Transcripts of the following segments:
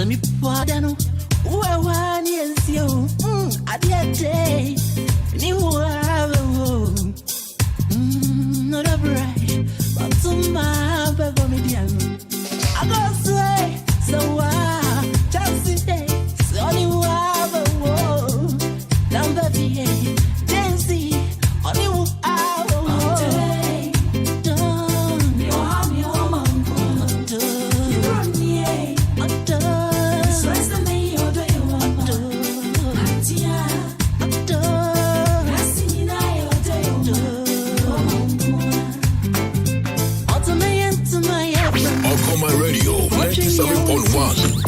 me pardon. One yes, you. I did day. You are not a bright, but to my baby, medium. I go say, so just say, so you have a woe. Number V, dancing, on you have a woe. Okoman Radio 97.1.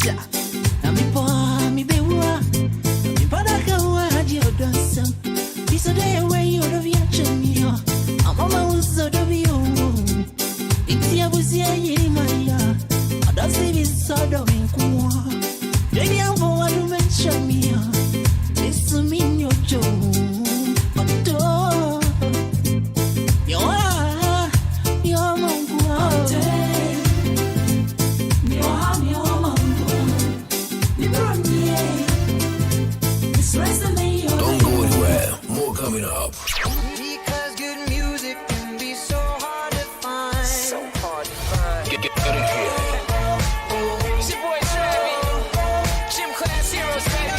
Don't go anywhere. More coming up. Because good music can be so hard to find. So hard to find. Get it here. It's your boy Travis. Gym class heroes, baby.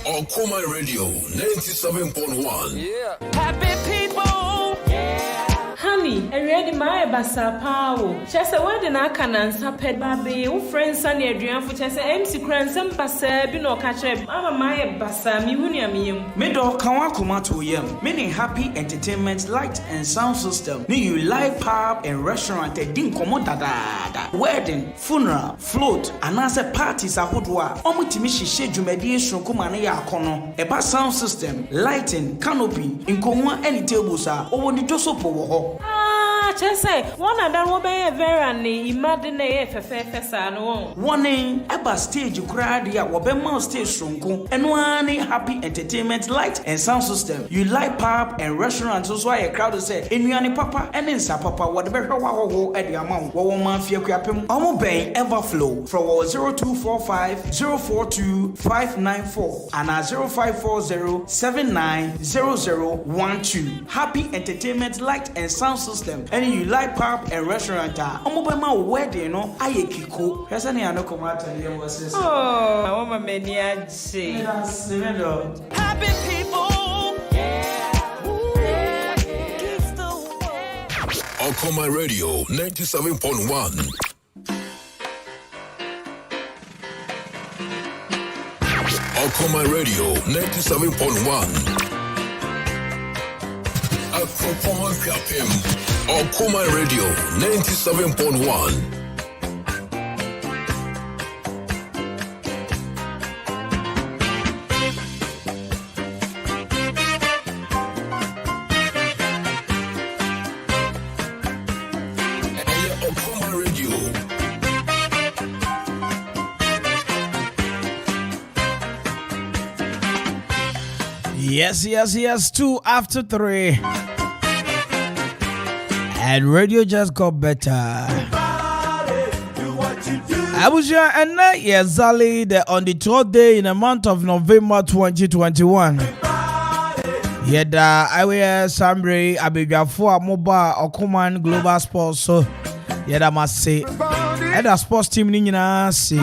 Okoman Radio 97.1. Yeah. Happy people. Honey, ready my basa power. Chese when na kanansa ped babe, wo friends and aduan for chese MC Kransem basa bi no ka kire. Mama my basa mi hunu amiyem. Me do kan akoma to yam. Me Happy Entertainment Light and Sound System. Ni you live pub and restaurant din komo dada. Wedding, funeral, float, anase parties ahodwa. Omutimi hihye dwumadi esronkoma na ya akono. Eba sound system, lighting, canopy, nkonwa any tables a owo ni dosopo wo ho. Chese, one and that will be a very imagine a fefesa no one. Eba stage crowd ya wobema stage shronko. And one Happy Entertainment Light and Sound System. You like pub and restaurants so why a crowd say Enuani papa and insa papa whatever ho at the amount. Wo man fie kwapem. Omo ben Everflow from 0245 042 594 and 0540 790012. Happy Entertainment Light and Sound System. And you like pub and restaurant. Omobema wedding no ayekiko. Hesa ni anokoma atani was. Oh, I want my meniaji. Happy people. Okoman Radio 97.1. Okoman Radio 97.1. Okoman Radio 97.1. Yes, 2 after 3. And radio just got better. I was here and exactly on the 12th day in the month of November 2021. Yet I wear Sambre Abigafo Mobile Okoman Global Sports. So yet I must say, and the sports team Nina see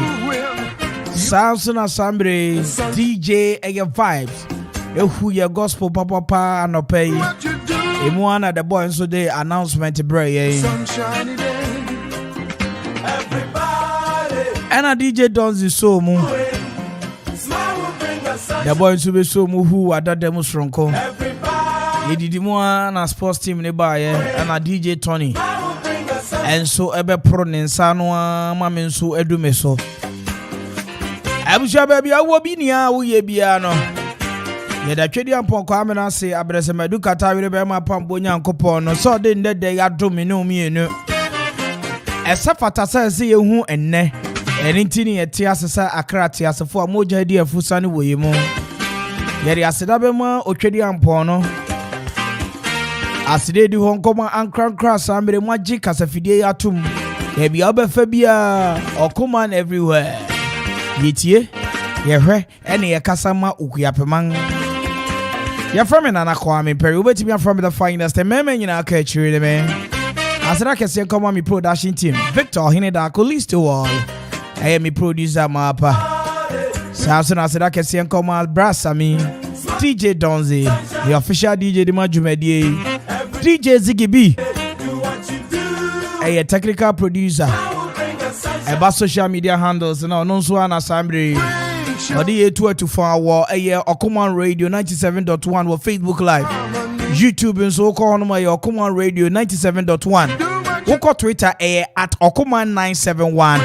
Samson Sambre DJ A.K.A Vibes. Who your gospel papa and no pay. One of the boys so the announcement break. Sunshiny day. Everybody. And a DJ Donzi so mu. The boys who be so mu who are that demo strong. He did one a sports team nearby and a DJ Tony. And so ebe pronin sanwa mamin so edumeso. Abusha baby awo binia wo ye bia no. Ye da twedi ampon Kwame na se abrese madu kata wire be ma pambo nyankopon no so de ndede ya do me no mienu esa fata se ye hu enne eni ntini ye ti asesa akrati asefo amoja di afusa ne woye mu ye ri aseda be ma otwedi ampon no aside di hon koma ankran kra sambre maji kasafidie atum Ebi obefabia Okoman everywhere. Yetie, yehwe, ene yekasama ukuyapeman. You're from Nana Kwame Mpere A.K.A. to be from the finest. The men you know catch you man. As I can say, come on, me production team. Victor Hineda, Colis to all. I am me producer, Mapa. Samson, as I can say, come on, Brassa me. DJ Donzi, the official DJ, the Majumedi. DJ Ziggy B. A technical producer. About social media handles, no, no, so an assembly. Odi 224 Okoman Radio 97.1 or Facebook Live, YouTube and so call on my Okoman Radio 97.1. We call Twitter at Okoman 971,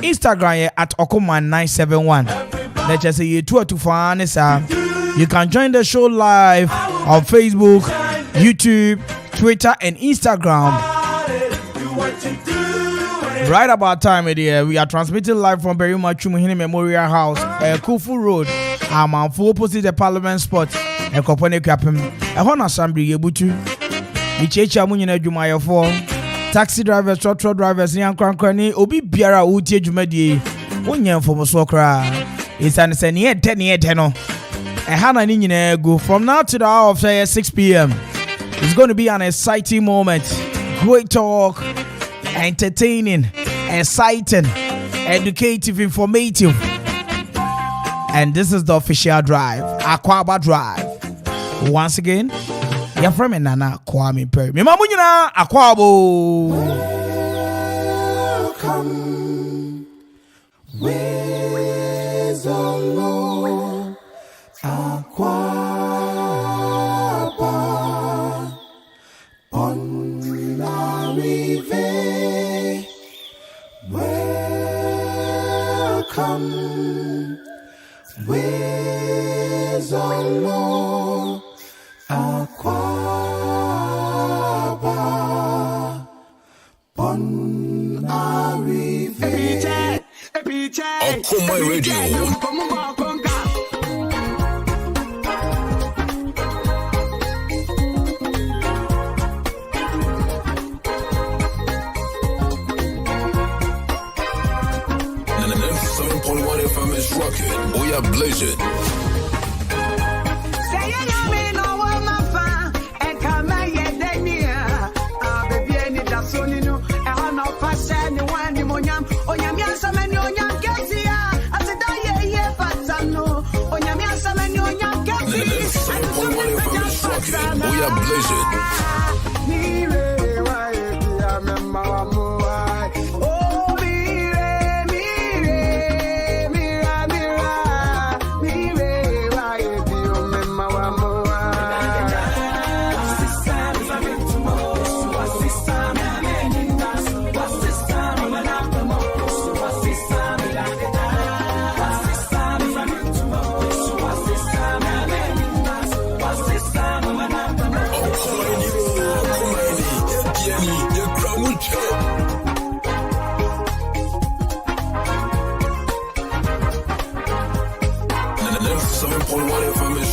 Instagram at Okoman 971. Let's just say 224. You can join the show live on Facebook, YouTube, Twitter, and Instagram. Right about time, we are transmitting live from Berima Chumuhini Memorial House, Kufu Road, Amanfu opposite the Parliament spot, Kopone Kapim, Hon Assembly Yebutu, Ichecha Munina Jumaya 4, taxi drivers, truck drivers, Yan Krankrani, Obi Biara Uti Jumedi, Unyan for Mosokra. It's an yet 10 yet 10. And Hana Nina go from now to the hour of 6 p.m. It's going to be an exciting moment. Great talk. Entertaining, exciting, educative, informative. And this is the official drive, Akwaaba Drive. Once again, you're from Nana Kwame Mpere. Me mamunyina Akwaabo. Welcome. Where's the Lord? Akwaaba. On la rive. Welcome, where's the Lord? Akwaaba, bon arrivé. Okoman Radio. FM is rocking. We are blazing. Say you know me no one my fan. And come here, Denia. Baby, any that's only no. I no pass anyone, ni monyam. Onyam yasa many onyam kesia. I said, yeah, fatano. Onyam yasa many onyam kesia. FM is rocking. We are blazing.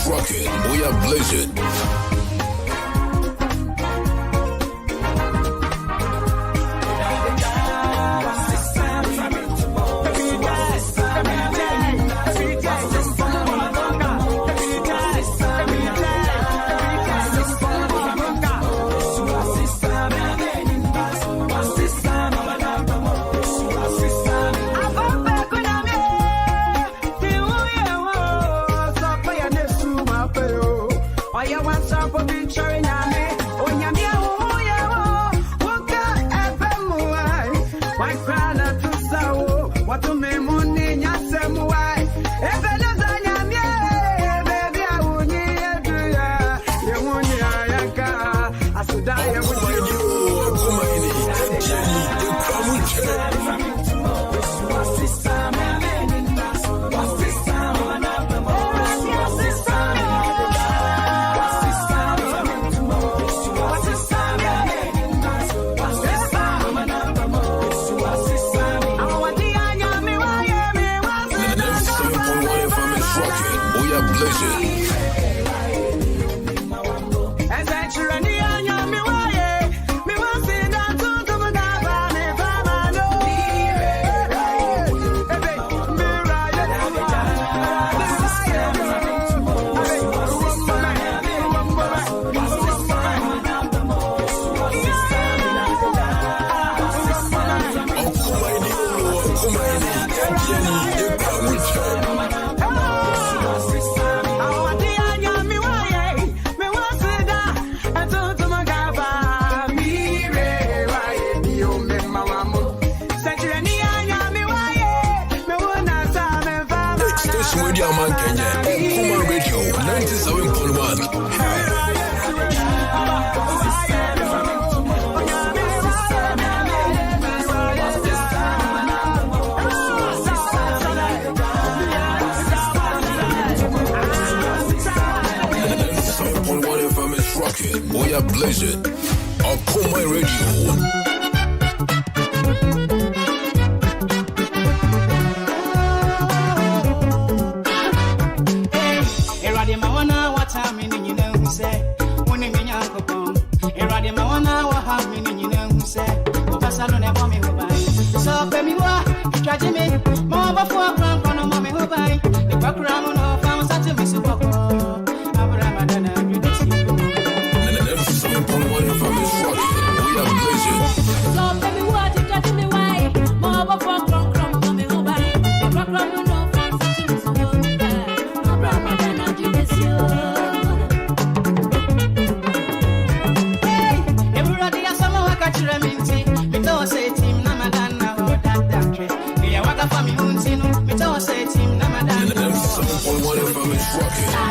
Rockin', we are blazing. Okoman Radio 97.1. We are blazing. Okoman Radio.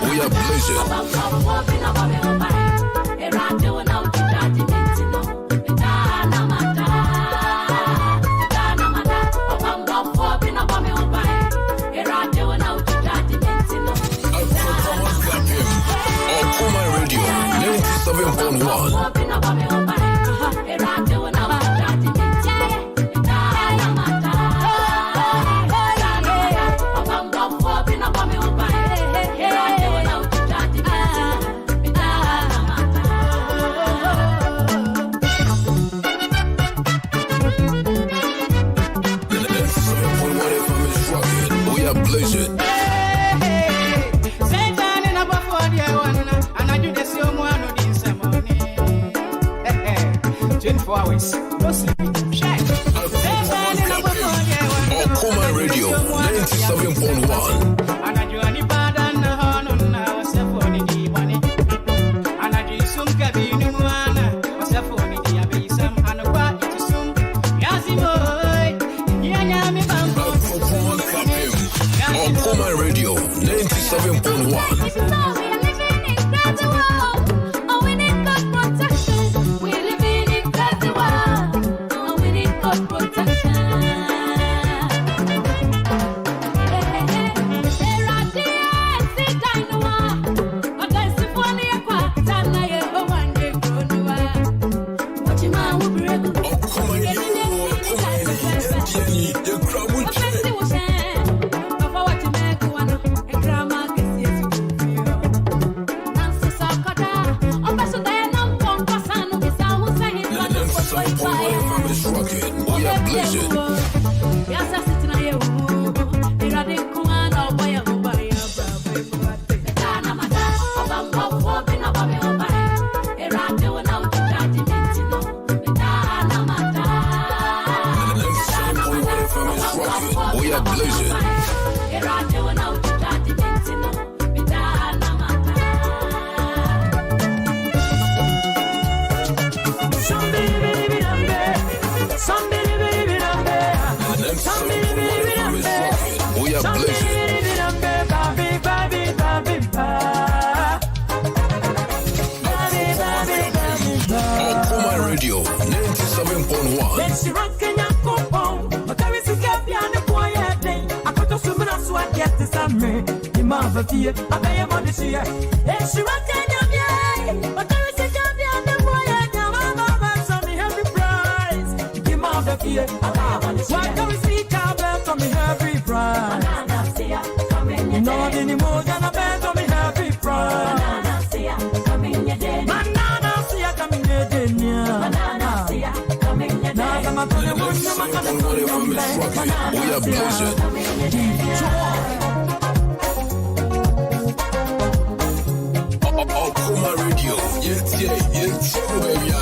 We are blazing. Okoman Radio 97.1. Blazing. Satan in a buffer, dear one, and I do the same one of these ceremony. 24 hours, no sleeping. Satan in a buffer, dear one. Okoman Radio 97.1. And I do any bad and the horn on our phone in the money. And I do some cabin in one, was a phone in the abyssum, and a what to some Yazimoy. Yanyami Bambo. Okoman Radio 97.1. We are blazing. We are blazing. We are blazing. Okoman Radio 97.1. Why don't we see Cabell from me every prize? Not anymore than a band on me every prize. Banana see ya coming your day. Banana see ya coming your day. Banana see ya coming your day. Now I'm a good one. We are blazing. Okoman Radio, yes, baby.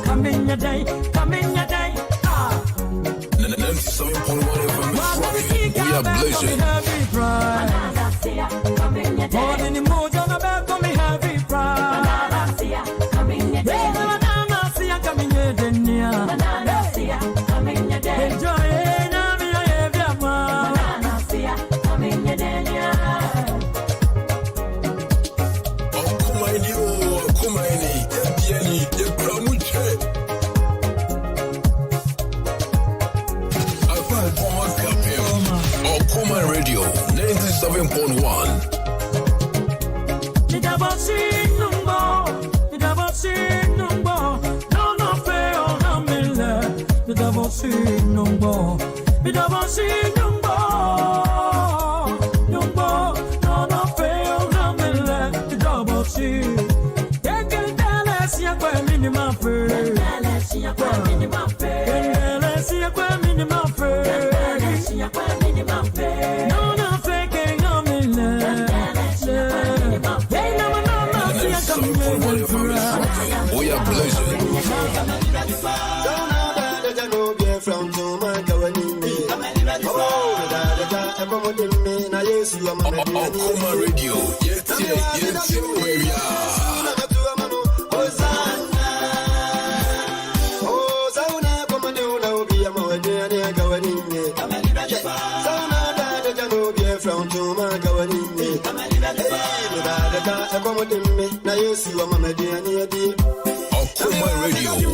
Come in your day, come in your day. We are blazing. More than the mood on the back of me heavy pride. Come in your day. Come in your day. Come in your day. Enjoy it, now me I have your man. Come in your day. Okoman Radio 97.1. We are blazing. Okoman Radio, yes, where we are. Okoman Radio.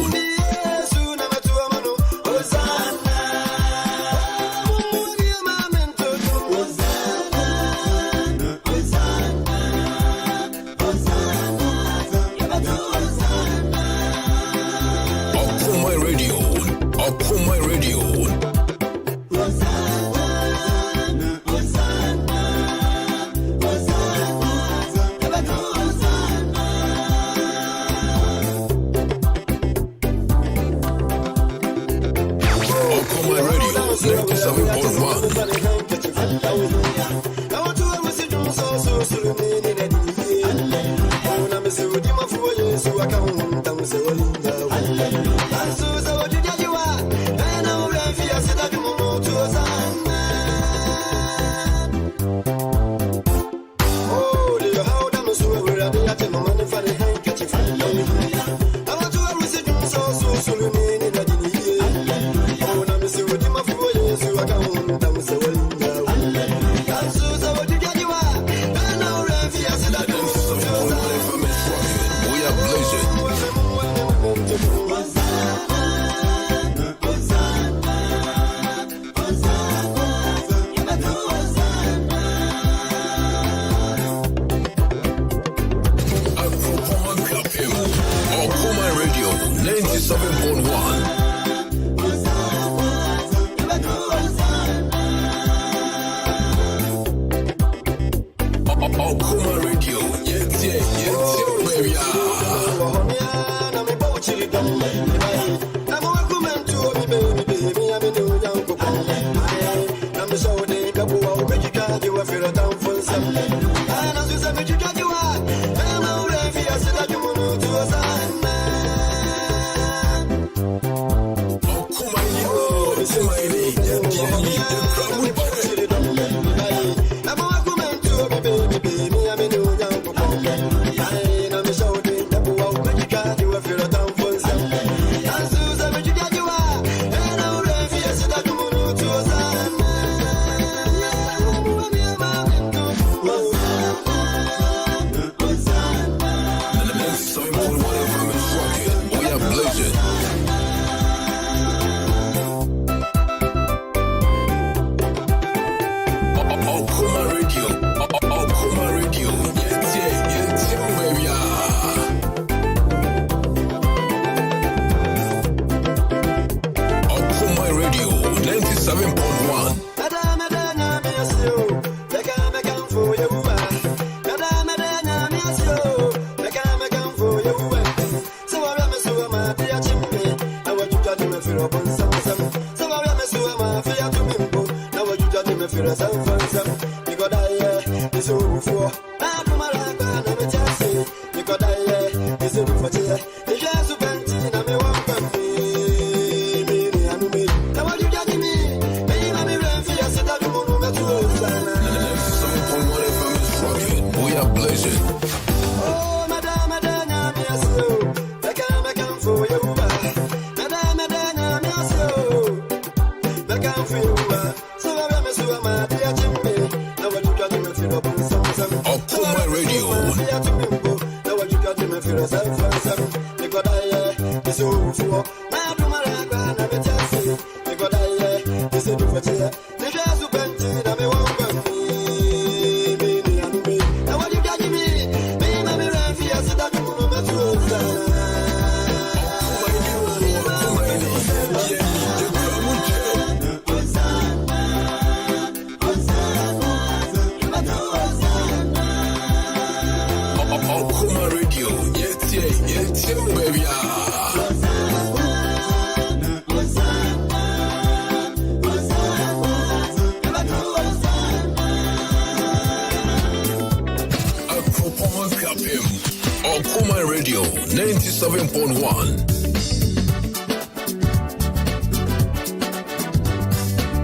Okoman Radio 97.1.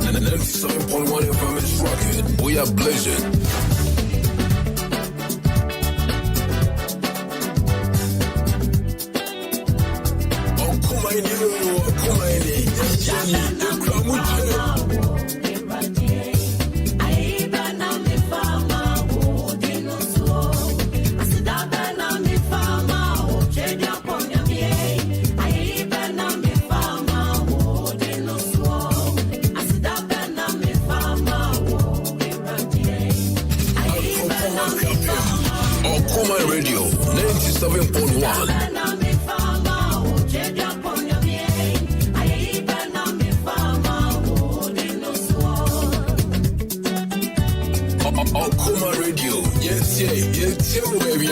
97.1 FM is rocking. We are blazing. Okoman Radio 97.1. Okoman Radio, yes, baby.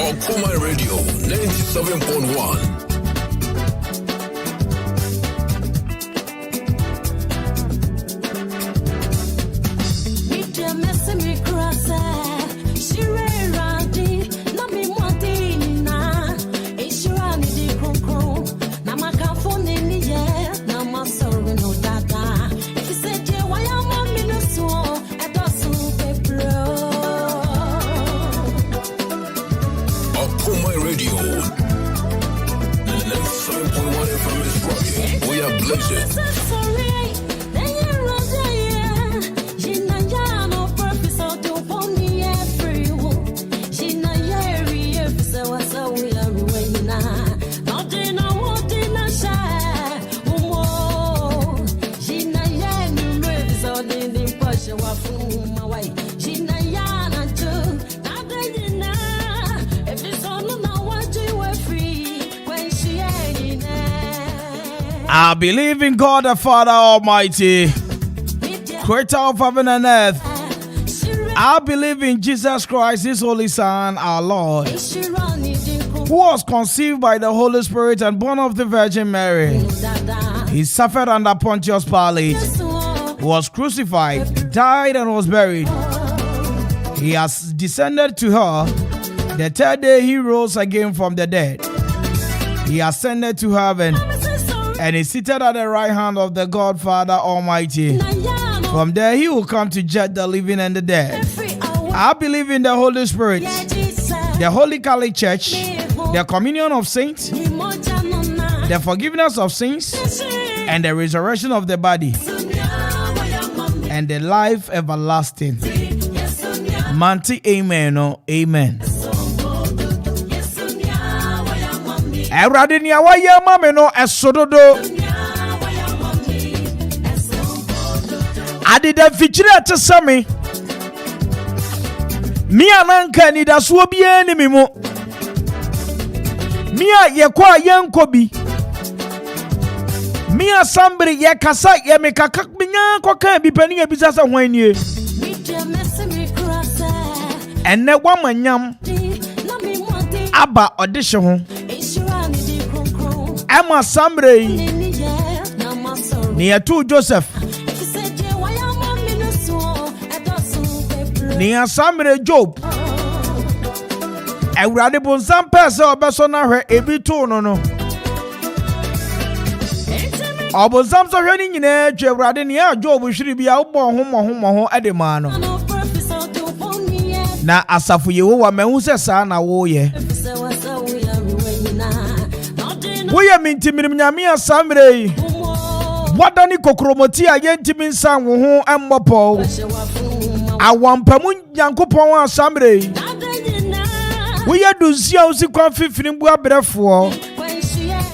Okoman Radio 97.1. I believe in God the Father Almighty, creator of heaven and earth. I believe in Jesus Christ, his holy Son, our Lord, who was conceived by the Holy Spirit and born of the Virgin Mary. He suffered under Pontius Pilate, was crucified, died, and was buried. He has descended to her. The third day he rose again from the dead. He ascended to heaven and is seated at the right hand of the God Father Almighty. From there he will come to judge the living and the dead. I believe in the Holy Spirit, the Holy Catholic Church, the communion of saints, the forgiveness of sins, and the resurrection of the body. and the life everlasting. Manti amen or amen. Eradinia wa ye mame no esododo. Adi da fichire atesame. Mi ananka ni da so bia ni mimo. Mi a ye kwa yenko bi. Mi asambri ye kasa ye me kaka binya kwa kan bi pani e bisa sa hwan nie. Enne wa manyam aba odihye ho. Emma Sambre ni atu Joseph ni Sambre Job Ewurade bonsam pese obeso na hwe ebi to no obonsam so hwe ni nyina atwa Ewurade ni a Job hwiri bia wo ho edema no na asafu yewowa mehu se sa na wo ye woye mintimirim nyame asamre wadani kokromoti a yentimi nsan wo ho emmopo awampamu nyankopon asamre woye dunsia usi kwa fifini bu abrefo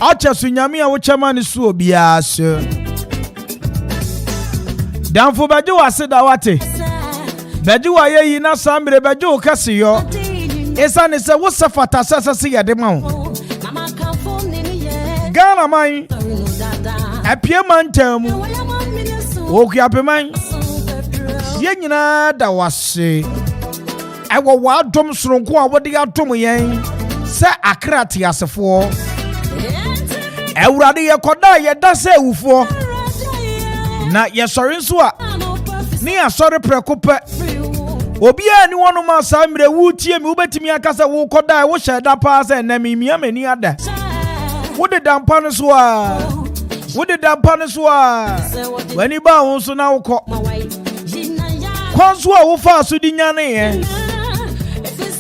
acha su nyame a wo chama ne su obia so danfo baje wase da wate baje wa yeyi na asamre baje o kasiyo esa ne se wo sefata sese yede ma ho Gana man apie mantamu okuape man ye nyina da wase ewo wadom soronko a wode atom yen se akrati asefo Ewurade ye koda ye da se ewufo na ye sori nso a ni asori prekope obi ani wonu ma samre wutie mi ubetimi akasa wo koda wo hyeda pa se na mi miamani ada Wode dampane so a wani ba wo so na wokọ kwanso a wo fa so di nyane ye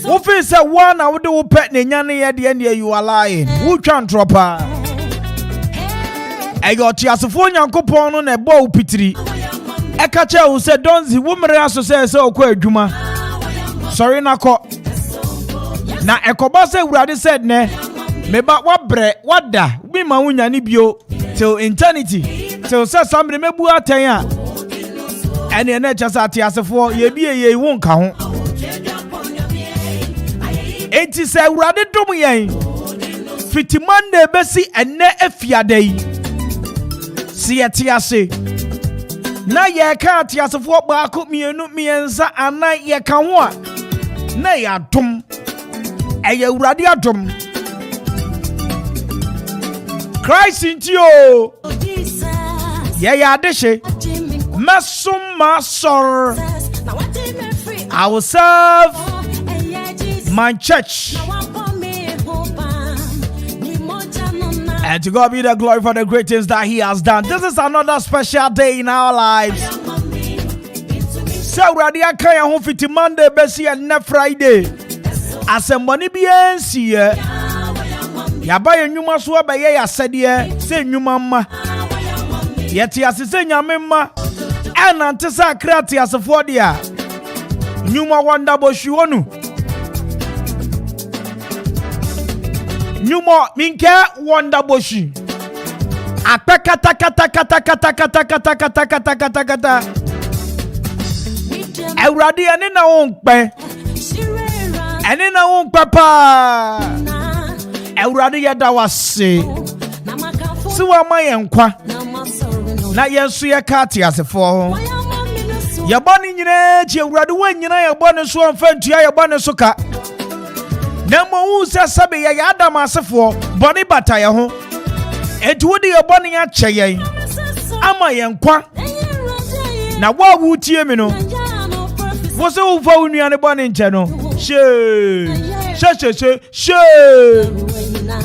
wo fi se wa na wode wo pet ne nyane ye de ne you are lying wo twa ntropa ayo ti asefo nyankopon no na ebo wo pitiri e ka che wo se donzi wo mere aso se okọ adwuma sorry na kọ na ekoba se Ewurade said ne meba wabre wada bi ma wunya ni bio till eternity till say samre mebu aten a ene na chasa ati asefo ye bie ye won ka ho enti say Ewurade dom yen fitiman na besi ene afiada yi si ati ase na ye ka ati asefo ba ko mienu miensa ana ye ka ho a na ya dom eye Ewurade adom Christ into you. Yeah, dishe. Mesuma sor. I will serve my church. And to God be the glory for the great things that He has done. This is another special day in our lives. So Radia Kaya Home Fiti Monday, Bessie and next Friday. As a money be Yaba nyuma so ba ye yasede se nyuma ma yeti asese nyame ma enante sa krati asefo de a nyuma wanda boshi wonu nyuma minke wanda boshi akata kata Ewurade ene na won pe pa Ewurade yeda wase si wa ma yenkwa na yensu ye kati asefo ye boni nyina chi Ewurade wa nyina ye boni so mfantua ye boni so ka na mo wu se sabe ye adam asefo boni bata ye ho etuodi ye boni ya cheye ama yenkwa na wa wu tie mi no wo se wo fa unuane boni nche no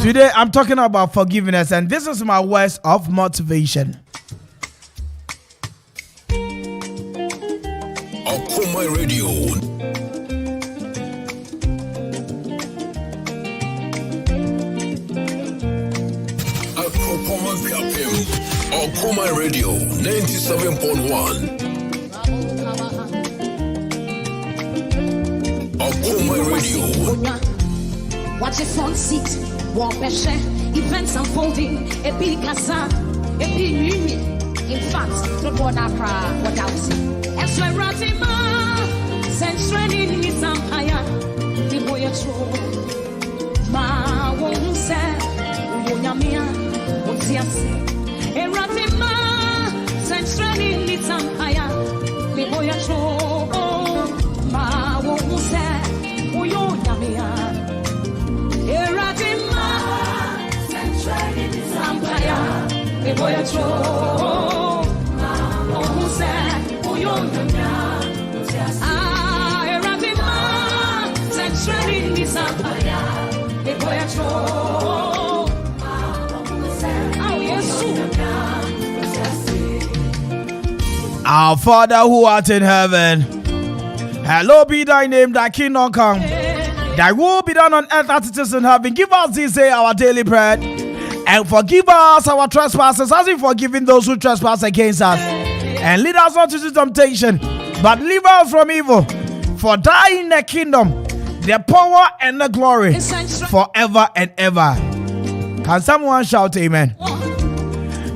Today I'm talking about forgiveness, and this is my words of motivation. Okoman Radio. Okoman Radio 97.1. Watch it front seat, walk a share, events unfolding, a big casa, a big in fact, the border cry, what I see. As we're running, century in his empire, the boy at Ma won't say, Yamia, what's yes? A ratima, century in his empire, the boy at Ma won't say, Yamia. Eradima, century in his empire, the boy at Ma won't say, Yamia. Eradima, century in his empire. Our Father who art in heaven, hallowed be thy name, thy kingdom come. Thy will be done on earth as it is in heaven. Give us this day our daily bread, and forgive us our trespasses as we forgive those who trespass against us. And lead us not into temptation, but deliver us from evil. For thine is the kingdom, the power and the glory forever and ever. Can someone shout amen?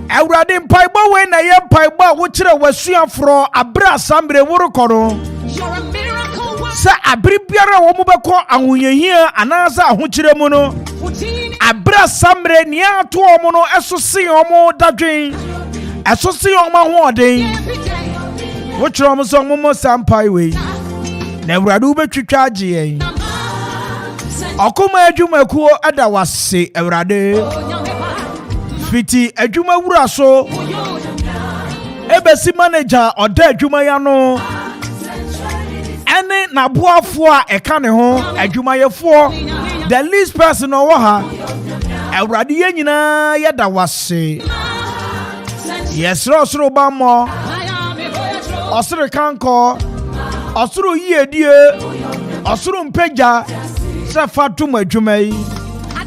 Awurade mpaibo we na ye mpaibo wo kire wasuafro abra sambre wurukoro sa abri biara wo mu beko ahonyehia anasa ahokire mu no abra sambre ni ato omo no esose omo dadwen esose omo hoden wo kire omo so omo sampai we na awurade wo betwitwa agye Okoma adwumakuo ada wase awurade fiti adwuma wura so ebesi manager oda adwuma ya no ene naboafo a eka ne ho adwuma yefo the least person owo ha awurade ye nyina yeda wase yesro soro bammo osoro kanko osoro yiedie osoro mpagya Fatum adwumai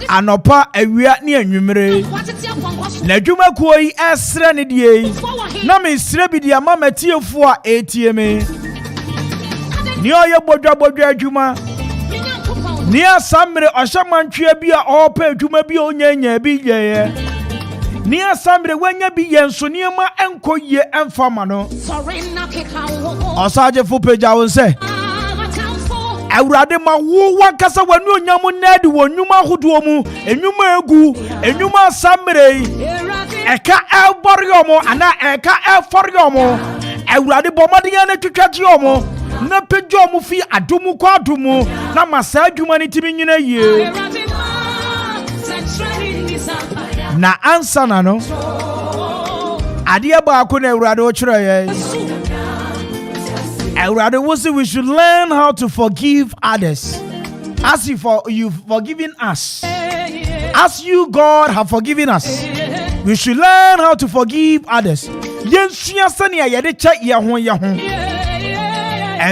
anopa awia ne anwumere na adwumakuo yi esre ne die na me sre bi dia mama tiefo a etiem ni oye bodwa adwuma ni asamre ohyamantua bi a opa adwuma bi onyanya bi yeye ni asamre wanya bi yenso niema enkoye emfama no osaje fu peja won se Awurade ma wo wankasa wanu onyamu nadi wonwuma hodo mu enwuma egu enwuma samre eka elboriomo ana eka elforiomo Awurade bomade ya na twetwaje omo na pejo omo fi adomu kwa adomu na masa adwuma ni timi nyina ye na ansa na no ade ba ko na Awurade o kire ye we should learn how to forgive others as you've forgiven us. As you, God, have forgiven us. We should learn how to forgive others. And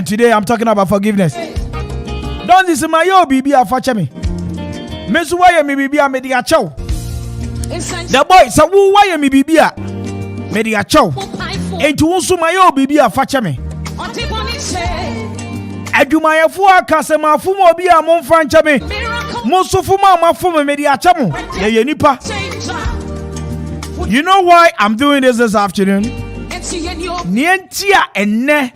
today I'm talking about forgiveness. Don't listen my yo bibi afacha me. Mesu why me bibi a me dia chow. The boy sa wo why me bibi a me dia chow. Enti wo so my yo bibi afacha me. Adwumayefo akasema afumo obi a momfa ncha me mosofuma amafumo me di achamo ye nipa. You know why I'm doing this afternoon? Nientia enne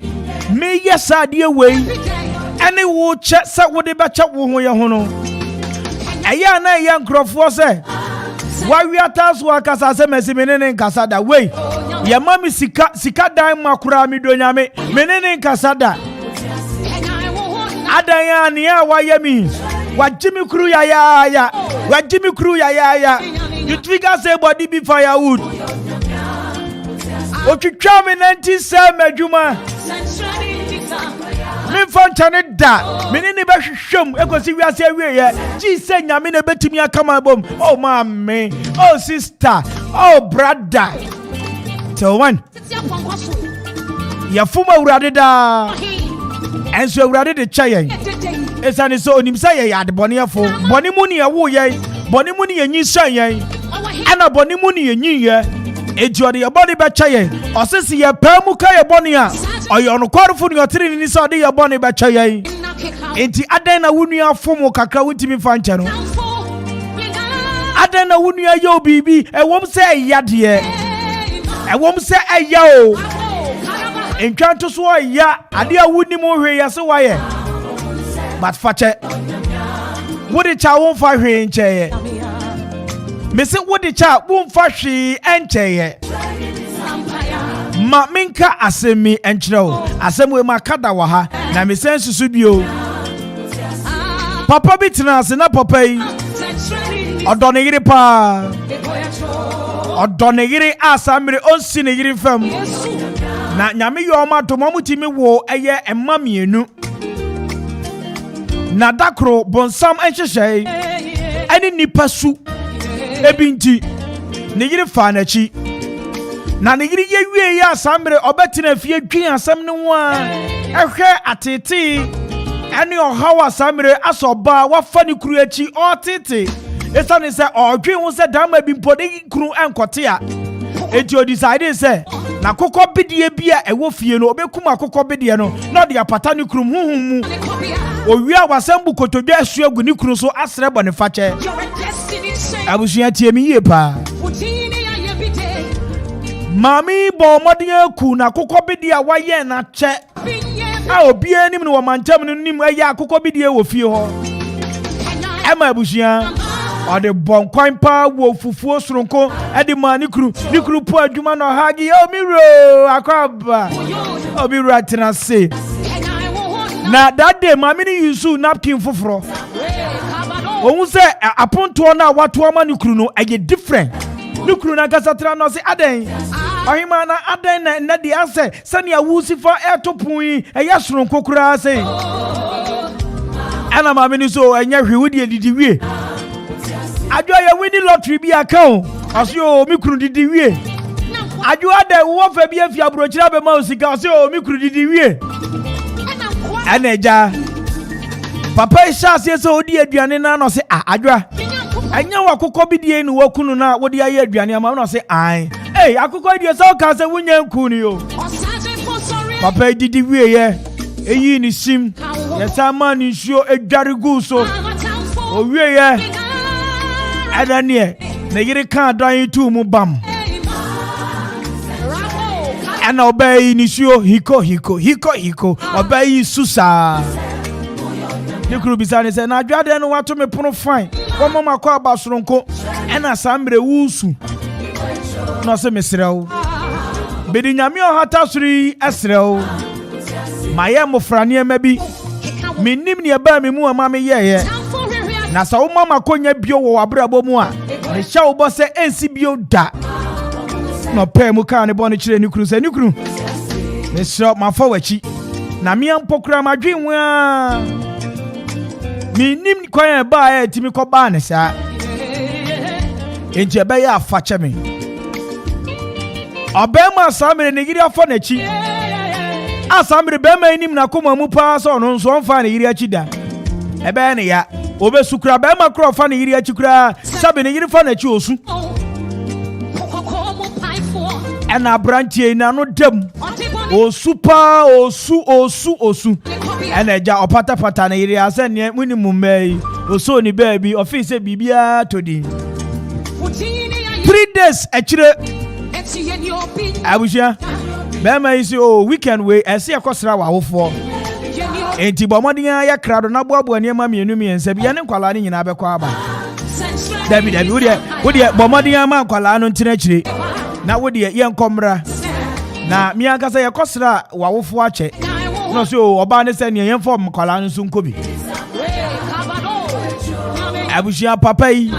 me yesade we ene wo che se wo de becha wo ho ye ho no eya na ye nkrofo se wa wi ataso akasa se mesi menene nkasa da we ye mami sika dan makura mi donyame menene nkasa da adanya ni ya wayemi wajimi kru ya wajimi kru ya you trigger say body be firewood otwitwa me 97 adwuma me fontane da menene be hwehwem ekosi wiase awie ji se nyame na betimi akama bom oh mama oh sister oh brother so one ya fuma urade da enso urade de chayen esane so onimsa ye yade boniefo bonimu ne ye wo ye bonimu ne ye nyisan ye ana bonimu ne ye nyiye ejuode ye boni be chayen osisi ye pamu ka ye boni a oyo no kwarfo ne otiri ni so de ye boni be chayen enti adan na wunua fomo kakra wuntimi fa nche no adan na wunua yo bibi ewom se eyade ewom se eya o entwanto so eya ade a wuni mo hwe ya se waye but fache wodi cha won fa hwe nche me se wodi cha won fa hwe enche ye ma minka asemi enchrew asemwe makada wa ha na me sensu su bio papa bitina ase na papa yi odonegire pa odonegire asamre onsi negire fam na nyame yo ma to mamutimi wo eye emma mienu na dakro bonsam enhyehyei eni nipa su ebinti negire fa na chi na negiri ye wie ya asamre obetina fie dwen asam ne ho a ehwe atete ene ohawa asamre asoba wafa ne kuru achi otete esane se odwen ho se dama bi mpode kuru enkote a eti o decide se na kokko bidie bia ewo fie no obekum akokko bidie no na de apata ne kuru huhum mu owia wasambu kotodwa asu agu ne kuru so asre bone fache abusua tie mi ye pa Mami bo modin ku na kokko bidie waye na che a obi anim no mantam no nim aya kokko bidie wo fie ho ema abusua ode bon kwan pa wo fufuo soronko ede ma ni kru po adwuma no hagi o miro Akwaaba o miro atena se na that day mami ni yusu napkin foforo ohun se aponto na wato ama ni kru no age different ni kru na gasatra no se aden ohima na aden na de ase sani awusifa etopun eya soronko kura se ana mami ni so enya hwewudi didi wie ajo ya wini lottery bi account asio mi kru didi wie ajo ade wo fa bi afia brochira be ma osika asio mi kru didi wie aneja papa isha se so odi aduane na no se ajo anya wa kokko bidie ni wakunu na wodi aye aduane ama no se ai akoko die so ka se wunya nku ni yo papa didi wie ye eyi ni sim ye sama ni nsuo edware gu so o wie ye adanie na yiri kan dan tu mu bam ana obey ni nsuo hiko obey susa ni kru bisane se na adwade no wato me pono fine wo mama Akwaaba soronko ena samre wusu no se mesrew bedi nyame ohata suri esrew maye mofrane emabi minim ne eba me mu ama me yeye na sa wo mama konya bio wo abrabo mu a ne hya wo bo se ensi bio da no pe mu kan ne bo ne kire ni kru se ni kru ne so ma fa wachi na me ampokura madwen wa minim konya ba timi ko ba ne sa enje be ya afache me obema samre ne giri afọ na chi asamre be ma nim na koma mu pa so no nso mfa ne giri achi da ebe ne ya obesukura be ma kro fa ne giri achi kura sabe ne giri fa na chi osu ena brantie na no dem osu pa osu ena ja opata na giri ase ne munimum mai oso ni baby office bibia todi 3 days achire abuja bema isi weekend we ese akosra wa hofo enti bomodin ya krado na boabo ne ma mienu miensa bia ne kwala ne nyina be kwa aba David wodi bomodin ma kwala no ntina chire na wodi ye nkomra na mi akasa ye kosra wa hofo ache no so oba ne se ne ye form kwala no so nkobi abuja papa yi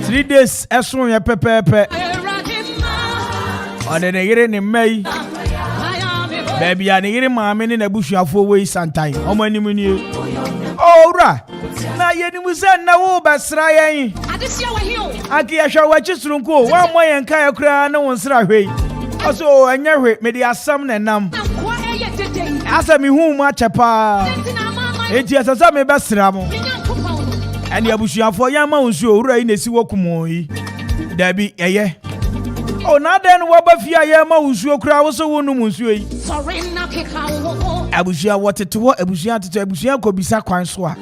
3 days esun ye pepepe ode ne yire ni mai baby ya ne yire maame ni na busuafo we santai omanimu ni ora na ye ni musa na wo basra yen adesia wa hio aki ya hwa wa chisurunko wa mo yen ka ya kura na won sra hwei oso anya hwe me di asam na nam asa mi hu ma chepa enti asasa me basra mo ene abusuafo ya ma wonsu owura yi na si wokumo yi dabi eye Oh, na den waba fia ye ma usuo kura wo so wonu musuo yi. Abusia wotete wo abusia tete abusia ko bisa kwan so a.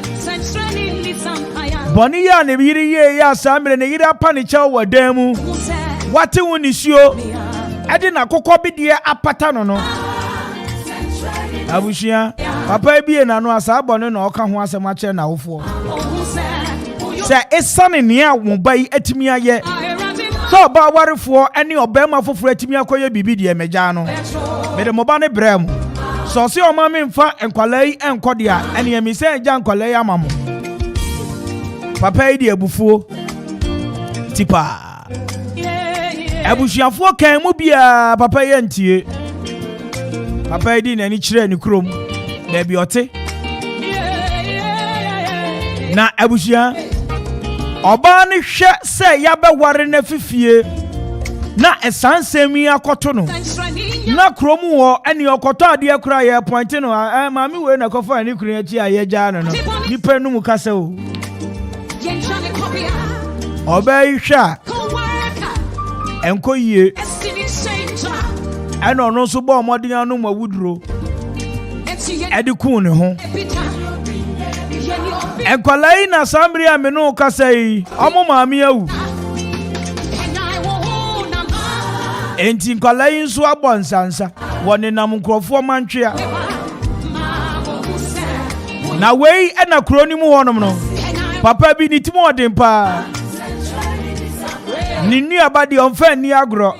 Boni ya ne yiri ye ya samre ne yiri apa ne cha wo dan mu. Wate wo ni suo. Ade na kokko bidie apata no no. Abusia papa bie na no asa boni na oka ho asem a che na wofo. Se esane ne a wo bai atimi aye. So ba warefo ene obema foforo atimi akoye bibi de meja no. Me de moba ne brem. So se o ma me mfa enkwalai enkodia ene mi se eja enkwalai amamo. Papa yi de abufuo tipa. Abusuafo kan mu bia papa yi antie. Papa yi di na ni kire ni krom. Na bi ote. Na abusia oba ne hwe se ya be ware na fifie. Na esansemi akoto no. Na krom wo ene okoto ade akura ye point no maami we na kofa ni kuru achi aye ja no no. Nipa nu mu kasa o. Oba yi hwa enko yie eno no so bo modin anu mawuduro edi kun ne ho enkolai na sambri amenu kasai omo maami awu enti enkolai nso abonsansa woni nam nkrofo mantwea na wei ena kroni mu honom no papa bi ni timo odin pa Nini abadi onfe ni agro.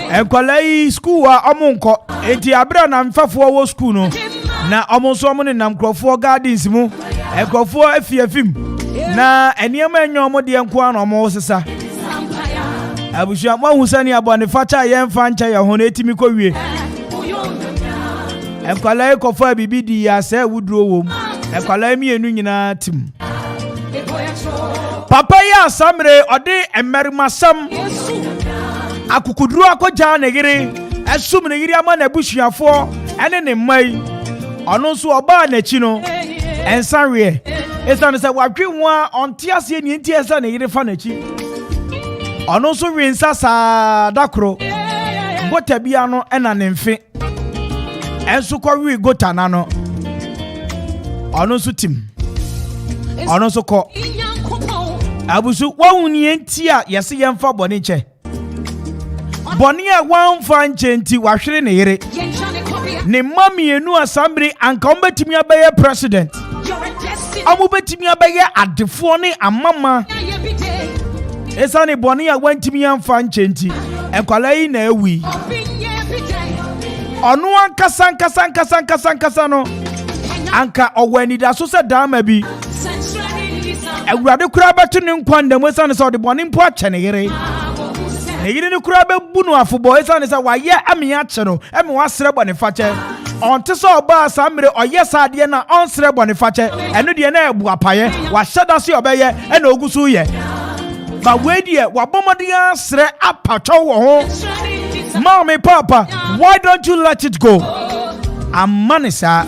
Enkwalai school wa omunko. Enti abra na mfafo wo school no. Na omonso mo ne nam krofo gardens mu. Enkrofo afiafim. Na eniema enyo mo de enko an omo sesa. Abusua mo husani abone facha ye mfa ncha ye ho na etimi ko wie. Enkwalai kofo abibi di ya se wuduro wom. Enkwalai mienu nyina tim. Papa ya samre ode emerimasam akukuduru akoja ne yire esum ne yire ama na busuafo ene ne mai ono so oba na chi no ensanwe esa ne se wadwe ho a onte ase ni enti esa ne yire fa na chi ono so winsa sa dakro gota bia no ena ne mfe enso ko wi gota na no ono so tim ono so ko abusu wawuni enti a yese yemfa bone che bone a wanfa nchenti wahwere ne yere ne mamienu asambri anka ombetimi abaye president amubetimi abaye adefo ne amama esa ne bone a wantimi yemfa nchenti enkwalai na ewi onu ankasa no anka owani da so se dama bi Awurade kura betu ne nkwanda mu esa ne se odebone mpo ache ne yere ne yere ne kura bebu no afobo esa ne se waye ame ache no ame wasere bone fache onte so oba asamre oyesa ade na onsere bone fache eno de na ebu apaye wa hyeda se obeye ena ogusu ye ba wedie wabomode asere apacho wo ho Mommy papa why don't you let it go amanisa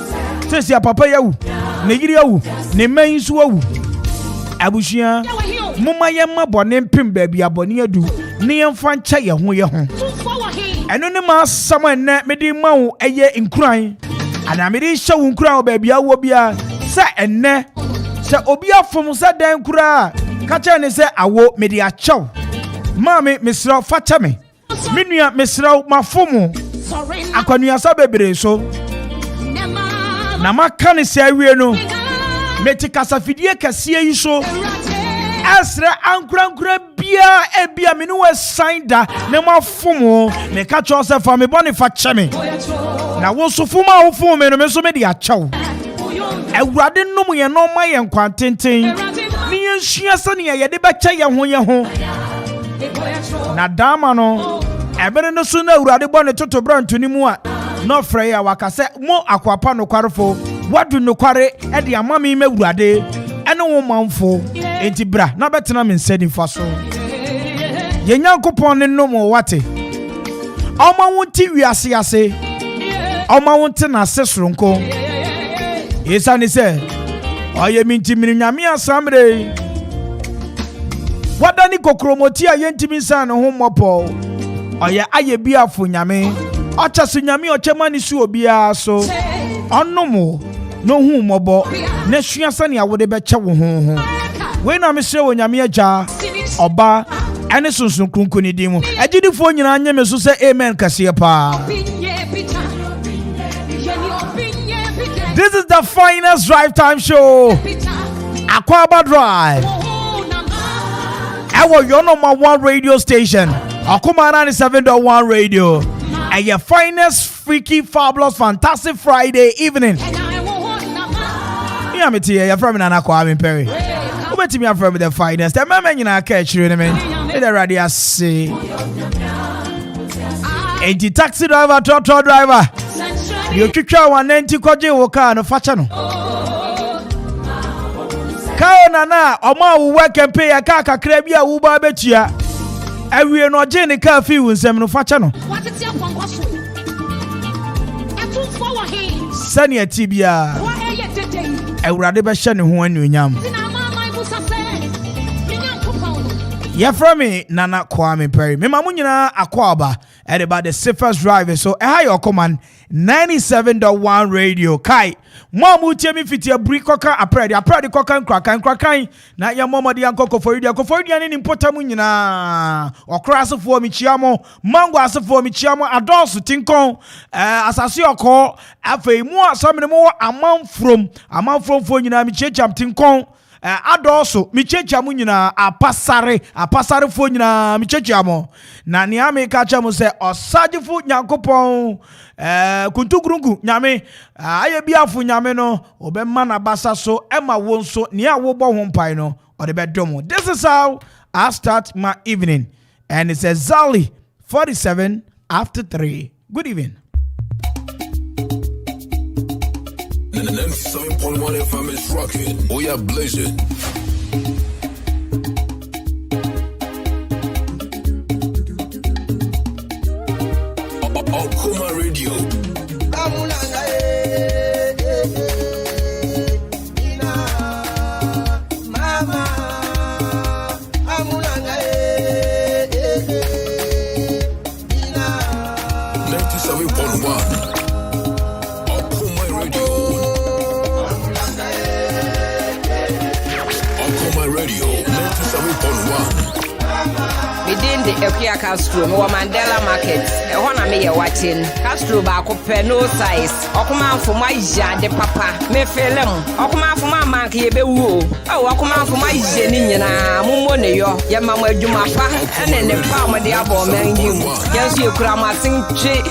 sesi papa yawu ne yere yawu ne mansu awu abushia muma yemma bone mpem baabi abone adu ne yemfa ncha ye ho eno ne ma sam enne mede ma wo eye nkuran ana mede hye wo nkuran baabi awo bia se enne se obi afom se dan nkura ka che ne se awo mede achew mame mesra facha me menua mesra mafomo akwanua sa bebre so na maka ne se awie no meti kasafidie kase yi so esre ankura bia ebia me no wesaida ne mafomo me ka cho se fa me bone fa cheme na wo so fuma wo fum me no me so me di achew Awurade nnom ye no ma ye nkwantenten ne yensua sane ye de becha ye ho na dama no ebere no so na Awurade bone toto brantuni mu a no frɛ ya wakase mo akwapa no kwarefo wadu no kware e de amame me Awurade ene wo manfo enti bra na betena me nsani fa so ye nyankopɔn ne no mo wate ɔma wonti wiase ase ɔma wonti na se soronko yesa ne se oye minti minnyame asamre Wadani kokromoti a yentimi san ho mopo. Oya aye bia fo nyame. Ocha so nyame ochema ni su obia so. Onomo no hu mobo. Na hua sane awode be che wo ho. We na me hye wo nyame agya oba ene sunsun kunkuni di mu. Agidifo nyina anye me so se amen kase pa. This is the finest drive time show. Akwaaba Drive. Our your number one radio station. Okoman 97.1 radio. And your finest, freaky, fabulous, fantastic Friday evening. Yeah, me tia. You're from Kwame Mpere. Who bet me from the finest? The man you know catch you in a minute. The radio say. And the taxi driver, truck driver. You kick out 190 kwaje woka no facha no. Kao nana oma wo work and pay aka kakra bia wo ba betua. Awie no je ne ka fi wo nsem no facha no. Sani atibia. Ewurade be hye ne ho anuonyam. Ya from me Nana Kwame Mpere. Me mamu nyina Akwaaba at about the safest driver. So hi Okoman 97.1 radio. Kai Mamu temi fiti abri koka apredi koka nkrakan na ya mama di ankoko for you ni importamu nyina okra asefo mi chiamo mango asefo mi chiamo adults tinkon asase okọ afei mu asamene mu amanfrom fo nyina mi checham tinkon adoso mi checha mu nyina apasare fo nyina mi checha mo na ni ame ka cha mu se osagefo nyankopon kuntugurungu nyame aye biafo nyame no obemma na basa so ema wonso ni awobo ho mpai no ode bedomo. This is how I start my evening, and it says Zali 47 after 3. Good evening. 97.1 FM is rocking. We are blazing. Okoman Radio. Within the A.K.A Castro, no Mandela Market. I want to make a watching Castro back up no size. Okoman for my de papa. Me felem. Okoman for my man ki be wo. Oh, Okoman for my jeni na mumo ne yo. Ya mama adwuma pa. Ene ne pa mo de abo man yim. Yes you kura ma sing chi.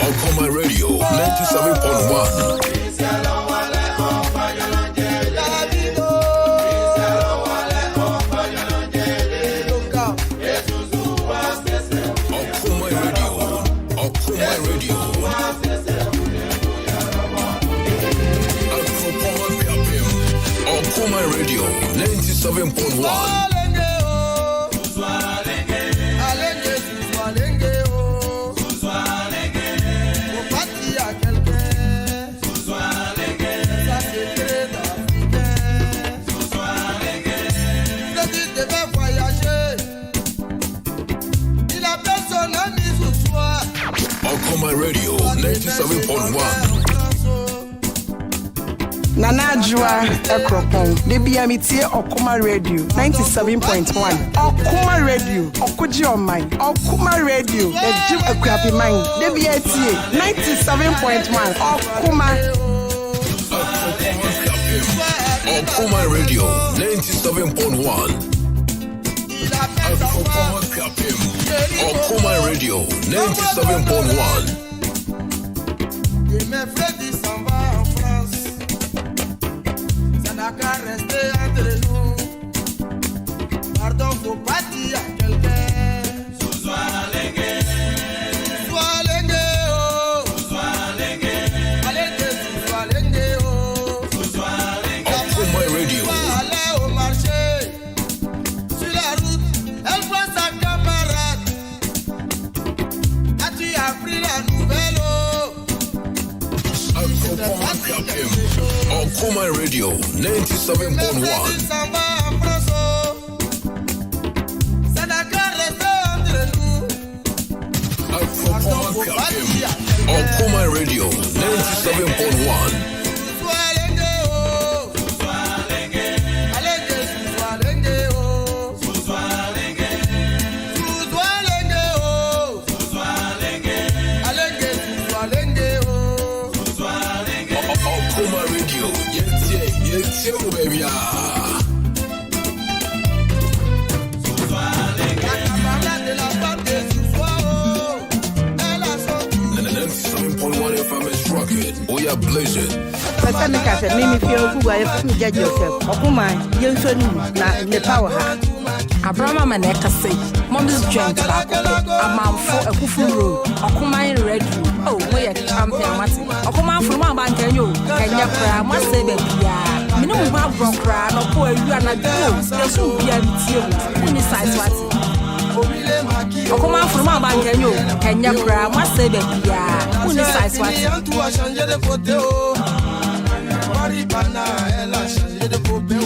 Okoman Radio 97.1. Okoman Radio 97.1. Nana Jua Ekropon, DBMT Okoman Radio 97.1. Okoman Radio, Okuji on mine. Okoman Radio, the Jim Akrapi mine. DBT 97.1. Okoman Radio 97.1. Okoman Radio 97.1. Et mes frères qui s'en va en France, ça n'a qu'à rester entre nous. Pardon, faut pas dire à quelqu'un. Okoman Radio 97.1. Ça n'a qu'à rester entre nous. Okoman Radio 97.1. We are blazing. Mimi feel who I judge yourself. Okoman, you so the power. Abraham and Eka say, Mom's joint back a man for a kufu road. Okoman red. Oh, we are champion Martin. Okoman from my bank and you. Can you cry? Must say, baby, yeah. Me no have wrong cry, no poor you are not good. There's no be a tear. Only size what. Okoman from my bank and you. Can you cry? Must say, baby, yeah. Only size what. Maribana, elle a changé de poupée.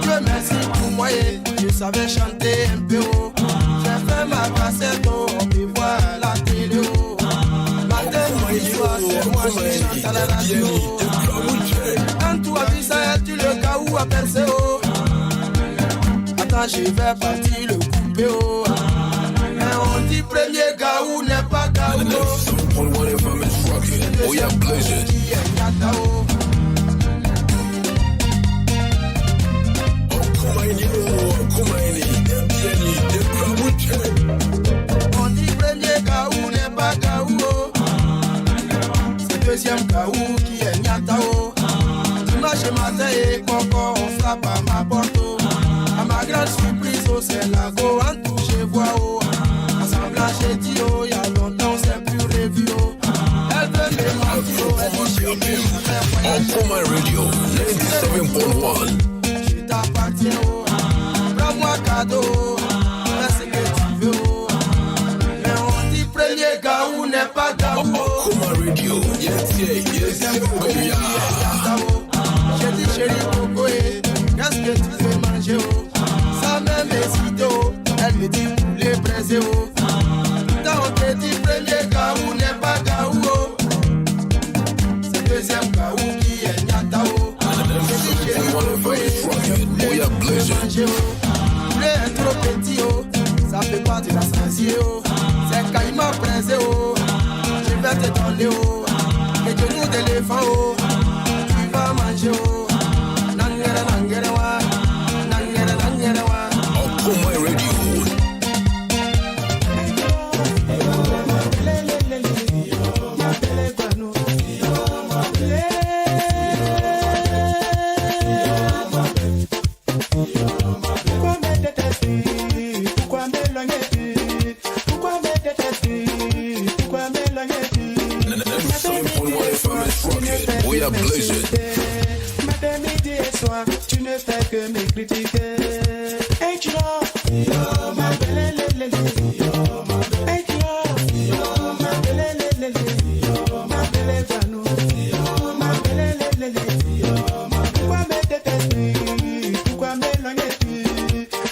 Dieu merci pour moi, je savais chanter un peu haut. J'ai fait ma cassette, on peut voir la télé. Matin, midi, soir, c'est moi qui chante à la radio. Quand tu as vu ça, tu le cas où à percer. Attends, je vais partir le couper. On dit premier gaou n'est pas gaou. We are blazing. On dit premier gaou n'est pas gaou. C'est deuxième gaou qui est nyatao. Dimanche matin et coco, on frappe à ma porte. À ma grande surprise, c'est la go en touche voix. J'ai dit oh, y'a longtemps, c'est plus revu oh. Elle veut me mentir oh, elle dit Okoman Radio 97.1. Je t'appartiens oh. Prends-moi cadeau fais ce que tu veux oh. Mais on dit premier gaou n'est pas gaou Okoman Radio, yes, baby. J'ai dit chérie Coco qu'est-ce que tu veux manger oh. Ça même hésite oh. Elle me dit poulet braisé oh. On te dit premier gaou n'est pas gaou. C'est deuxième gaou qui est nyatao. We are blazing. Poulet est trop petit oh. Ça fait pas de la sasier oh. C'est caïman pressé oh. Je vais te donner oh. Les genoux d'éléphant oh. Tu vas manger oh. Nangere nangere wa. Nangere nangere wa. Okoman Radio. We are blazing. Matin, midi et soir, tu ne fais que me critiquer. Hey, tu vois, ma belle, hey, tu vois, ma belle, ma belle, Vano, ma belle, pourquoi me détester? Pourquoi m'éloigner-tu?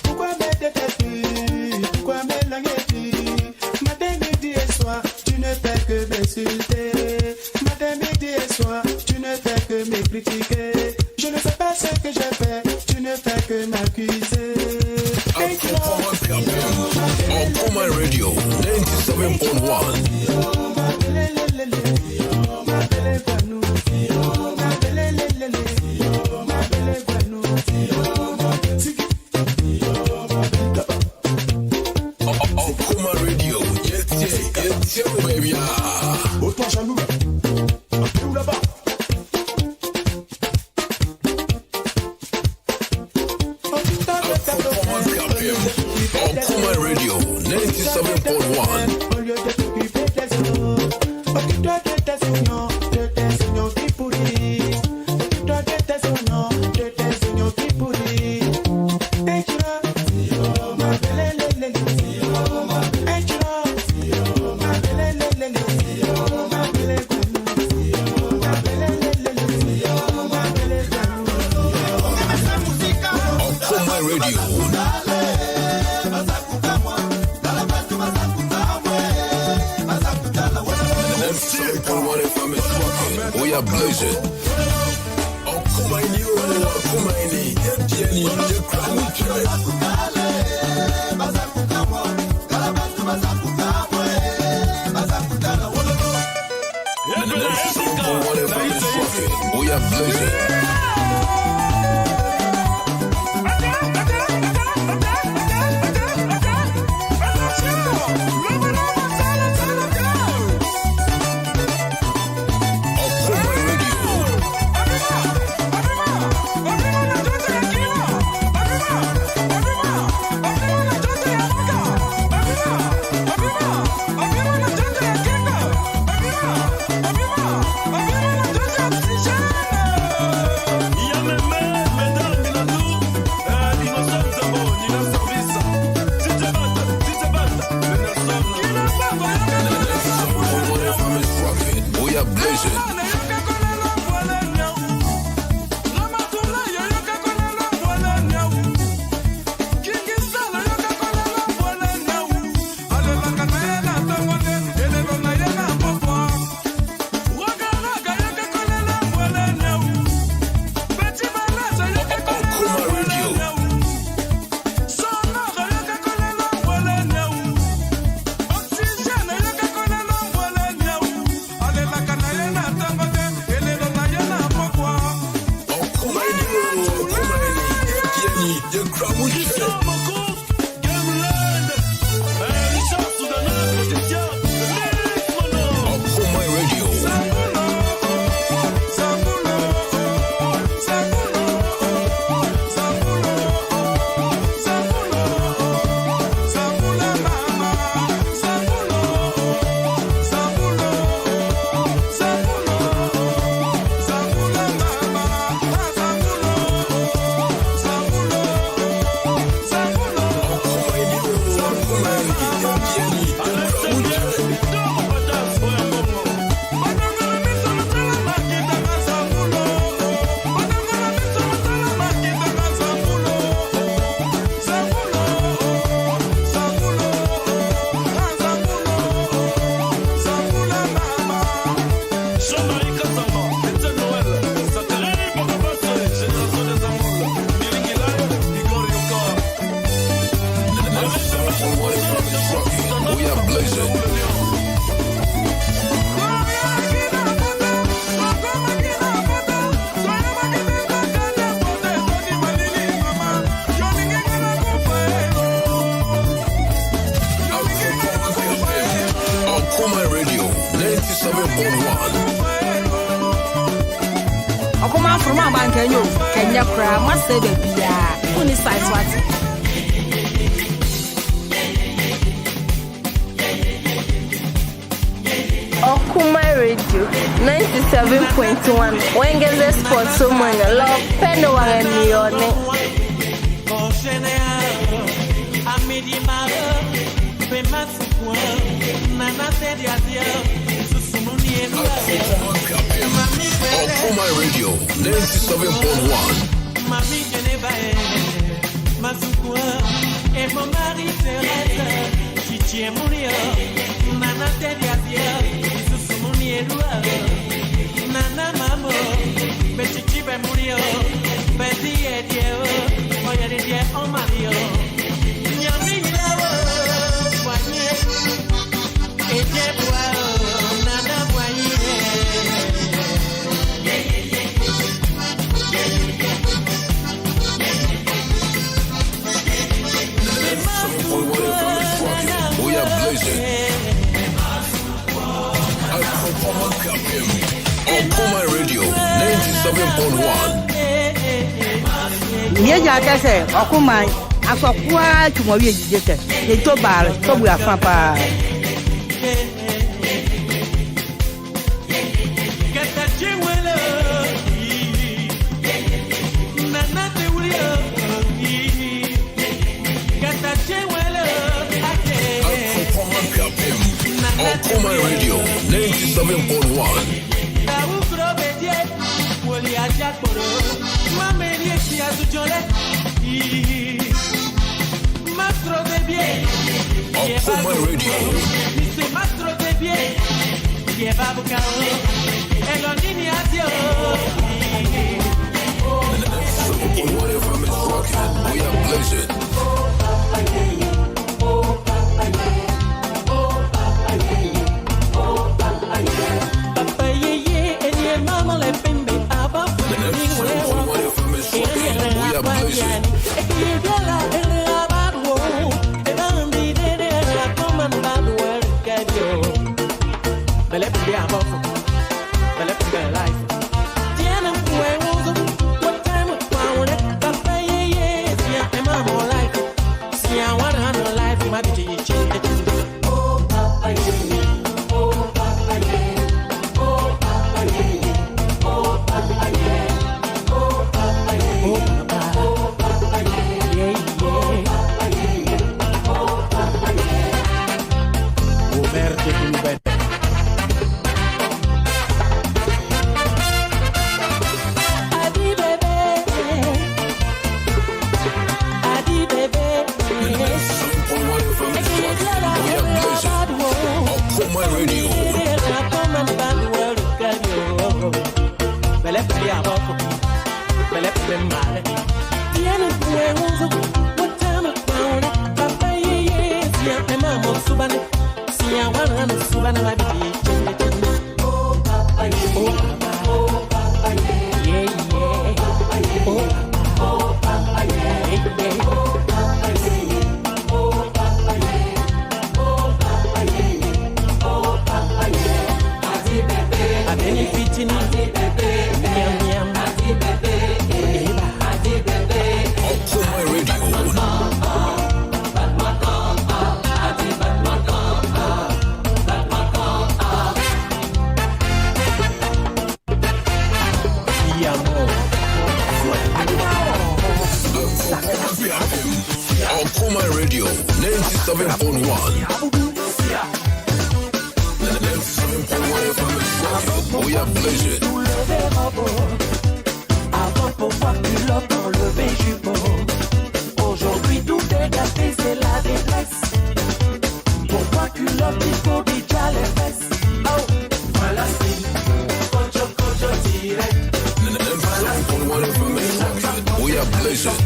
Pourquoi me détester? Pourquoi m'éloigner-tu? Matin, midi et soir, tu ne fais que m'insulter. Matin, midi et soir, tu ne fais que me critiquer. Je ne sais pas ce que j'ai fait, tu ne fais que m'accuser. Okoman Radio 97.1. Okoman Radio 97.1. We are blazing. We are blazing. Okoman Radio 97.1. Okoman from my bank, Kenya Kra, must say baby, only size what. Okoman Radio 97.1. When get the sport so many love Peno and Leone. Okoman Radio 97.1. Mami Geneva, Masukua, et mon mari Thérèse, Chichi et Mouria, Nana Tediatia, Susumuni et Loua, Nana Mamo, Bechichi et Mouria, Betty et Dieu, Oya de Dieu en Mario, Nyami Lao, Soigné, et Dieu Bois, Nana Boyer. We are blazing. Okoman Radio 97.1. Ye ja ka say Okoman Akwa tumori ejije ye to bare to bu afa pa. Okoman Radio 97.1. Okoman Radio. Whatever Miss Rocket, we are blessed. Okoman Radio 97.1. We are blessed. Avant pour voir culotte enlever jupon. Aujourd'hui tout est gâté, c'est la détresse. Pourquoi culotte il faut déjà les fesses? Oh, voilà c'est Kojo Kojo direct. We are blessed.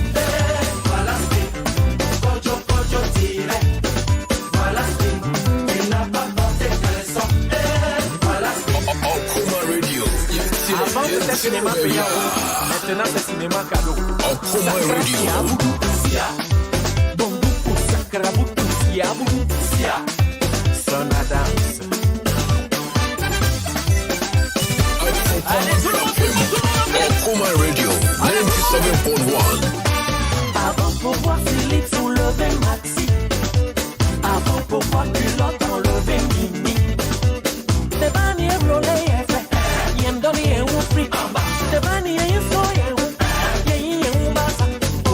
Voilà c'est Kojo Kojo direct. Voilà c'est il n'a pas porté que les sons. Voilà c'est Okoman Radio. avant c'était cinéma payant, maintenant c'est cinéma cadeau. Okoman Radio. Son Adams. Okoman Radio 97.1. Avant pour voir Philippe soulever Maxi. Avant pour voir culotte enlever Mimi. Des bannières roulées et fait. Y'en donne un fric. Des bannières y sont y'en basa.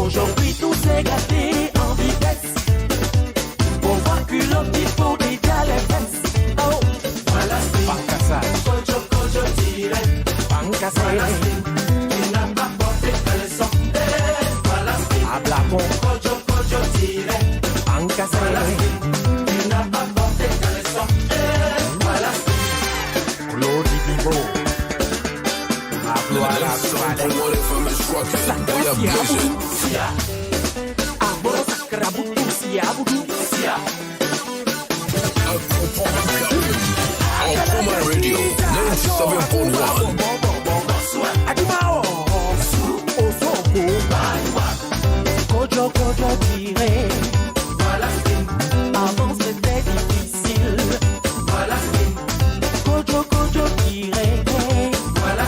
Aujourd'hui tout s'est gâté en vitesse. Pour voir culotte il faut déjà les fesses. Oh, voilà c'est Pancasa. Kojo Kojo direct. Pancasa. Il n'a pas porté que les sons. Voilà c'est Ablapon. Kojo Kojo direct. Pancasa. Il n'a pas porté que les sons. Voilà c'est Claude Bibo. Okoman Radio 97.1. Kojo Kojo tiré. Voilà avant c'était difficile. Voilà Kojo Kojo tiré. Voilà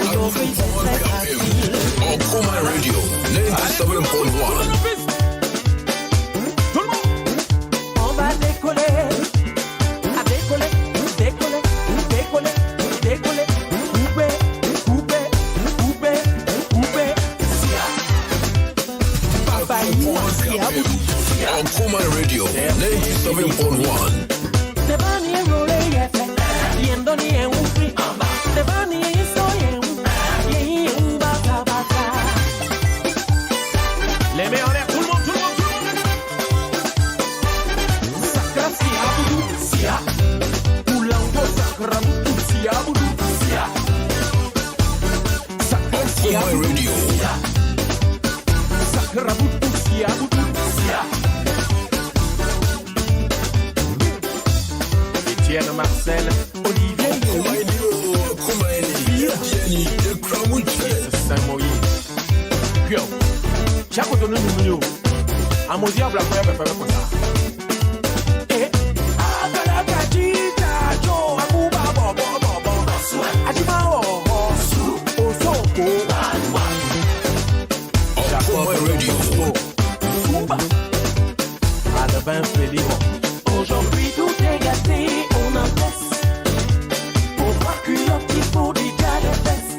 aujourd'hui c'est très facile. Okoman Radio 97.1. Okoman Radio 97.1. Les mains en l'air, tout le monde, Sakra Sia Boudou, Sia. Poulango Sakra Boudou, Sia Boudou, Sia. Sakra Sia Radio. Sakra Boudou, Sia Boudou, Sia. Etienne Marcel, Olivier, Saint-Moïse. Yo. Chaque donne nous yo. Amosia bla kwa pepe kwa sa. Agala kajita jo akuba bo. Ajima o osoko. Okoman Radio. Suba. Alvin Félix. Aujourd'hui tout est gâté, on en laisse. Pour voir culotte, il faut déjà les fesses.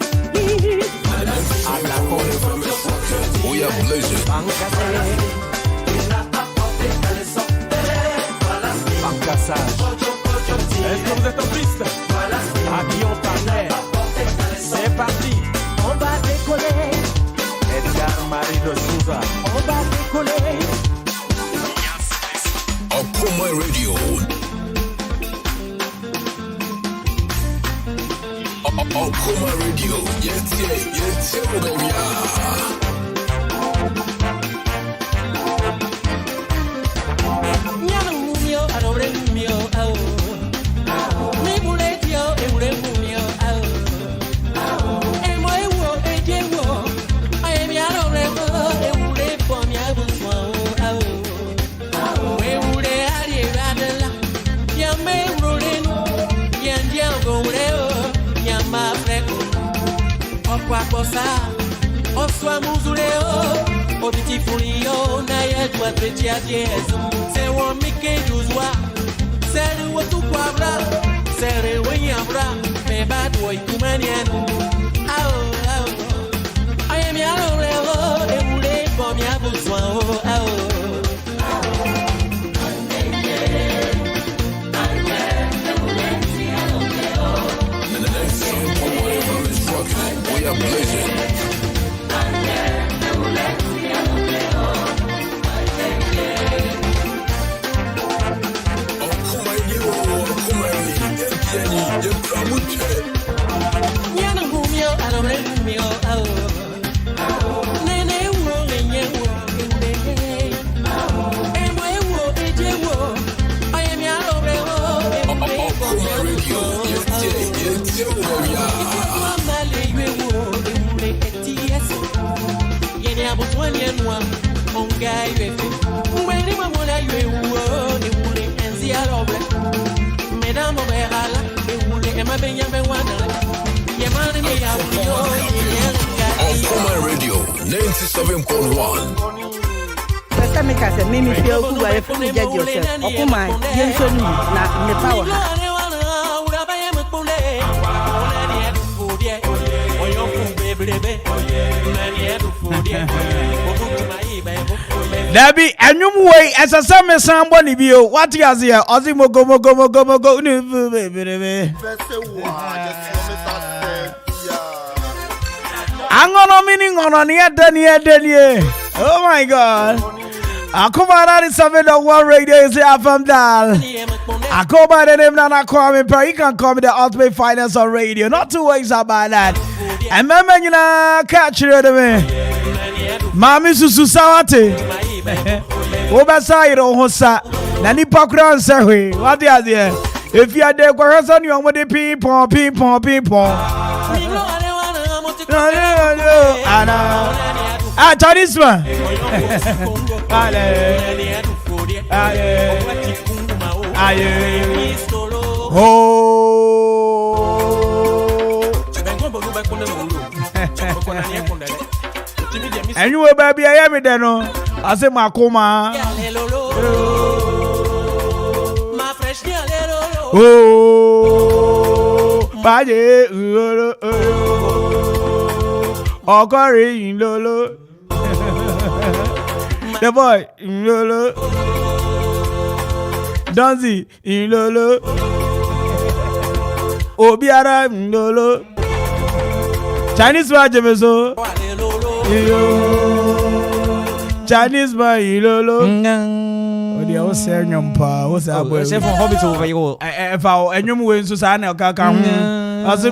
We are blazing. Bancassage. Est-ce que vous êtes en piste? Avion par l'air. C'est parti. On va décoller. Edgar Marie de Souza. On va décoller. Okoman Radio. Okoman Radio. Yes, baby. Oswa muzuleo obiti fulio na yetwa tretia jesu se wo mike juzwa sere wo tu kwabra sere wenyabra me bad boy kumanian ao I am yalo leo e mule bom ya buzwa ao We are blazing. Okoman Radio 97.1. Pesa meka se mimi feel good where from judge yourself. Okoman, yen so ni na me power ha. Dabi enyum way esasa me sambo ni bio. What you here? Ozi mogo ni bebe. Angono meaning on the Daniel. Oh my God. Akoba 97.1 radio is here from Dal. Akoba the name Nana Kwame Mpere A.K.A. You can call me the ultimate finance on radio. Not two ways about that. And remember you know catch you the me. Mami susu sawate. Oba say ro hosa. Na nipa kura nse what the idea? If you are there question you want the people. Chinese man. And you will baby, I am it. I say my coma. Oh, baje, Okori lolo. The boy, Lolo. Danzi, Lolo. Obiara, Lolo. Chinese man, Jemeso. Chinese man, Lolo. Odi o se nyompa, o se abo. Se from hobby to over you. E fa o enyom we nso sa na ka ka ho. Ase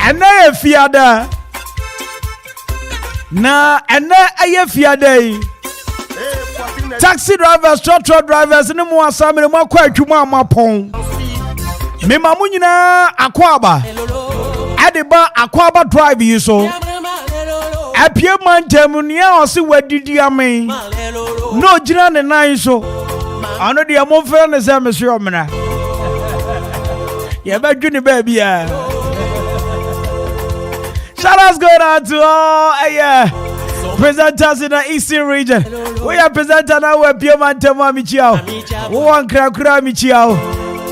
Ena ye fiada. Na ena aye fiada yi. Taxi drivers, truck drivers, ni mo asamere mo akwa adwuma amapon. Me mamu nyina Akwaaba. Adeba Akwaaba drive yi so. Apie mantem nia osi wadidi amen. No gina ne nan so. Ano de mo fe ne se me so omna. Ye ba dwuni ba bia. Shout outs going out to all presenters in the Eastern region. We are presenter now we Pio Mantema Michiao. We want Krakura Michiao.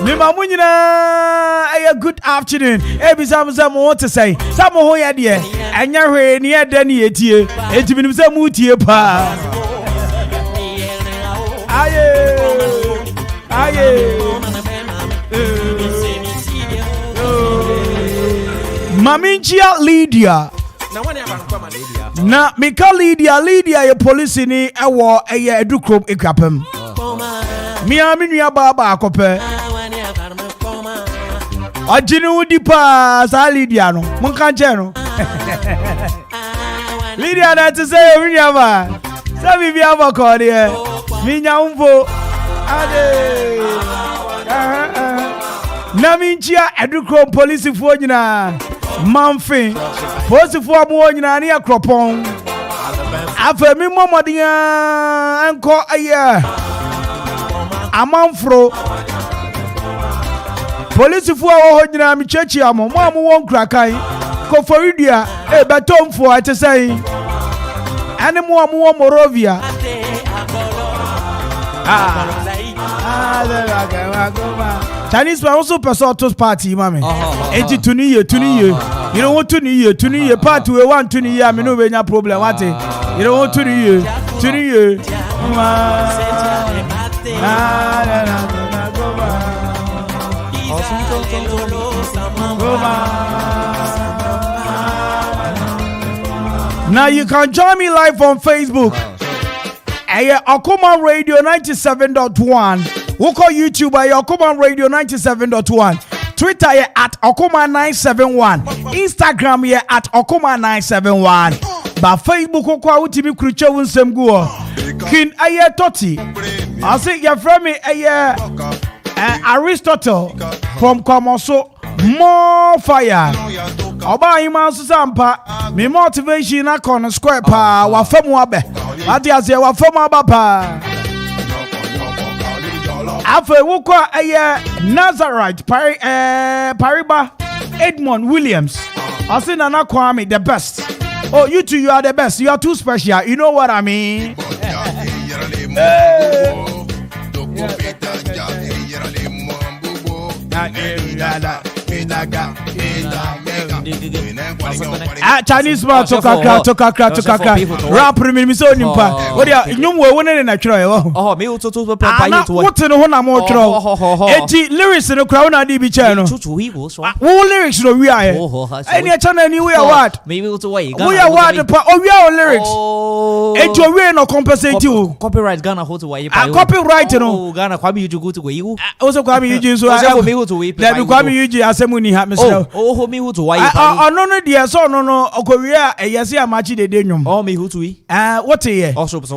Mima Munina, good afternoon. Every time someone want to say, some who are there, and you're near Danny Etie, and to be some Mutie Pa. Aye. Maminchia Lydia. Na Mika Lydia ye police ni ewo eye edukrom ekwapem. Mi aminua baba akope. Ajini udi pa sa Lydia no. Monka nche no. Lydia na to say aminua ba. Sa bibi abako de. Mi nya umfo. Ade. Na minchia edukrom police fo nyina. Manfin Posi for more than any acropon. After me, Mamma, and call a year. A manfro police for ordinary church. Mamma won't crack. Go for India, a baton for I to say. Animal more Morovia. Chinese man also person party, mommy. 80 to New Year. You don't want to New Year. Part we want to New Year. Me no any problem. What? You don't want to New Year. Now you can join me live on Facebook. Okoman Radio 97.1. We'll call YouTube by Okoman Radio 97.1. Twitter at Okoman 971. Instagram at Okoman 971. But Facebook kwa utimi kruche unsem guo. Kin aye toti. I say your friend me Aristotle from Kwamoso. More fire. Oba ima susampa. Me motivation na kono square pa. Wafemu abe. Ati ase wafemu abapa. Afe wukwa Nazarite Pariba Edmond Williams. I say Nana Kwame the best. Oh, you two, you are the best. You are too special. You know what I mean? Chinese man toka rap me so nimpa what ya nyum we won na twero me to papa you to what no ho na mo twero enti lyrics no kra na di bi che no wo lyrics no we aye any channel ni we are what me to we are what pa o we are lyrics enti o we no compensate you copyright Ghana ho to we copyright no Ghana Kwame you go to we also Kwame you so me to we Kwame you asemu ni ha me so oh me to we no dia so no okowia eyese amachi de denwom oh me who to we what here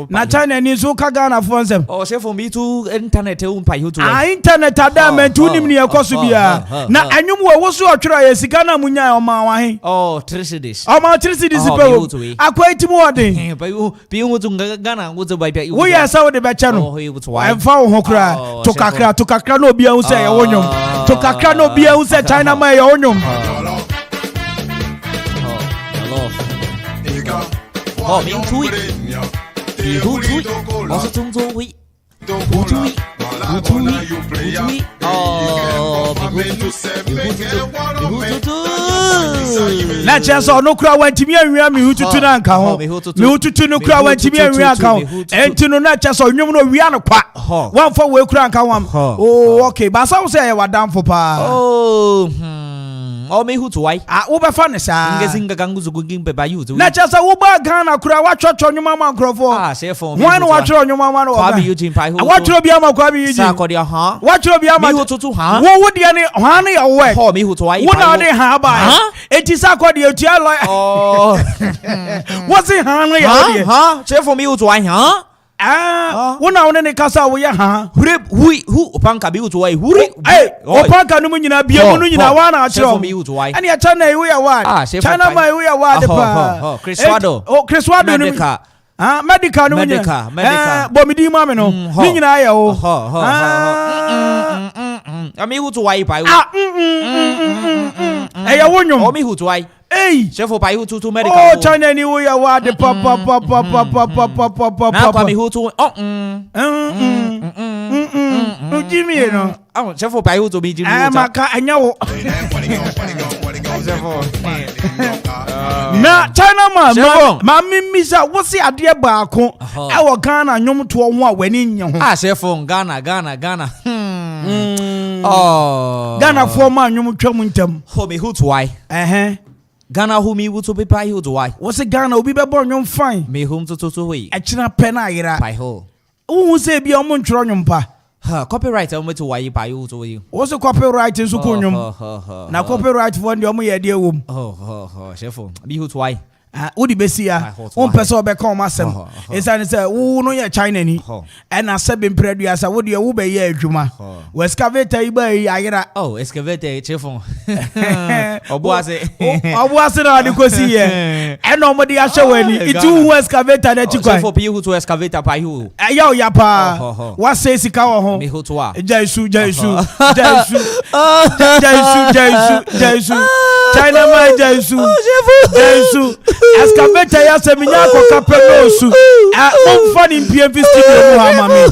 na China ni so ka Ghana for nsem oh say for me to internet who pa who to internet adament unim ni ekoso bia na anwum wo so otwera ya sika na munya o ma wa he oh 3 cities o ma 3 cities pe akwa itimu odin bi wo to Ghana wo to ba bia wo ya sa wo de be che no fa wo ho kra to kakra no bia hu se ye wonyom to kakra no bia hu se China ma ye wonyom oh me to we who to we also to we who to we oh me Na cheso no kura wantimi anwia me hututu na nka ho. Me hututu no kura wantimi anwia nka ho. Enti no na cheso nwum no wia no kwa. Wan fo we kura nka ho. Oh okay. Ba sa wo say e wadamfo pa. Oh me hutu wai. Wo be fa ne sa. Ngezinga ganguzu gugin pe ba yuzu. Na cheso wo ba Ghana kura wa chocho nwuma ma nkrofo. Chefo. Wan wa choro nwuma ma no. Kwame Eugene pai hutu. Wa choro bia ma Kwame Eugene. Sa ko dia ha. Wa choro bia ma. Me hutu ha. Wo dia ne ha ne ya work. Ho me hutu wai. Wo na de ha ba. Eti sa ko dia tia lo. Oh. What's it ha ne ya dia? Ha. Chefo me hutu wai ha. Wona wona ne kasa wo ya ha. Hu opanka bi hutu wai. Opanka no mu nyina bia mu no nyina wa na achiro. Ani ya China iwu ya wa. China ma iwu ya wa de pa. Criswado. Criswado no. Medical no nyina. Medical. Bomidi ma me no. Ni nyina ya wo. Ami hutu wai pa. Ya wonyo. Omi hutu wai. Chefo pa hutu to medical. Oh China ni wo ya wa de pa. Na kwa mi hutu. Jimmy no. Chefo pa hutu bi Jimmy. Maka anya wo. Na China ma mimisa wo se ade baako e wo Ghana nwom to ho a wani nye ho. Chefo Ghana. Ghana for ma nwom twam ntam. Ho me hutu wai. Ghana who me hutu be pa hutu wai. Wo se Ghana obi be bo nwom fine. Me home to we. E kina pe na ayira. Pai ho. Wo se bia mo ntworo nwom pa. Copyright am to why pa hutu we. Wo se copyright nso ko nwom. Na copyright for ndi omo ye de ewom. Chefo. Be hutu wai. Udi besi ya on pese obeka o masem esane se wo no ye China ni e na se be mpredua sa wo de wo be ye adwuma wo excavator iba yi ayira excavator chefon obuase na de kosi ye e no mo de ya hwe wani itu wo excavator na chikwa chefo pi hu to excavator pa hu ya o ya pa wa se sika wo ho me hu to wa jaisu China ma jaisu excavator ya se minya ko kapenosu funny PMV studio mu amame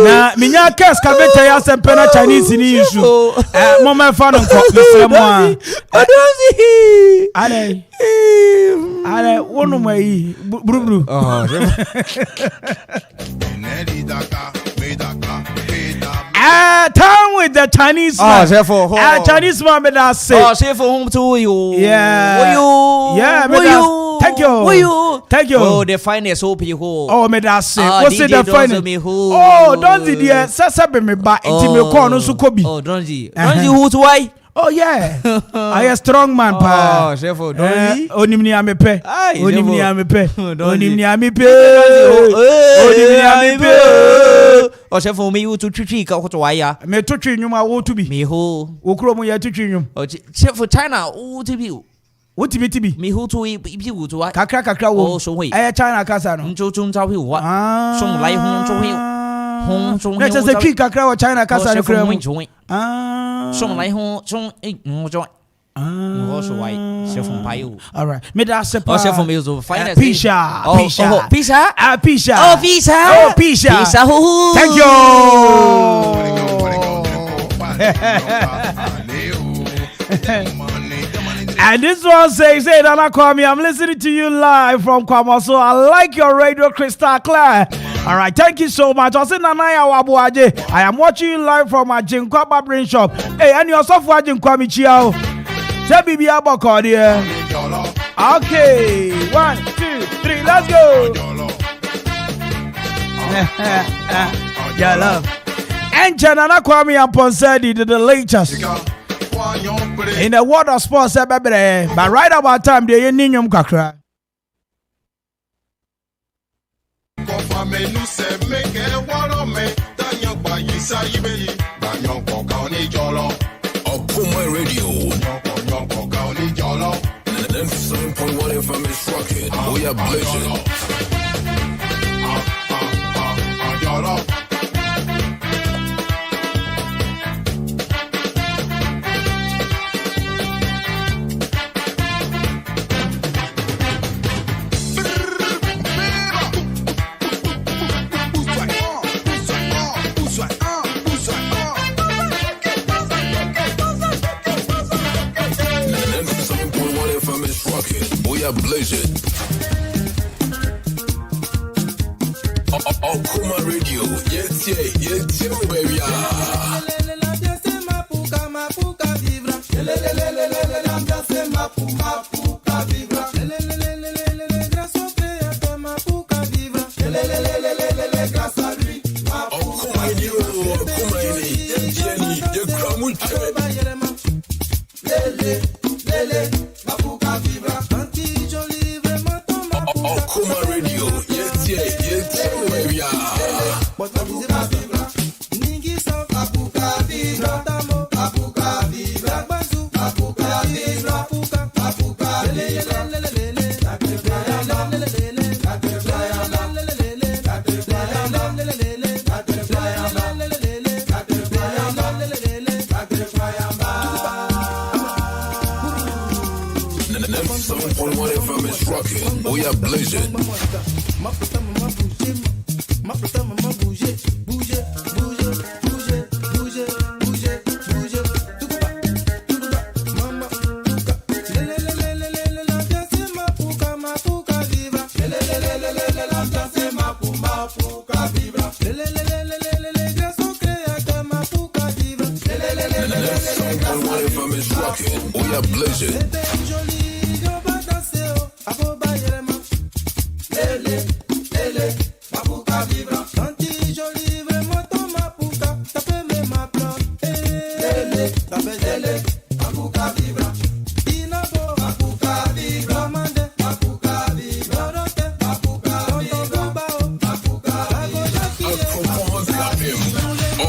na minya ka excavator ya se pena Chinese ni issue mo me fa no ko bisre mo ale wonu mai brubru time with the Chinese man. Chinese man me that say. Chefo home to you. Yeah, thank you. Oh, the finest hope you hold. Oh, me that say. What's it the finest? Oh, don't see dear. Sasa be me ba inti me ko no su kobi. Oh, don't see who to why? Oh yeah. I a strong man pa. Oh, chefo, don't see. Onimni amepe. Onimni amepe. Oh, chefo me you to tricky ka to why ya. Me to twi nwum a wo to bi. Me ho. Wo kro mu ya to twi nwum. Oh, chefo China wo to bi. Wo tibi. Me ho to bi wo to why. Kakra wo. Oh, so we. China kasa no. Njo chao wi wa. Song lai hong cho wi. Hong chong. Na se twi kakra wo China kasa no kra mu. Song lai hong chong ngo cho. Also why chefo pai u. All right. Me da se pa. Oh, chefo me zo finance. Pisha. Pisha. Pisha. Oh, Pisha. Thank you. And this one says, hey, Nana Kwame, I'm listening to you live from Kwame. So I like your radio crystal clear. All right, thank you so much. I said, Nanaya Wabuaje. I am watching you live from my Jinkwa Barbering Shop. Hey, and your software Jinkwa Michiao. Say, Bibi Aboko, dear. Okay, 1, 2, 3, let's go. Yeah, love. And Nana Kwame and Ponsedi did the latest. In the world of sports, but right about time, they ain't in kakra. Okoman Radio. 97.1 FM is rocking. We are blazing. rocking. We are blazing. Okoman Radio. Yes, where we are. Okoman Radio. Yes, where we are. We are blazing. We are blazing.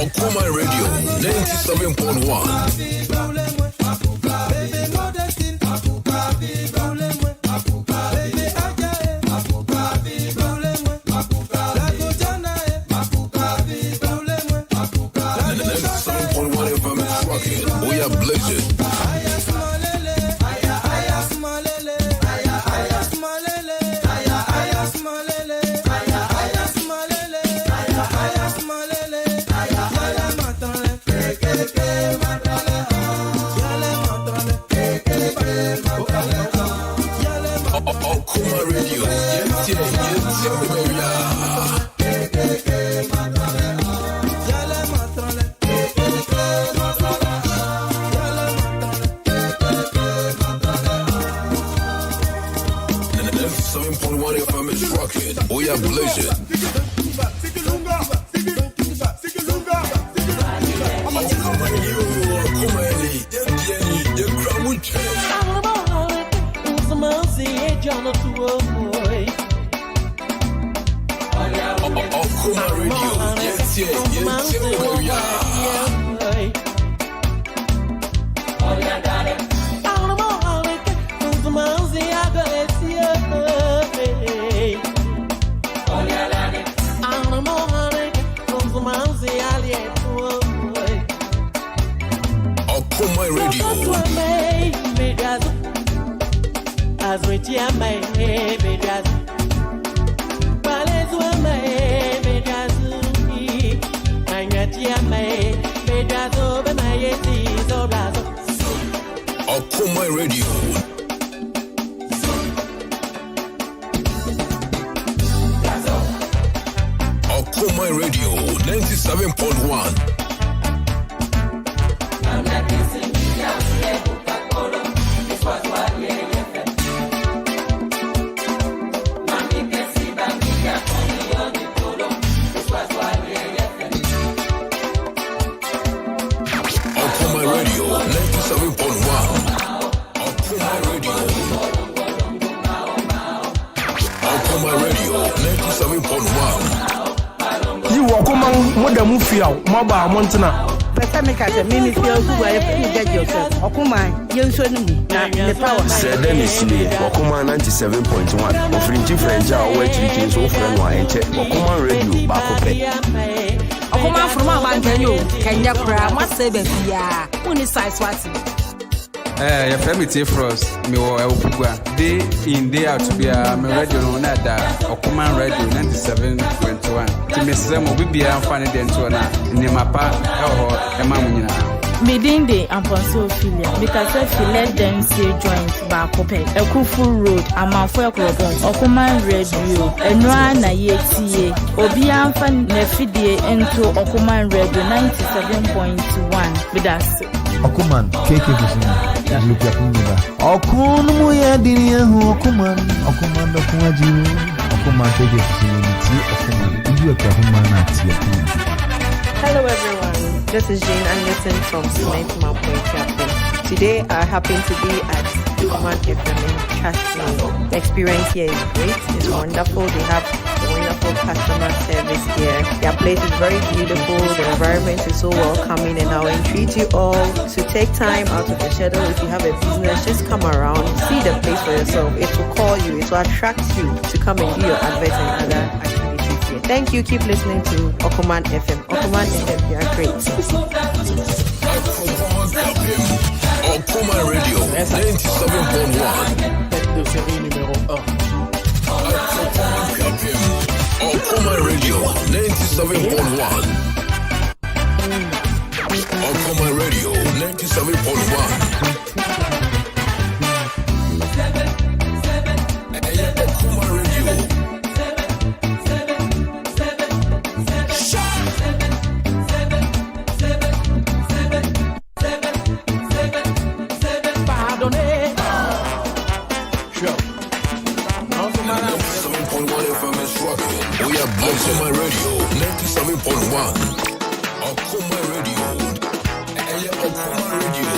Okoman Radio 97.1. We are blazing. Okoman Radio. Yes, where we are. We are blazing. Okoman Radio. Yes, where we are. Okoman Radio. As we tia my bedas, Palezwa my bedas, Anyatia my bedas over my yetis or blazo. Okoman Radio. Okoman Radio 97.1. You Okoman, what the movie out, Maba Montana. Pesamika, Mimi, you get yourself. Okoman, you show me the power. Said Dennis Lee, Okoman 97.1, offering different hour where to so friend and check Okoman Radio back. Okoman from our bank, can you cry? Must say, yeah, only size what's your family Frost, me or Elfugua. Day in, day out to be a radio on that, Okoman Radio 97.1. To Miss Sam will be a funny dental, Nimapa, or Emma. Within the Amponsophilia, because if you let them say joint Bakope, a Kufu Road, Amanfoya Krobon, Okoman Radio, Enwana Yeti, Obian Fan Nefidie into Okoman Radio 97.1 with us. Okoman, A.K.A De Phynest, look at me. Okoman, Dinia, Okoman, Okoman, Okoman, A.K.A De Phynest, Okoman, Hello everyone, this is Jane Anderson from Cement Point Captain. Today I happen to be at Okoman FM. Trust me, the experience here is great, it's wonderful. They have a wonderful customer service here. Their place is very beautiful, the environment is so welcoming, and I will entreat you all to take time out of your schedule. If you have a business, just come around, see the place for yourself. It will call you, it will attract you to come and do your adverts and other activities. Thank you. Keep listening to Okoman FM. Okoman FM, you are great. Okoman Radio 97.1. Tête de série numéro 1. Okoman Radio 97.1. Okoman Radio 97.1. Okoman Radio 97.1. Okoman Radio. Okoman Radio.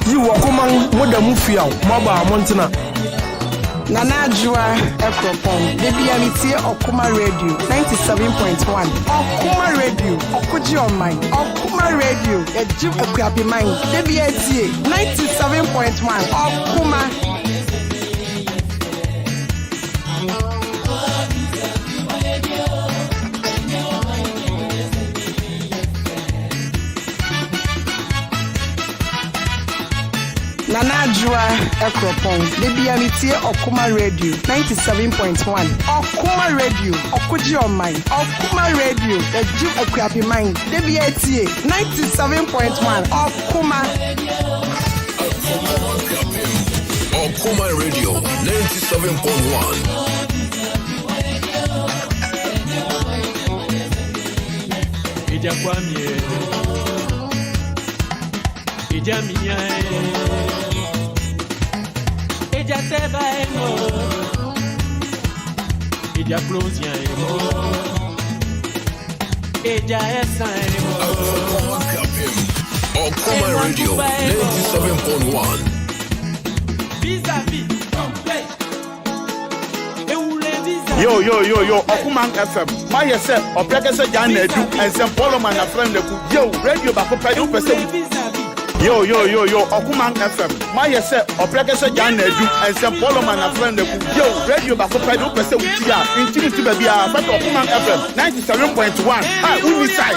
You Okoman Modamufia, Maba Montana. Nana Jua Ekropon, baby Amitie Okoman Radio 97.1. Okoman Radio, Okuji on mine. Okoman Radio, a Jew Ekwabi mine. Baby Etie 97.1. Okoman. Nana Jua Ekropon, baby Amitie Okoman Radio 97.1. Okoman Radio, Okuji on mine. Okoman Radio, the Jew Ekwabi mine. Baby Etie 97.1. Okoman. Okoman Radio 97.1. Ijamia Eja seba emo Eja close emo Eja esa emo Okoman Radio 97.1. Vis-a-vis Yo, Okoman FM. My yourself, or Pregaza Jan Edu, and some Poloman a friend of Yo, radio Bacopedu person. Yo, Okoman FM. My yourself, or Pregaza Jan Edu, and some Poloman a friend of Yo, radio Bacopedu person with Tia, intimate to be a but Okoman FM 97.1. Ah, we decide.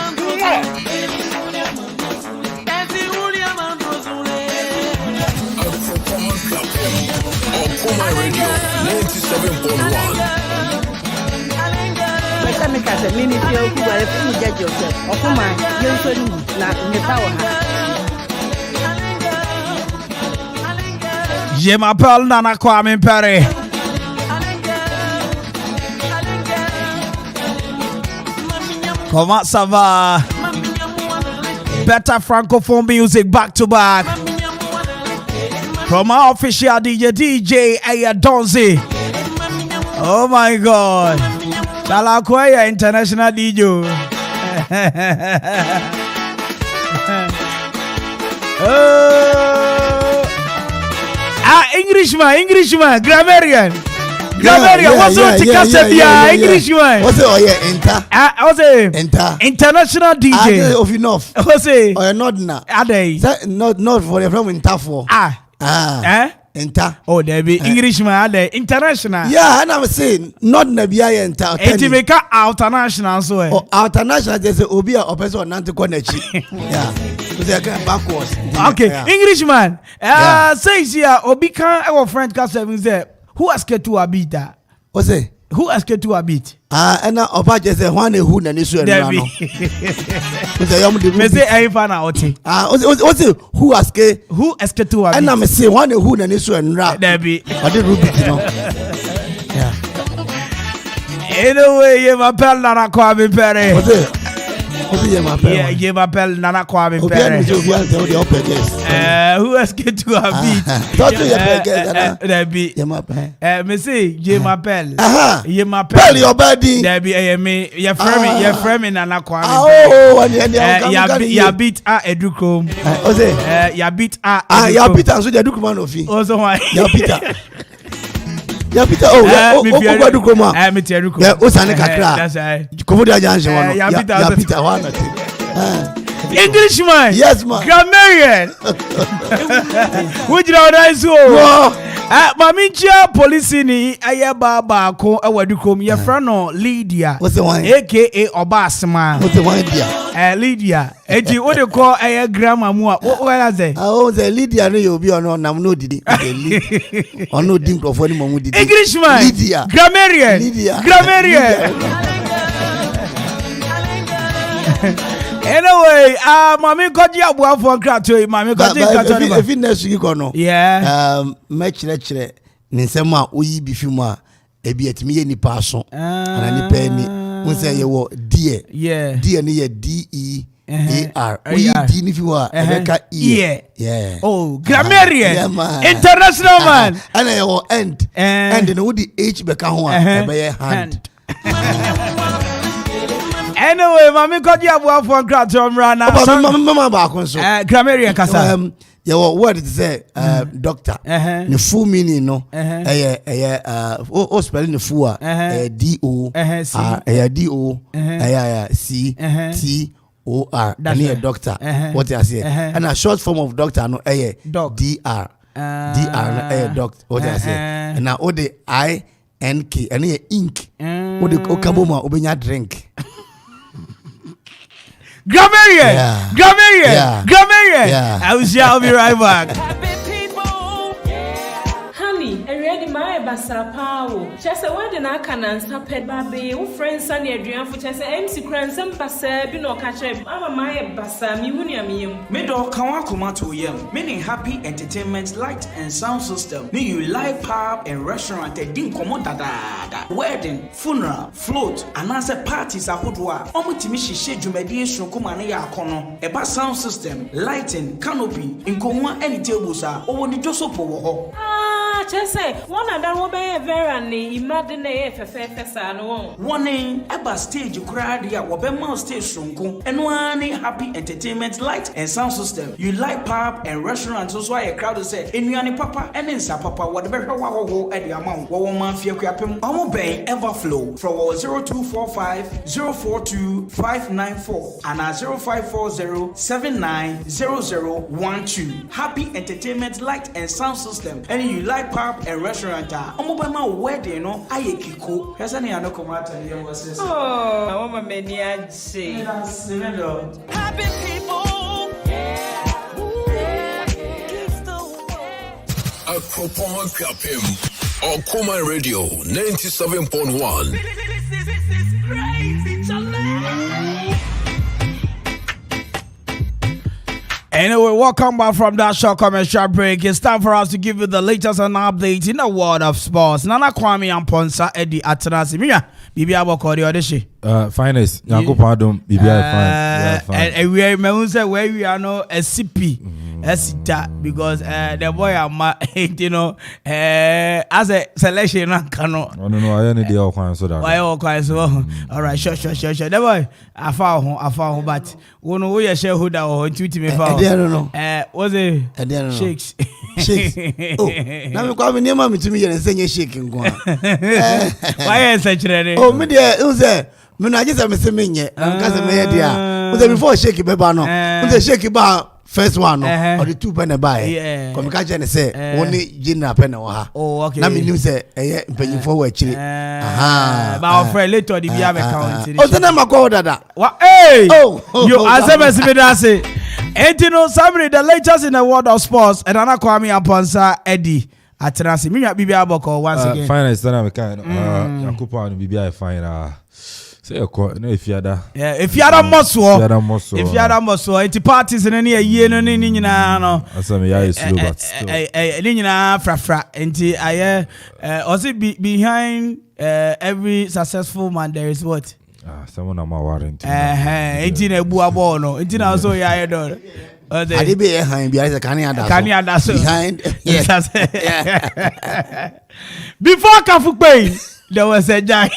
Okoman Radio 97.1. Je m'appelle Nana Kwame Mpere. Comment ça va? Better francophone music back to back. From our official DJ A.K.A. Oh my God. Chalakwaya International DJ. Englishman, grammarian. What's up, Englishman? What's it? Oh yeah, what's it? International DJ. Of enough. What's it? Oh, not now. Not for the from Intafo. Enter. Oh, there be Englishman, international. Yeah, and I'm saying not Nabia enter. It make international so. Oh, international. There's a Obia or person not to connect. Yeah, they are backwards. Okay, yeah. Englishman. Says here Obi can our friend Kasem is there. Who asked to Abita? What's it? Who escaped to a beat? And Opa just say one who na nisu and rano. Me say I fan out. What's it? Who escaped? Who escaped to a beat? And I'm say one who na nisu and rap. Debbie. I did Ruby, you know. Yeah. Anyway, you my pal Nana Kwame Mpere. What's it? Yeah, you my pal Nana Kwame Mpere. Who escaped to a beat? Debbie. Me say you my pal. You my pal. Your body. Debbie, me. Your friend Nana Kwame. Oh, ya beat Educom. What's it? Ya beat ya beat so the Educom of you. Also why? Ya beat. Ya Peter go do koma. Me teru ko. Ya osane kakra. That's right. Komo dia janse wono. Ya Peter wa na te. Englishman. Yes man. Grammarian. Would you know that so? Mami chia police ni aye baba ko awadukom ye fra no Lydia. What's the one? A.K.A Obasma. What's the one dia? Lydia. Eti wo de call aye grandma mu a wo ya say? Oh the Lydia no you be on nam no didi. Ono din crofo ni mamu didi. Englishman. Lydia. Grammarian. Lydia. Grammarian. Anyway, mami koji abuafo krato, mami koji krato ni ba. If next week or no. Yeah. Match lecture ni nsem a oyi bi fi mu a ebi etimi ye nipa aso. Ana nipa ni unse ye wo die. Yeah. Die ni ye DEAR. Oyi di ni fi mu a ebeka e. Yeah. Oh, grammarian. Yeah, man. International man. Ana ye wo end. End no di H beka ho a ebe hand. Anyway, mami koji abuafo krato mrana. Mama ba kon so. Grammarian kasa. Your word is doctor. The full meaning no. Spelling the full DO DOCTOR. And a doctor. What I say. And a short form of doctor no DR. DR doctor. What I say. And now all the INK and a ink. What the okaboma obenya drink. Grammarian. Yeah. Grammarian. Yeah. Grammarian. Yeah. I'll be right back. Honey, and ready my basa power. Just a word in our cannon, saped baby, who friends Sunny Adrian for just MC Crans and Bassa, be no catch up. I'm my bassa, me unium. Middle Kawakuma to yam, meaning happy entertainment, light and sound system. Me you live pub and restaurant, a din commodada, wedding, funeral, float, and answer parties are hudwa. Omutimishi shade mediation kumania kono, a bass sound system, lighting, canopy, in Komwa any tables are, or the Josopo. Just say, one of them will be a very imagine no one name, Abba stage, you cried, ya, Wabema station, and one happy entertainment, light and sound system. You like pub and restaurants, so why a crowd say, in Yanni Papa and in Papa, whatever at the amount, one fear crapim, our bay ever flow from 0245 042 594 and 0540 790012. Happy entertainment, light and sound system, and you like pub and restaurant. Omobama wedding no ayekiko. Hesa ni anokoma atani ya wase. Oh, mama meni aje. Happy people. Okoman Akwaaba. Okoman Radio 97.1. This is crazy, Anyway, welcome back from that short commercial break. It's time for us to give you the latest and updates in the world of sports. Nana Kwame Mpere A.K.A Atenase. Miya, bibi aboko de odeshi. Phynest. Yanko pardon. Bibi fine. And we are where we are no SCP. Esita because the boy am you know as a selection cano. No, I need the all so that. Why all kinds so all right, sure. The boy I found but we know we share who that or tweet me for. I don't know. Was it? I don't know. Shakes. Oh, now me come near me to me and say you shaking go. Why is such ready? Oh, me there it was there. Me na just am say me nye. Because me there. Was before shake beba no. Was shake ba first one no or the two pen buy. Yeah. Come catch and say only general pen o ha. Oh, okay. Na me knew say penyin forward chiri. But our friend later the BM account. Oh, so na makwa dada. What? Hey! Oh, you as me that say. And you know, somebody the latest in the world of sports and Nana Kwame Mpere A.K.A atrasi me nwa bibia boko once again finance na me kan Yakupa no bibia fine say ko na efiada efiada moso enti parties ne ne ayie no ne nyina no asame ya slow but still ne nyina frafra enti aye also behind every successful man there is what someone am warrant enti na ebu abo no enti na so ya ye do ade be behind behind can you so behind yes before Kafukpe there was a guy.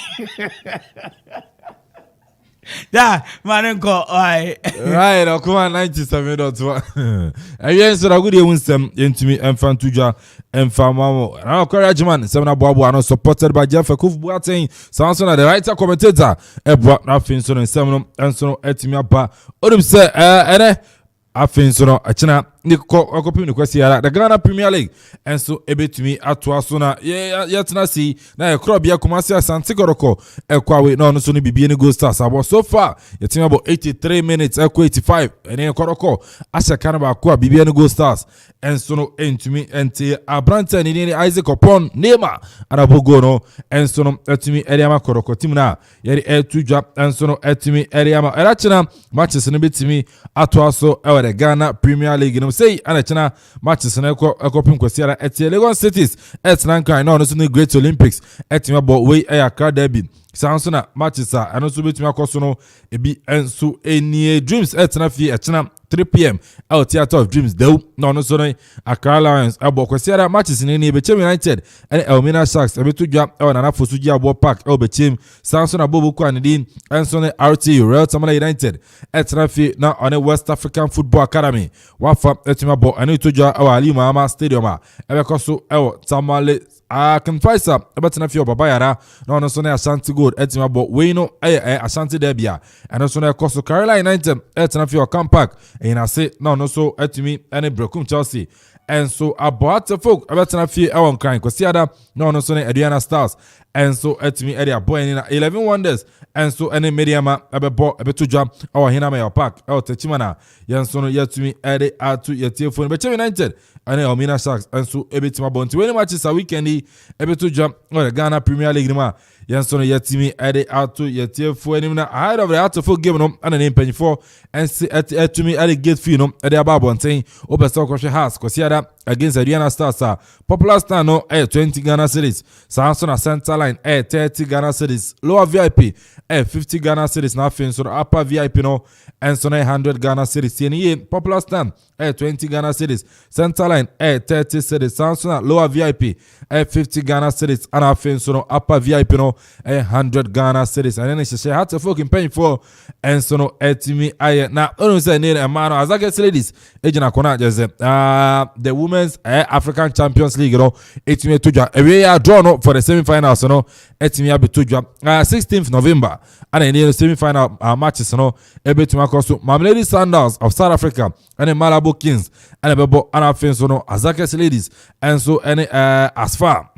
Yeah, Manenko, right, Okoman 97.1. Again, so I good you some into me and fan tuja and famamo. Now, courage man, Semana Bobo are supported by Jeff Kuf Boateng. Sounds on the writer commentator. Ebwa nothing so in Seminum and so etimia ba. Odum say, afin so no achina ni kopi ni kwesi ara the Ghana Premier League and so ebetumi atoa so na yetna si na ekro bia Kumasi Asante Koroko ekwawe no so no bibie ni Gold Stars abo so far yetima about 83 minutes ekwa 85 ene Koroko asha kana ba kwa bibie ni Gold Stars and so no entumi ente abranta ni Isaac Opon Nema anabogo no and so no etumi eriama Koroko team na yeri etujwa and so no etumi eriama erachina matches no betumi atoa so the Ghana Premier League no say anachina matches na ekopim kwesiara etie Lagos Cities etnan kan no so no Great Olympics etima bo we A.K.A Derby sansona matches a no so betumi akoso no ebi enso enie Dreams etna fie echina 3 p.m. out Theatre of Dreams do no so no Accra Lions abo kwesiara matches ni Bechem United and Elmina Sharks ebetudwa na Fosuji abo park Bechem sansona bobo kwa ndin enso ne RT Real Tamale United etna fie na on West African Football Academy wafa etima bo ani tujwa Ali Mama Stadium ebekoso Tamale Confiser ebetena fie obabayara no so na Ashanti Gold etima bo we no Ashanti Derby and so na koso Carolina United etena fie Campark and I say no so etimi any Brekum Chelsea and so about folk ebetena fie ewon kan kwasiada no so na Aduana Stars and so etimi area boy in 11 Wonders and so any mediama ebebo ebetujwa hina me park techimana yen so no yetumi ede atu yetiefo Bechem United and Elmina Sharks and so ebetima bonti when matches a weekend ebetujwa the Ghana Premier League ma yen so no yetimi ede atu yetiefo enimna ahead of the atofo game no and an impenfo and see etumi ede gate fee no ede ababonten obeso kwhwe has kwasiada against Aduana Stars popular star no 20 Ghana cedis Samson center line 30 Ghana cedis lower VIP 50 Ghana cedis na fin so upper VIP no and so 100 Ghana cedis ye popular stand 20 Ghana cedis center line 30 cedis Samson lower VIP 50 Ghana cedis and fin so upper VIP no 100 Ghana cedis and then she had to fucking pay for and so no etimi aye na onu say near amano azake ladies ejina kona jeze the Women's African Champions League no etimi tujwa we are draw no for the semi-finals no etimi abetujwa 16th November and in the semi-final matches no ebetuma koso Mamelodi Sundowns of South Africa and Malabo Kings and bebo anafin so no azake ladies and so any Asfar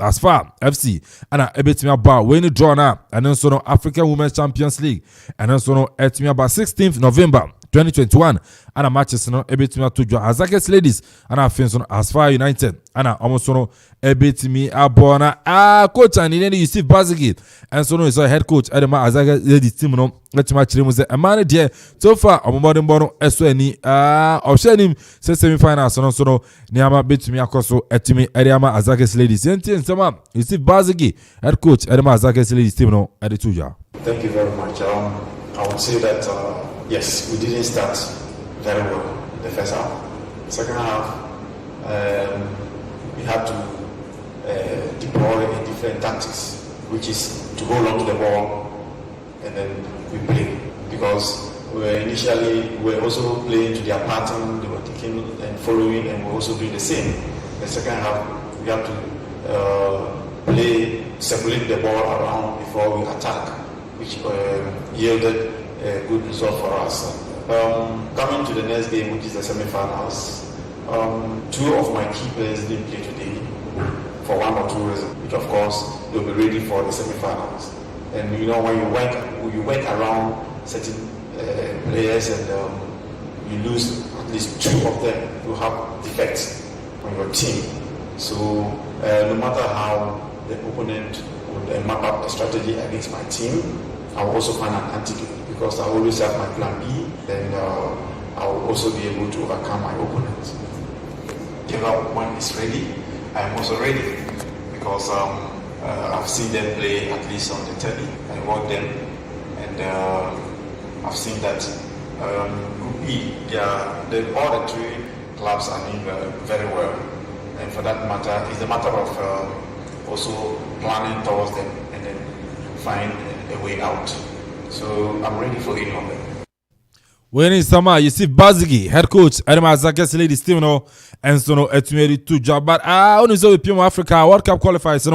FC and ebetimi aba we ni draw na and so no African Women's Champions League and so no etimi aba 16th November 2021 and a matches no ebetimi atujwa azake ladies and afin so no Asfar United and almost no ebetimi abona coach and in any Yusuf Bazigi and so no is a head coach at the azake ladies team no let's match him say a man there so far omodin bono eso ani option semi-final so no niama betimi akoso etimi eriama azake ladies yenti nsema Yusuf Bazigi head coach at the azake ladies team no at the tuja. Thank you very much. I would say that yes, we didn't start very well in the first half. Second half, we had to deploy a different tactics, which is to hold on to the ball and then we play. Because we were also playing to their pattern, they were taking and following, and we're also doing the same. The second half, we have to circulate the ball around before we attack, which yielded a good result for us. Coming to the next game, which is the semi-finals, two of my key players didn't play today for one or two reasons, which of course they'll be ready for the semi-finals. And you know, when you work around certain players and you lose at least two of them who have defects on your team. So no matter how the opponent would map up a strategy against my team, I will also find an antidote because I always have my plan B, then I will also be able to overcome my opponent. When it's ready, I am also ready because I've seen them play at least on the telly. I watch them, and I've seen that Group E, all the three clubs are doing very well, and for that matter, it's a matter of also planning towards them and then find a way out. So I'm ready for any of them. When in summer, you see Bazigi, head coach, Edema Zakes ladies team, and so no, etumeri to job. But only so with Puma Africa World Cup qualifiers,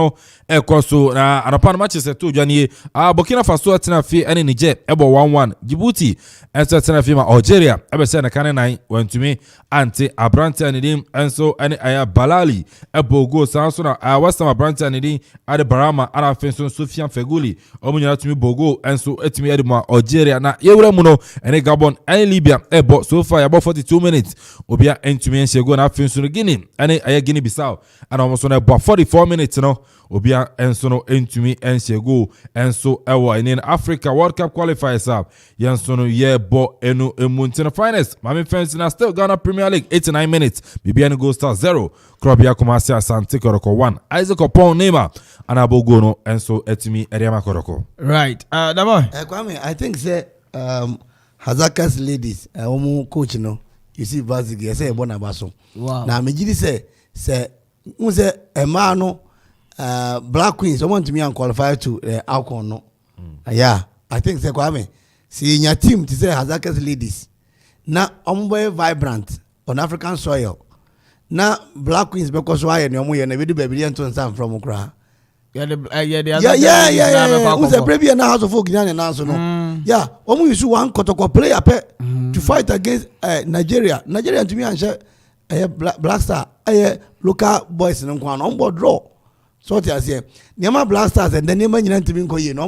Ekoso, and upon matches at 2 January, Burkina Faso, Tenafi, and Niger, Ebo 1-1, Djibouti, and so Tenafima, Algeria, Ebesena Canine, went to me, Anti, Abrante and Edim, and so any Balali, Ebo go, Sansona, Western Abrante and Edim, Ade Barama, Ara Fenson, Sofian Feguli, Omunia to me Bogo, and so etimi Edema, Algeria, na Yewremuno, and a Gabon, and Libya, Ebo, so far about 42 minutes, Obia, and to me, and she go na Fenson Guinea, and a Guinea Bissau, and almost on about 44 minutes, Obia, and so no, and to me, and she go, and so Ewa, and in Africa World Cup qualifiers up, Yansono, yeah, Bo, Enu, Montana Finest, Mami Fenson, are still Ghana Premier League, 89 minutes, Bibian Go Star 0, Krobia Kumasia, Santi Koroko 1, Isaac Opon Nema, and Abogono, and so etimi Eriama Koroko. Right, Dabo. Kwame, I think, say, Hazaka's ladies, coach, you see, Vazigi, I say, Bonabaso. Wow. Now, Mijidi say, who's a man, Black Queens, I want to me and qualify to alcohol, no? Yeah, I think, say, Kwame, see, in your team, to say Hazaka's ladies, now, very vibrant on African soil. Now, Black Queens, because why, and you're a video baby, and from Okra. Yeah. Who's a baby and house of folk and answer no? Yeah, almost one Kotoko player to fight against Nigeria. Nigeria to me and share a Black Star, a local boys and one on board draw. So I say, Nema Black Stars and then Nema Yantiminko, you know,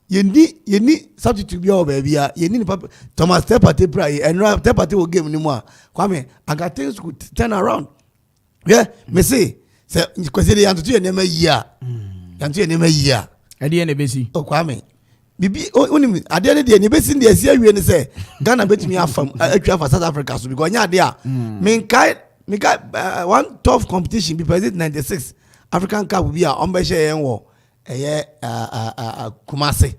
you need substitute be your baby. You need Thomas Tepati pray and Tepati will give anymore. Kwame, I got things could turn around. Yeah, me say. Say, because they are to name a year. Can't name a year. At the end of busy. Oh, Kwame. Bibi, only at the end of the day, you best in the year we say, Ghana bet me from for South Africa. So because yeah, there. Minkai, one tough competition because it's 96 African Cup will be a Ombeshe and war. Kumasi.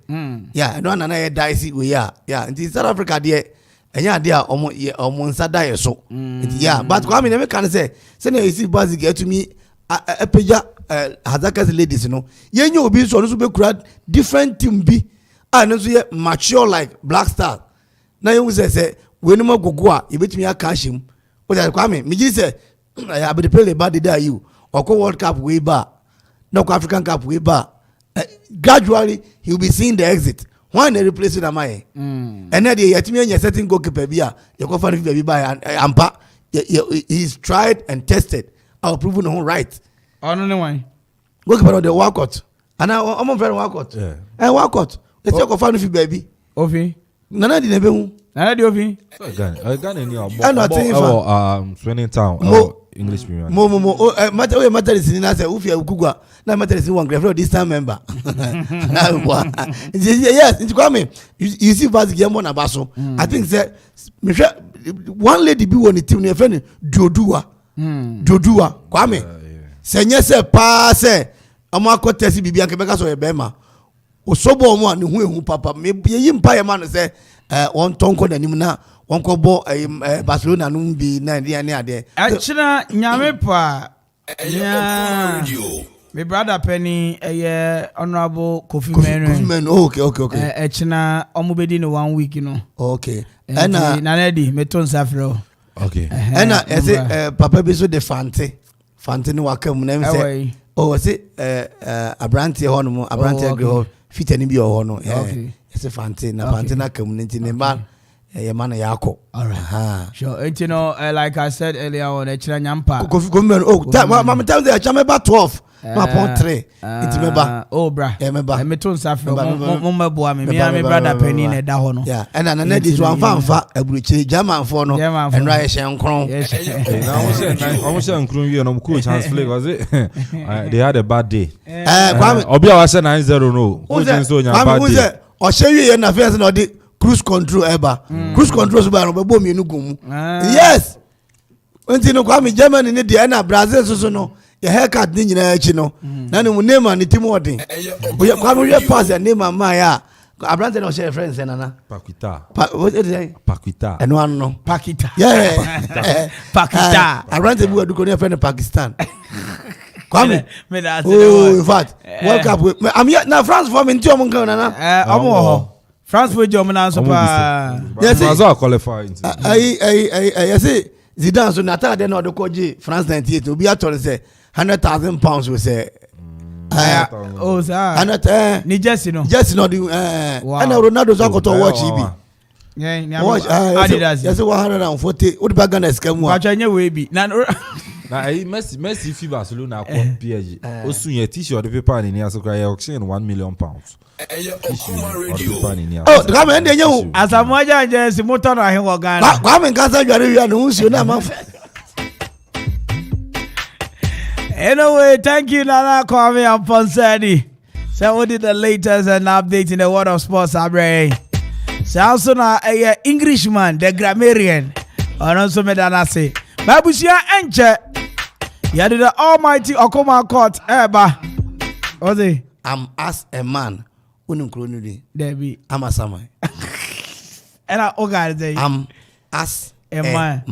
Yeah, no one dicey we are. Yeah, in South Africa, dear. And yeah, they are almost a die so. Yeah, but Kwame never can say, send you see Bazi get to me. A peja Hazaka's ladies, you know. You will be so to be crowd different team be and also mature like Black Star. Now you say when you go you bet me a cash him. But I come me say I have to play about the you or World Cup way back, no African Cup way back. Gradually he will be seeing the exit. One they replace with Amaye. And then the Yatimian setting goalkeeper beer, you go find baby by and Ampa. He's tried and tested. I'll prove no right. I don't know why. Go about the walkout. And I'm a very walkout. Yeah. And walkout. Let's talk of you, baby. Ovi. Nana di nebehu. Nana di ovi. I got in your Swinning Town. English Premier. Matter is in us. Ufia Ukugwa. Now matter is in one graph. This time member. Yes, it's coming. You see, Vazigamo Nabaso. I think that one lady be on the team. Your friend Dodua. Dodua. Kwame. Senye se pa se. Ama ko tesi bibi anke beka so ebema. Osobo mo ni hu papa. Me yi mpa ye man se on tonko na nim na on ko bo Barcelona no bi na dia ne ade. Achira nyame pa. Me brother Penny honorable Kofi Menu. Okay. Achina omubedi no 1 week, you know. Okay. And Nanedi meton safro. Okay. And I say papa biso de Fante no waka mu na me say oh say Abrante ho no Abrante agro fit ani bi ho no eh say Fante na Fante na kam nti ne ba man yako. All right. Sure. You know, like I said earlier on, Echira Nyampa. Mama tell the Chamber 12. Ma pon 3. Inti meba. Oh bra. Yeah meba. Me to nsafe mo meboa me me brother penny na da ho no. Yeah. And na this one fa aburuchi German for no. And right she nkron. Now we say nkron we no coach chance play was it? They had a bad day. Kwame Obia was 9-0 no. Coach so nya bad day. O shey we na first no dey cruise control eba. Cruise control so ba no be bom enu gum. Yes. Unti no Kwame Germany ni dey na Brazil so no. Your haircut ni nyina achi no. Na ne mu name and team ordin. Kwame we pass your name and my ya. Abrante no share friends nana. Paquita. What is it? Paquita. Eno an no. Paquita. Yeah. Paquita. Abrante bu adu ko ne friend Pakistan. Kwame. Me that. Oh, in fact, World Cup. I'm here now. France for me. Nti omo nkan nana. Omo. France for Germany na so pa. Yes, Brazil qualify. I say Zidane so nata de no de koji France 98. Obi atore say £100,000 we say. Oh sir. And ni Jesse no. Jesse no do and Ronaldo so to watch ibi. Yeah, watch Adidas. Yes 140. What bag na scam wa. Kwa nye we bi. Na Messi fi Barcelona ko PSG. Osun ye t-shirt de paper ni asokra ye auction £1 million. Oh, Kwame ende nyu. Asamoja Jesse motor na hin wo Ghana. Kwame nkansa dware wi na unsi na ma. Anyway, thank you, Nana Kwame Mponsani. So, what did the latest and update in the world of sports, Abre? So, also now a Englishman, the grammarian, and also Medana say, Babusia Enche, you did the almighty Okoman Court, Eba. What's it? I'm as a man, unukrunudi. Debbie, I'm a samai. And I organize. I'm as a man.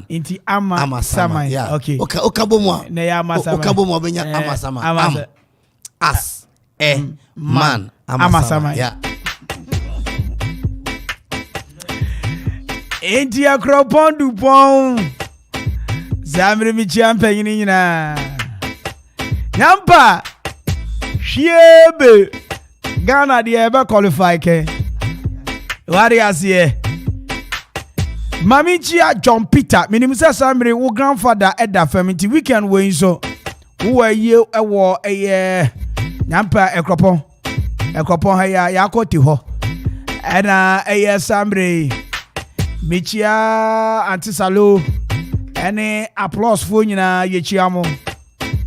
Inti ama sama. Yeah. Okay. Okabomwa. Ne ya ama sama. Okabomwa benya ama sama. As a man. Ama sama. Yeah. Inti akropon dupon. Zamri mi champion nyina. Nyampa. Shiebe. Ghana de ebe qualify ke. Wari asiye. Mami Chia John Peter, minimum Samri, wo grandfather at that family weekend way so. Who are you a war a year? Nampa a cropon haya yakoti ho. And a year Samri Michia Antisalo. Any applause for you na Yechiamo.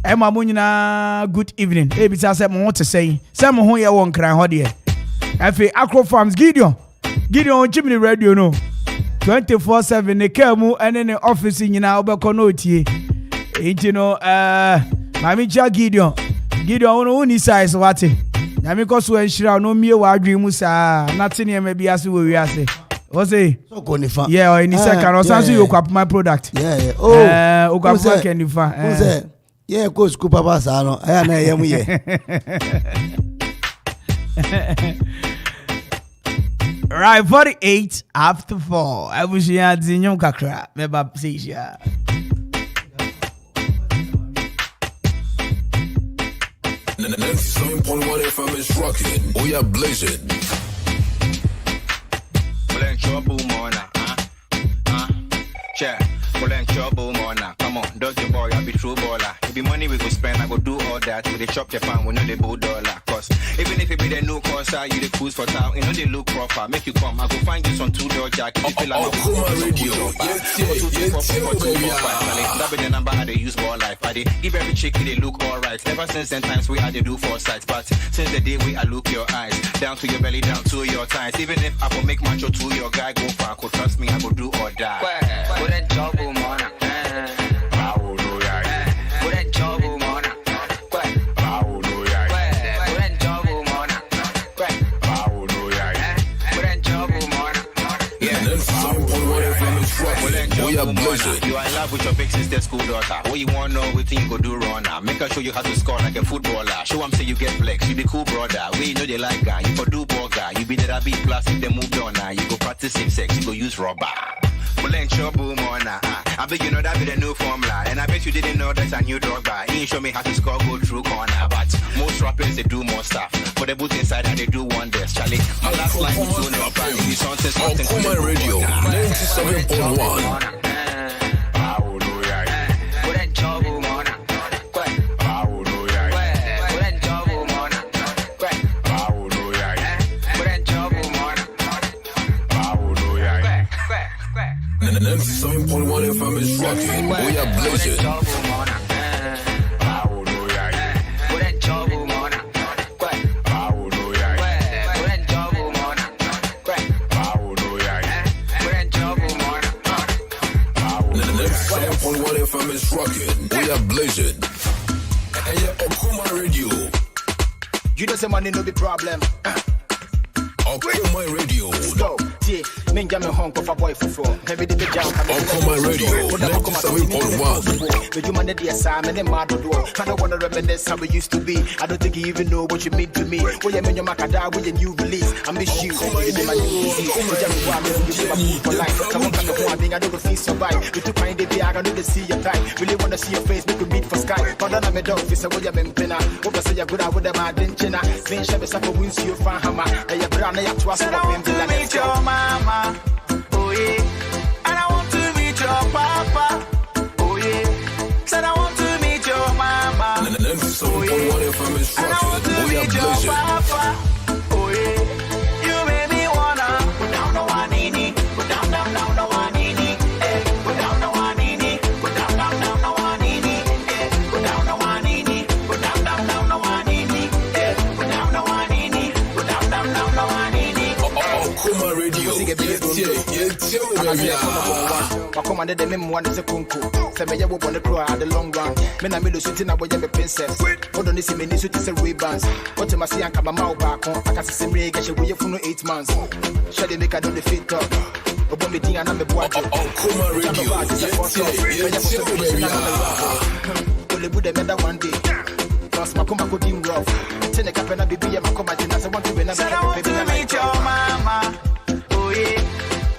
Emma Munina, good evening. Maybe I said more to say. Some who you won't cry hodie. F.A. Acro Farms Gideon Jimmy Radio no. 24/7 ne kamu ene ne office nyina obekọ no tie enti no mami cha Gideon wono uni size wate na me koso enhira no mie wa adwen mu saa na te ne ma bia se wo wi ase o say so ko ni fa yeah o ni second o sanso you kwap my product yeah oh o kwap work ni fa o say yeah ko school papa sa no aya na yem ye Right, 48 after 4. I wish you had Zinyum Kakra. Meba Sisha. FM is rocking. We are blazing. Come on, dodgy boy, I'll be true baller. It be money we go spend, I go do all that. We dey chop your pan, we know the $1. Cause even if it be the new concert, you the cruise for town, you know they look proper. Make you come, I go find you some $2 jack. If you feel like Okoman Radio. That be the number I they use for life. I they give every chick they look alright. Ever since then times we had to do foresight. But since the day we I look your eyes, down to your belly, down to your thighs. Even if I go make macho to your guy go far, go trust me, I go do or die. Put that job on you are in love with your big sister school daughter. What you want to know, what you go do runner. Make her show you how to score like a footballer. Show them say you get flex, you be cool brother. We know they like guy, you for do burger. You be that big plastic, they moved on now. You go practice safe sex, you go use rubber. Well, ain't trouble, mona. I bet you know that be the new formula. And I bet you didn't know that's a new drug bar. He ain't show me how to score, go through corner. But most rappers, they do more stuff. For the boot inside, and they do wonders. Charlie, my last line is doing no bad. You sound says something. Okoman Radio, 97.1. rocking. We are blazing. FM is rocking. We are blazing. Okoman Radio. You know, say money no be problem. Okoman Radio. Go. Yeah, me jam home for boy for four. Every day jam. Okoman Radio. 97.1. The human the assignment and mad do. I don't wanna reminisce how we used to be. I don't think you even know what you mean to me. When you mean your macada with a new release, I miss you. You my new easy. You for life. Come on, come on, I don't feel survive. You took my day, I don't need to see your time. Really wanna see your face, make you meet for sky. But then I'm a dog, this is what you're pena. Over say you're good, I would have my dinchina. Then Shabby Sapa wins you fan hammer. And you're brown, and you're twice of a meet your mama. Oh yeah. And I want to meet your papa. Oh yeah. Said I want to meet your mama. Oh yeah. And I want to meet your papa. Oh yeah. You made me wanna put down the one in it. Put down the one in it. Put down the one in it. Put down the one in it. Put down the one in it. Put down the one in it. Put down the one in it. Put down the one in it. Okoman Radio. Okoman de me one is a kunku. Say me ya wo wanna grow at the long run. Me na me lo shooting na boy me princess. Hold on, see me ni shoot is a Ray-Bans. What you must see and come out back on. I can see me get you for no 8 months. Shall they make I do the fit up? Obo me ting and I'm a boy. Okoman Radio. Only would have met one day. Plus my comma could be rough. Ten a cap and a baby and my comma did not want to be another. I want to meet your mama. Oh yeah.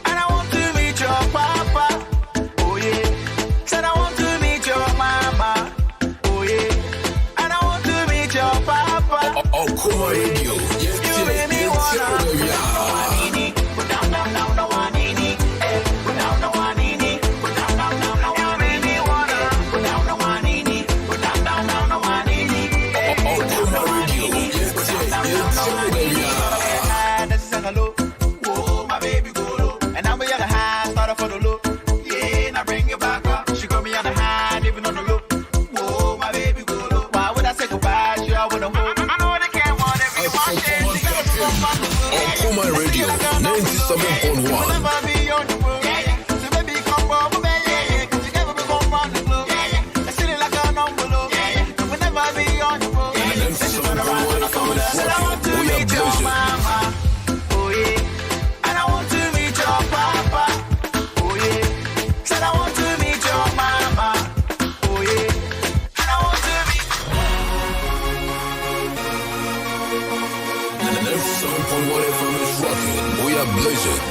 And I want to meet your papa. Oh yeah. Said I want to meet your mama. Oh yeah. And I want to meet your papa. Okoman Radio. You made me wanna. Put down the one in it. Put down the one in it. Put down the one. You made me wanna. Put down the one in it. Put down the one in it. Okoman Radio. This is a hello. Oh, my baby go low. And I'm on the high, start for the low. Yeah, and I bring you back up. She got me on the high, even on the low. Oh, my baby go low. Why would I say goodbye? She I wanna hold. I know they can't want it. Okoman Radio. 97.1. Never be on the road. So baby come over, baby. Cause you never be on the floor. I see it like a number low. We'll never be on the road. And I want to meet your mama. Oh yeah. And I want to meet your papa. Oh yeah. Said I want to meet your mama. Oh yeah. And I want to meet. 97.1 FM is rocking. We are blazing.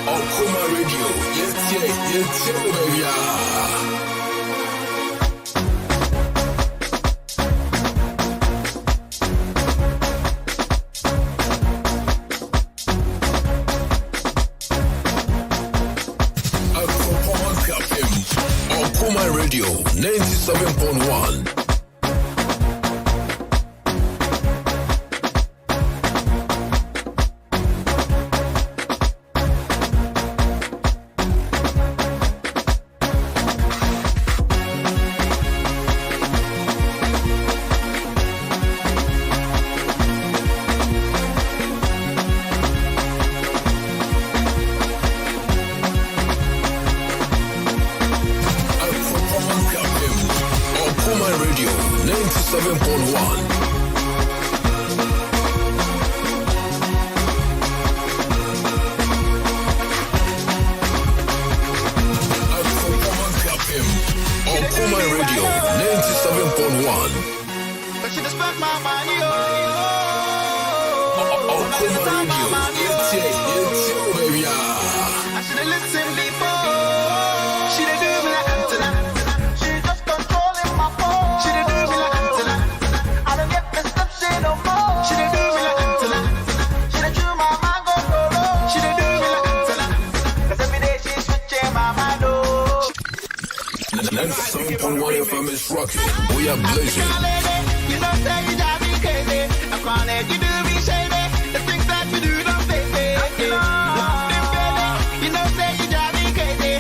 Okoman Radio. Yes, baby. Okoman Radio 97.1. Okoman Radio 97.1. Okoman Radio 97.1. But she just spent my money, oh. Okoman Radio. Yes, baby. I should have listened before. She didn't do me like Antenna. She just controlling my phone. She didn't do me like Antenna. I don't get messed up, she no more. She didn't do me like Antenna. She didn't do my mind go solo. She didn't do me like Antenna. Cause every day she's switching my mind, oh. 97.1 FM is rocking. We are blazing. You know, say you drive me crazy. I'm calling you do me shady. The things that you do don't face me. You know, say you drive me crazy.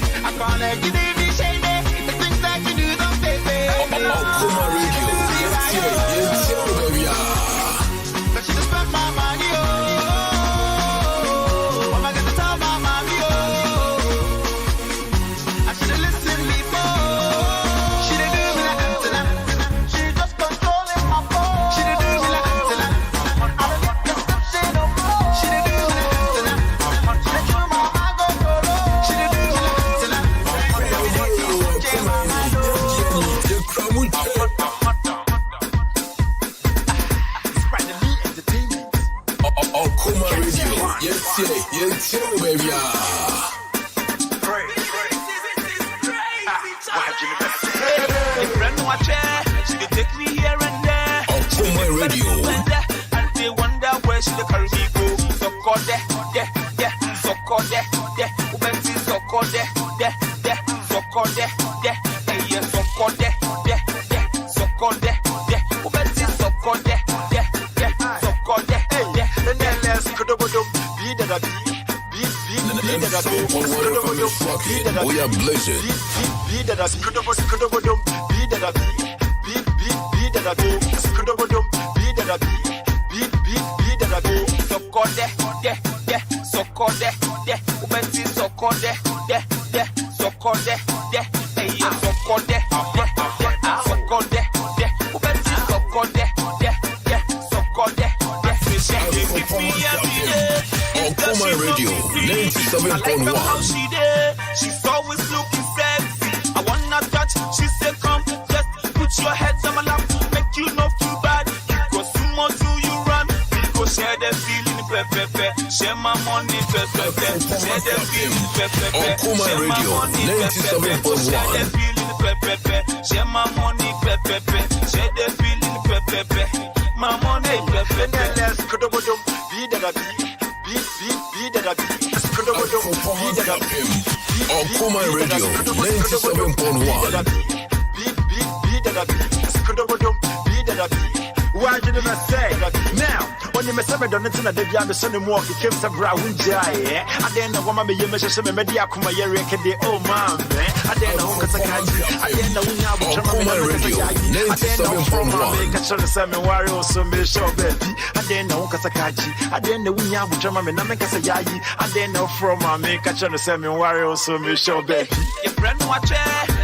baby. Take me here and there. Okoman Radio. And they wonder where she carry me go. So call there, so call there, Ubenti so call there, so call there, hey so call there, so call there, Ubenti so call there, so call there, then let's go to be that we are blazing. Be that as could be that that I go, Skudabodum, be that I be that I go, so called there, so called there, Ubenti so called there, so called there, hey, so called there, so called there, Ubenti so called there, so called there, Okoman Radio, 97.1. She's always looking sexy. I wanna touch, she said come, just put your head on my lap. You know feel bad, go sumo to you run. Go share the feeling, pepe. Share my money, pepe. Share the feeling, pepe. Okoman Radio, 97.1. Share the feeling, pepe. Share my money, pepe. Share the feeling, pepe. My money, pepe. Let's go to the be that I be that I be. Okoman Radio, 97.1. Why did I say now? When you mess up, I don't know that the other son and walk, he came to Brown Jay. I didn't know what my measure some media come a year, oh, man. I didn't know because I didn't know now. Okoman Radio, 97.1. Catch on the Simon Warrior, so me show baby. I didn't know because I didn't know we have German, and I'm a Yayi. I didn't know from my make catch on the Simon Warrior, so me show baby. Your friend watch it,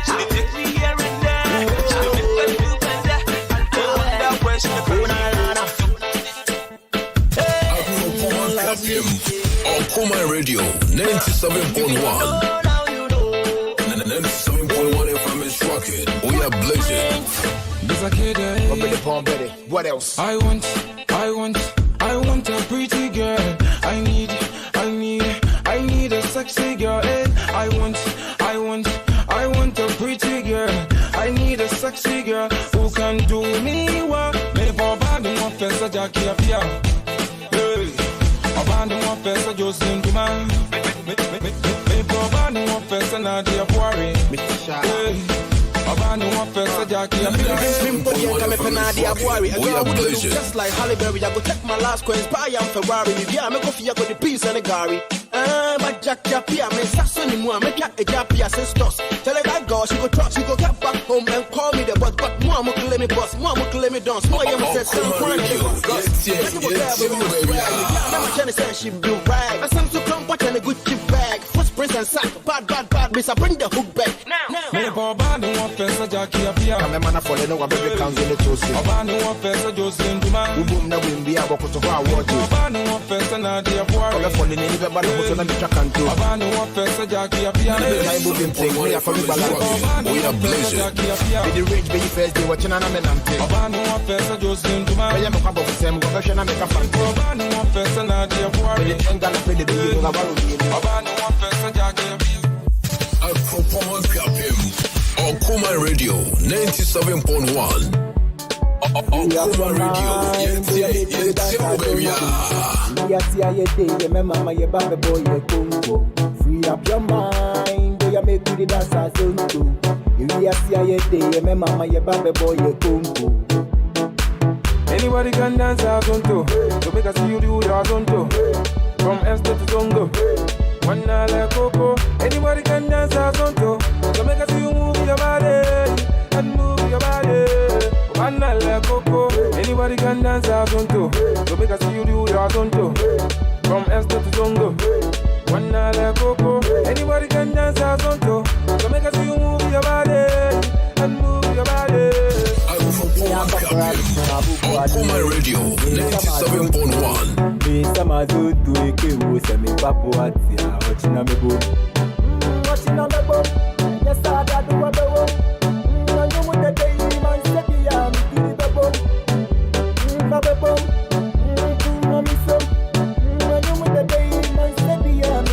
she take me here and there. Okoman Radio, 97.1. 97.1 FM is rocking. We are blazing. What else? I want a pretty girl. I need a sexy girl. I want a pretty girl. I need a sexy girl who can do me well. Me for bad one fessa Jackie Afia. Hey, bad one fessa Josephine Duma. Me for bad one fessa Nadia Poire. Hey, bad one fessa Jackie Afia. Just like Halle Berry, I go take my last coins, buy am Ferrari. Yeah, me go for you, go the peace and the Gary. But Jack Japia, me Sassoni Mua, make a Japia sisters. Tell her that girl, she go talk, she go get back home and call me the boss. But Mama can let me boss, Mama can let me dance. More you said, some point in the boss. I'm trying to say she blue rag. I some to come watch and a good chip bag. First prince and sack, bad, miss, I bring the hook back. Me for bad one fessa Jackie Afia. I'm a man for the no one baby comes in the toast. Bad one fessa Josephine Duma. Boom, now we'll be able to go out. Bad one fessa Nadia Poire. I'm for the name of the track and do. Bad one fessa Jackie Afia. We are blazing. The range be first day watching an amenante. Bad one fessa Josephine Duma. I am a couple of them professional make a fan. Bad one fessa Nadia Poire. The England play the video of our Bad one fessa Jackie Afia. Okoman Radio, 97.1. Okoman Radio, yes, baby. Free up your mind, do you make the dance as you do? Anybody can dance as on to, so make us see you do your on to. From Esther to Zongo, one like Coco. Anybody can dance as on to, so make us see you move your body and move your body. One like Coco. Anybody can dance as on to, so make us see you do your on to. From Esther to Zongo, one like Coco. Anybody can dance as on to, so make us see you move your body and move your body. Okoman Radio, 97.1. Mr. Mazudu, Eke, Semi Papo, watching a mebo. Watching a mebo. Yes, I got the wabo. I know what the day man said, I'm the babo. Mababo. Mommy, so. I know what the day man said, I'm the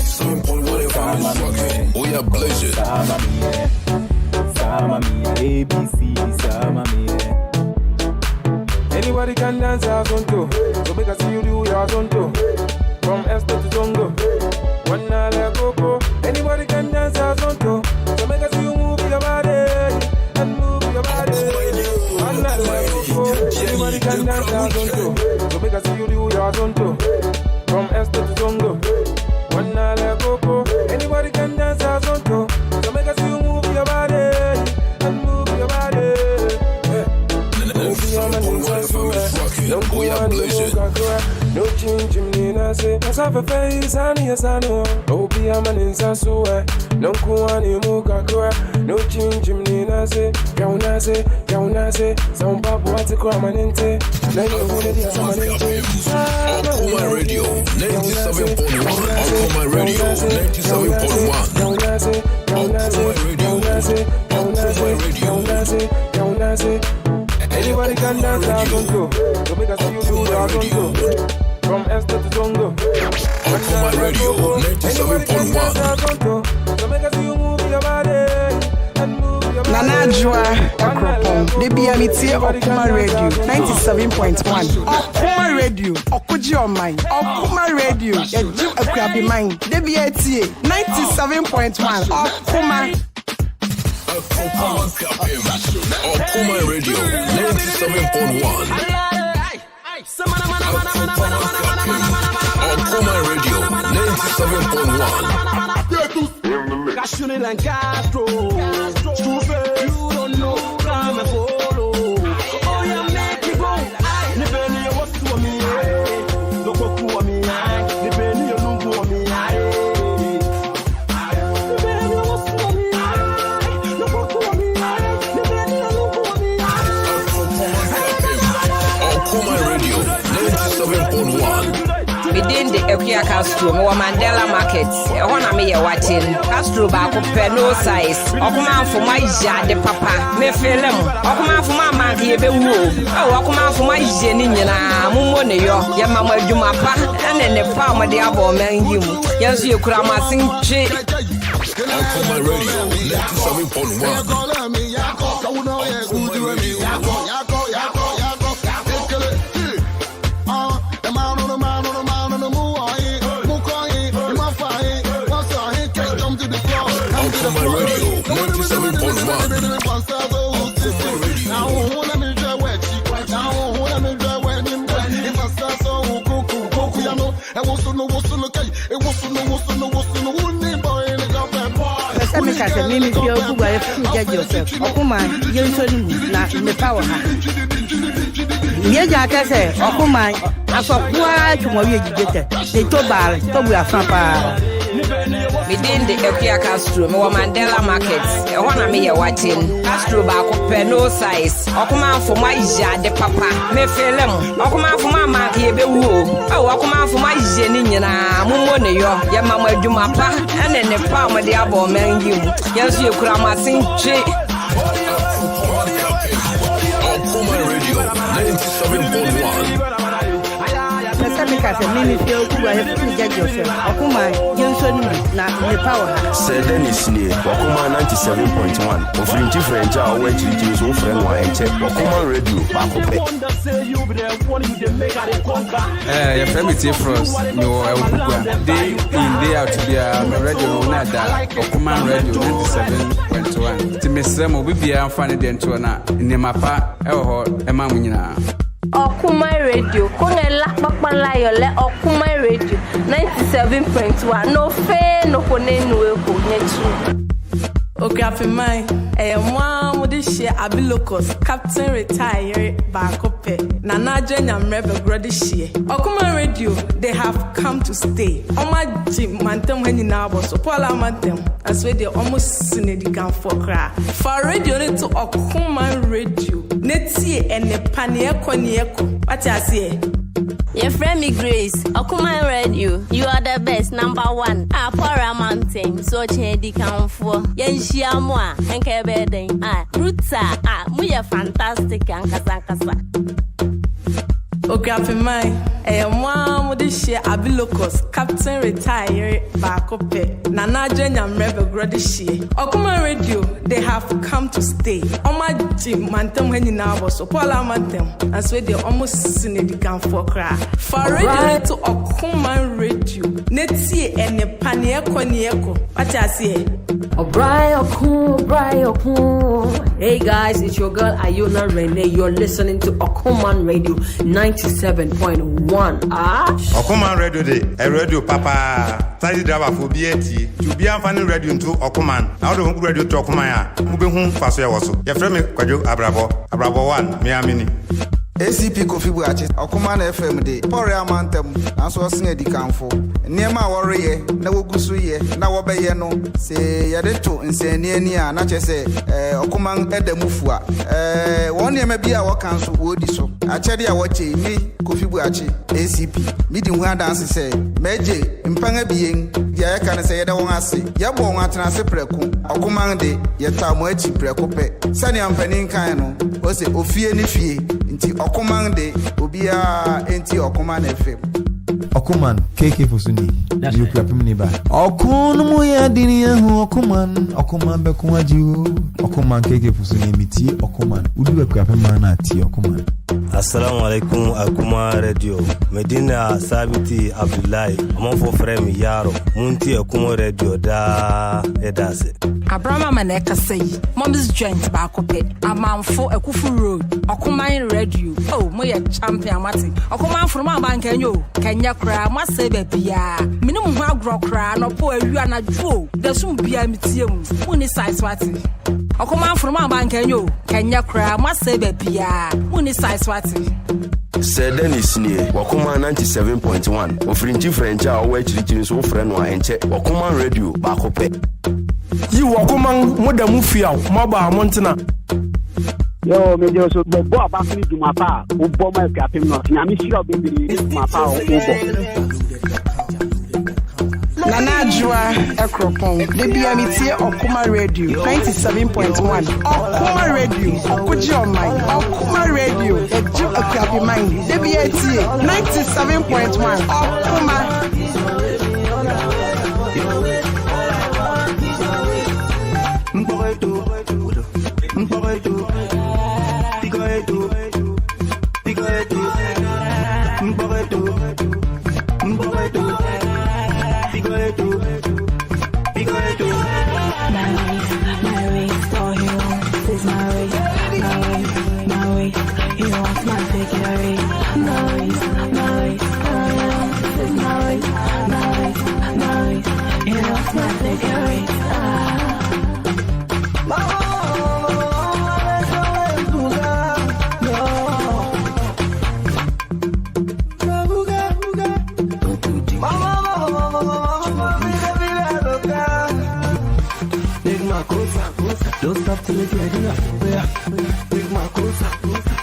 97.1 FM is rocking. Oh yeah, blazing. Sama mia, ABC, sama mia. Anybody can dance a zonto, so make us see you do your zonto. From Esther to Zongo, one nale coco. Anybody can dance a zonto, so make us see you move your body and move your body. One nale coco. Anybody can dance a zonto, so make us see you do your zonto. From Esther to Zongo, one nale coco. Anybody can dance a zonto, so make us see you move your body and move your body. No change in say, as I have a face, and yes, I know. Oh, be a man in Sassua. No kuani muka kura. No change in say, Kaunase, some papa what's a cramanente. Okoman Radio 97.1. Okoman Radio 97.1. Okoman Radio. Anybody can dance a zongo, so make us see you do your zongo. From Esther to Zongo, Okoman Radio 97.1. so make us see you move your body and move your body. Nana Joa Akropon, they be a metia Okoman Radio 97.1. Okoman Radio, Okuji on mine. Okoman Radio, a Jew a crabby mine. They be a TA 97.1. Okoman. Okoman Radio 97.1. Okoman Radio 97.1. Cashuni and Castro. You don't know, come and follow. Oh, you make me go. Nibeni, what to me? Look what to me. Nibeni, you don't go me. Okoman Radio 97.1. Within the A.K.A Castro, Mandela Market. I want to be watching Castro back up no size. Okoman for my the papa. Me feel them. Okoman for my man here be woo. Oh, Okoman for my Jenny na mumone yo. Ya mama Jumapa and then the palm of the abo man you. Yes, you could have sing tree. Okoman Radio 97.1. Okoman Radio 97.1. Mimi feel good if you get yourself. Okoman, you should not in the power. Yes, I say, Okoman, I saw quite tomorrow you get it. They told Bar, so we are from Within the A.K.A Castro, Mandela Market. I want to be watching Castro back up no size. Okoman for my the papa. Me feel them. Okoman for my man here be woo. Oh, Okoman for my Jenny na mumone yo. Ya mama Jumapa and then the palm of the abo man you. Yes, you could have sing tree. Okoman Radio 97.1. Mimi feel good if you get yourself. Okoman, you should not in the power. Say Dennis near Okoman 97.1. Offering different job where you use your friend and check Okoman Radio back up. Your family Frost, no day in day out to be a radio nada Okoman Radio 97.1. To Miss Sam will be a funny den to an in the mapa, Emma Munina. Okoman Radio, Kongela Papala Yole, Okoman Radio 97.1. No fair, no cone, no Okay, mine. One with this share Abilocos, Captain retired Bakope, Nana Janyam Rebel Gradishie. Okoman Radio, they have come to stay. Oma Jim Mantem when you now was so Paula Mantem, as well they almost seen it can for cry. For radio to Okoman Radio, Nettie and the Pania Konieko. What I say? Your friend me Grace, Okoman Radio, you are the best, number one. Ah, Para Mountain, so Chedi can for Yenshia Moa, and Kebeding. Ah, Ruta, ah, we are fantastic, and Kazakasa. Okrapimai, mwa de share Abilokos, Captain Retire, Bakope, Nana Jenyam Rebel Grody share. Okoman Radio, they have come to stay. Oma Jim Mantem when you now was so Paula Mantem, and so they almost seen it can for cry. For radio to Okoman Radio, Netsi and the Panieko. What I say? Hey guys, it's your girl Ayuna Rene. You're listening to Okoman Radio 97.1. Okoman Radio Day, a radio papa. Study driver for BAT. To be a funny radio into Okoman. Out of radio to Okoman. Moving home fast. Your friend Kwajo Abrabo 1, Miami. ACP Kofi Buachi, Okoman FM Day, Poria Mantem, and so sing the camfo. Nema warrior, no gusuye, na wabay no, say Yadeto, and say Nia, not just say, Okoman Edemufua. 1 year may be our council, would so. I tell you what me, Kofi Buachi, ACP, meeting one dance say, Meje, Impanga being, ya can say, I don't want to say, Yabo want to say preco, Okoman Day, Yatamuechi precope, Sunny and Penincano, was it Ofie Nifie, into Okoman Day, Ubia, Enti Okoman FM. Okoman, A.K.A Fosuni, you clap him neighbor. Okonomoya Dinia, Okoman, Okoman Bekuaju, Okoman A.K.A Fosuni, Miti, Okoman, Udu a clap man at Okoman. Assalamu alaikum Akuma Radio. Medina Sabiti Abdullahi. Among for frame Yaro. Munti Akuma Radio da Edase. Abrama Maneka say, Mom's joint bakope. Amam for a Kufu Road. Okoman Radio. Oh, Moya champion Mati. Okoman from my bank and you. Kenya cry, must say baby. Minimum agro cry, no poor you and a Joe. There's soon be a museum. Muni size Wati. Okoman from my bank and you. Kenya cry, must say baby. Muni size Wati. Sir Dennis near Okoman 97.1. Offering French our way to so friend and check Okoman Radio Bakope. You Okoman Modamufia, Maba Montana. Yo, me just go back to my pa, who bomb my captain. I'm sure baby my pa. Nanajua Ekropon, the BMT Okoman Radio 97.1. Okoman Radio, Okujomai, Okoman Radio, the Jim A.K.A Mind, the BMT 97.1. Okoman. Don't stop till you get enough. Big my cosa.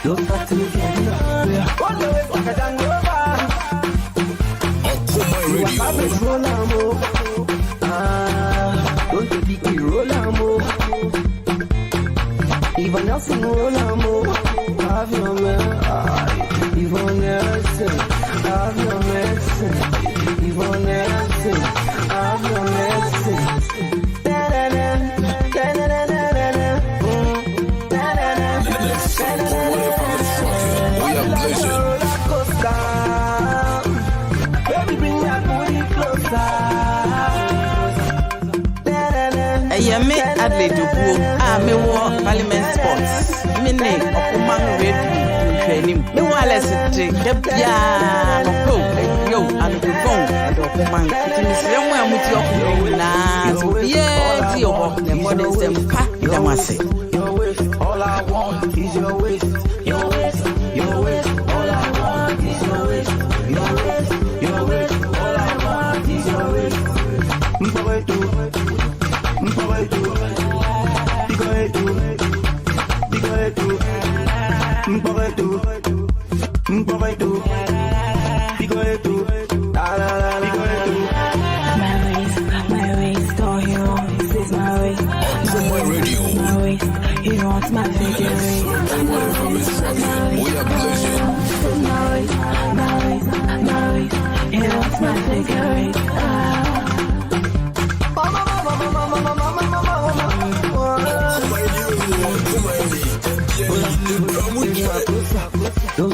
Don't stop till you get enough. One way for the Dangoba. Okoman Radio. Don't you think we roll amo? Even Nelson roll amo. Have your man. Even Nelson. Have your medicine. Even Nelson. Have your medicine. Me Adelaide Dubuo, me war Parliament Sports. Me name Okoman Radio training. Me wireless take the piano, yo, and the phone, and Okoman. It is somewhere with your now. Yeah, you walk the modern them pack them. I say, all I want is your waist, your waist, your waist. All I want is your waist, your waist, your waist. All I want is your waist. We are blessed. Don't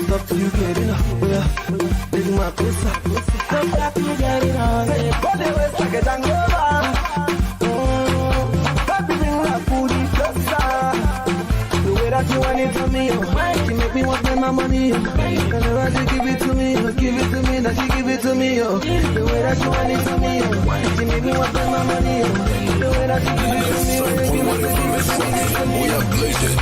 stop till you get it on. Take my closer. Don't stop till you get it on. Body waist like a Jangola. Baby, bring my booty closer. The way that you want it to me, you make me want my money. Whenever she give it to me, that she give it to me. The way that you want it to me, she make me want my money. The way that she give it to me, we are blazing.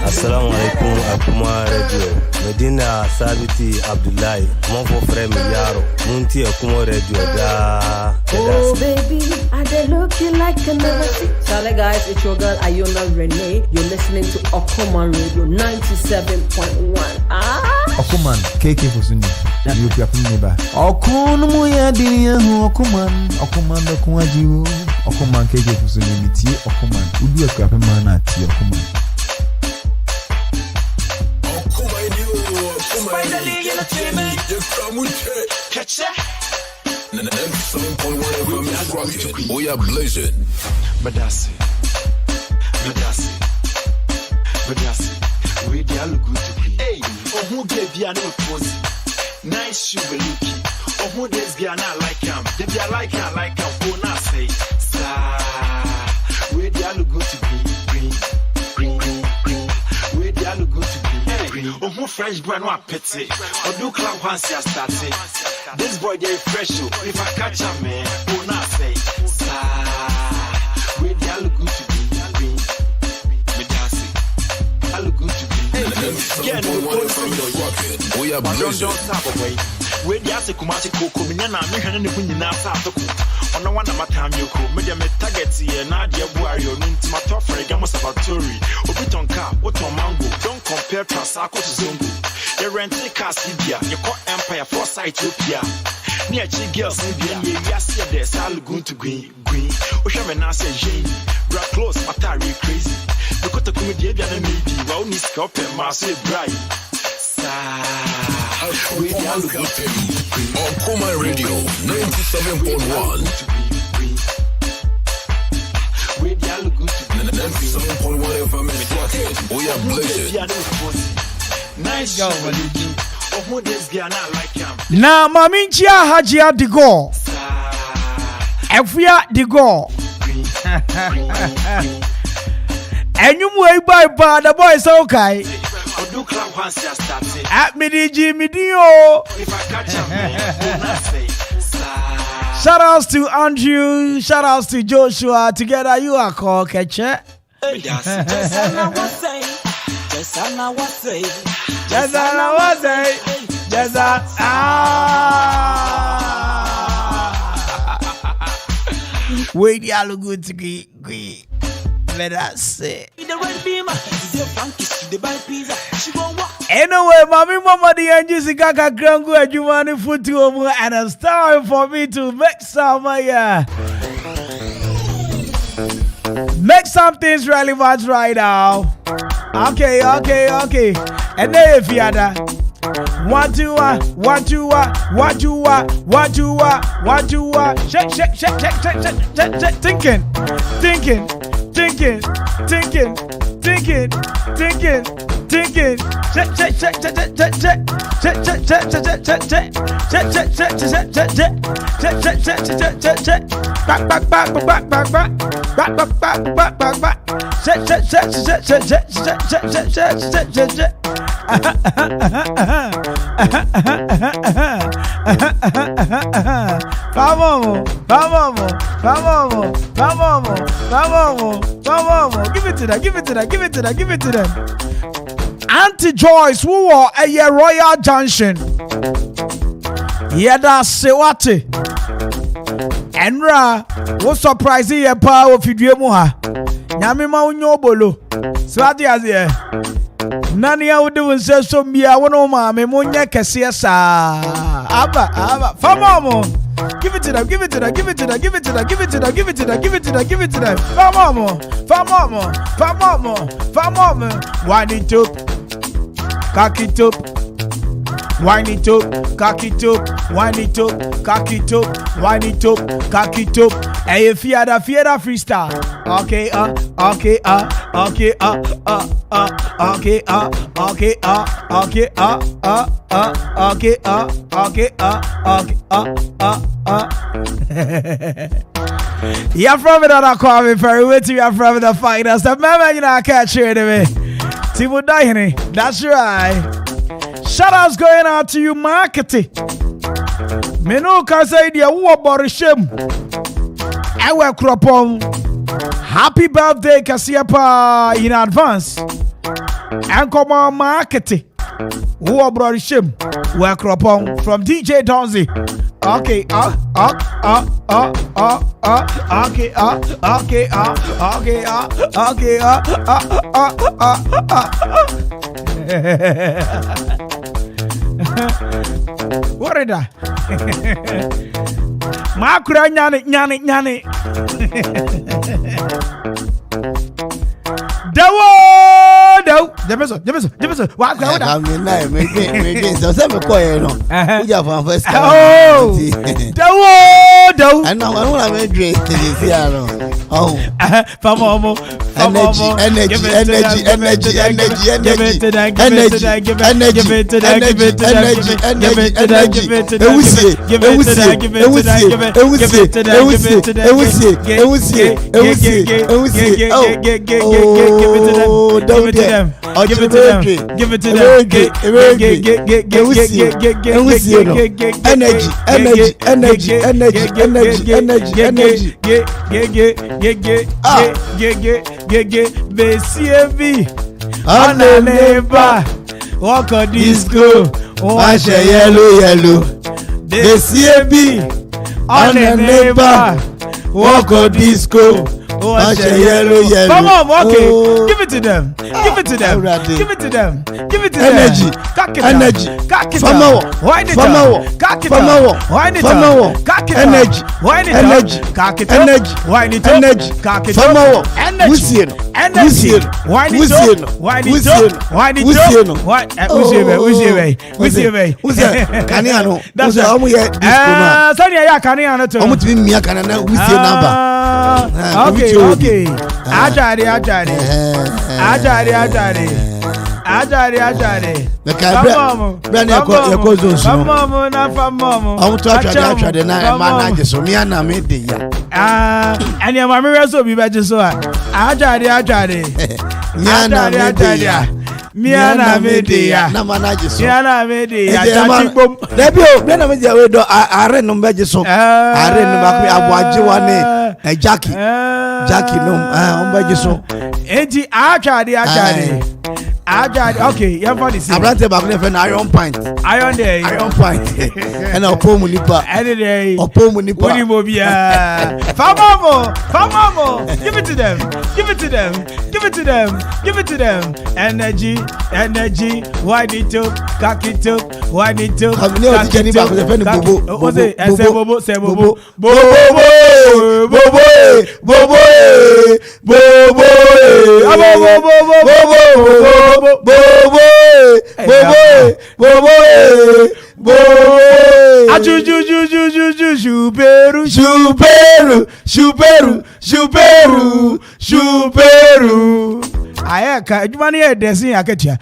Assalamu alaikum Akuma Radio. Medina Sabiti Abdullahi. Mon for frère Yaro. Munti Akuma Radio da. Oh baby, I dey look you like a never see. Sorry guys, it's your girl Ayona Renee. You're listening to Okoman Radio 97.1. Okoman A.K.A Fosuni. You are from neighbor. Okoman ya dinia hu Okoman. Okoman da kuajiwo. Okoman A.K.A Fosuni mitie Okoman. Udu akwa pema na ti Okoman. Catch that. 97.1 FM rocking. We are blazing. Badasi. We are look good to be. Hey, oh who gave you no pose? Nice shoe looking. Oh who this guy not like him? They be like him. Oh not say. We are look good to be. Green. We are look good to be. Oh who fresh brand one pity. Oh do club once you started. This boy they fresh. If I catch a man, oh not say. We are look good to be. I look good to be. We are blazing. We are the Kumasi Coco, Minana, Mihan, and the Nasato. On the one of my time, you could medium targets here, Nadia Buario, Nintimato, Gamos about Tori, Obiton car, what on mango, don't compare Trasako to Zungu. You rent a Casibia, you call Empire for Ethiopia. Near Chi girls, yes, there's all good to green. Oshamanasa Jane, Bra close, Atari crazy. Look at the comedian and maybe, well, Miss Cop and Marseille Bright. We are looking Okoman Radio 97.1. We are looking 97.1 FM is rocking. We are blazing. Nice go, oh who this guy not like him? Na maminchia hajia digo. Efia digo. Anyway, bye, the boy is okay. At Midio. Shout outs to Andrew, shout outs to Joshua. Together you are called catcher. Wait, y'all look good to be. Let us say. Anyway, mama the angels kaka krangu ajumani futu omu, and it's time for me to make some make some things relevant right now. Okay. And then if you had that, what you shake, thinking. Vamos. Give it to them. Auntie Joyce, who are a Royal Junction. Yeda Sewate. Enra, what surprise ye power of Fiduemoha. Yamima Unyobolo. Swati as ye. Nani I would do and say so me. I want to mammy Munya Cassiasa. Abba. Famamo. Give it to them. Famamo. Wind it up. Cock it up. wind it up, cock it up, wind it up, cock it up, wind it up, cock it up. Hey, if you had a freestyle. Okay, okay, okay, okay, okay, okay, you're from it on Kwame Mpere. Wait till you're from the finals. The man, you know, I can't share it. Timu Dahini, that's right. Shout outs going out to you, marketing. Menu can say the war Borishim. I will crop on. Happy birthday, Kasiapa, in advance. And come on, marketing. War Borishim. We're crop on from DJ Donzi. Okay, okay, what is that? Makura nyane. Dawo. Jemeso. Wa kwa da. Me so se me ko ye no. Uja for first time. Oh. Dawo. I know me drink this year no. Oh. Famo. Energy. Give it to them. BCAV on the neighbor. Walk on disco. Wash a yellow. BCAV on the neighbor. Walk on disco. Wash a yellow. Come on, okay. Give it to them. Give it to them. Energy. Energy. Wind it up. Cock it up. Wind it up. Cock it up. Energy. Wind it up. Cock it up. Energy. Wind it up. Cock it up. Energy. Energy. Wind it up. Wind it up. Wind it up. Kaniano. That's it. Sonia ya Kaniano too. Omu timi mia kanana wusie number. Okay. Ajari. Miana media na manager so Miana media chachibom debio me na me dia we do are no beje so are no ba ko aboaje wane Jackie no beje so enti achade okay you for this abrante ba ko ne friend iron pint and opomu nipa any day opomu nipa uni mo bia famamo give it to them energy wind it up cock it up wind it up Shuperu. Ayaka, jumani ya desi aketia.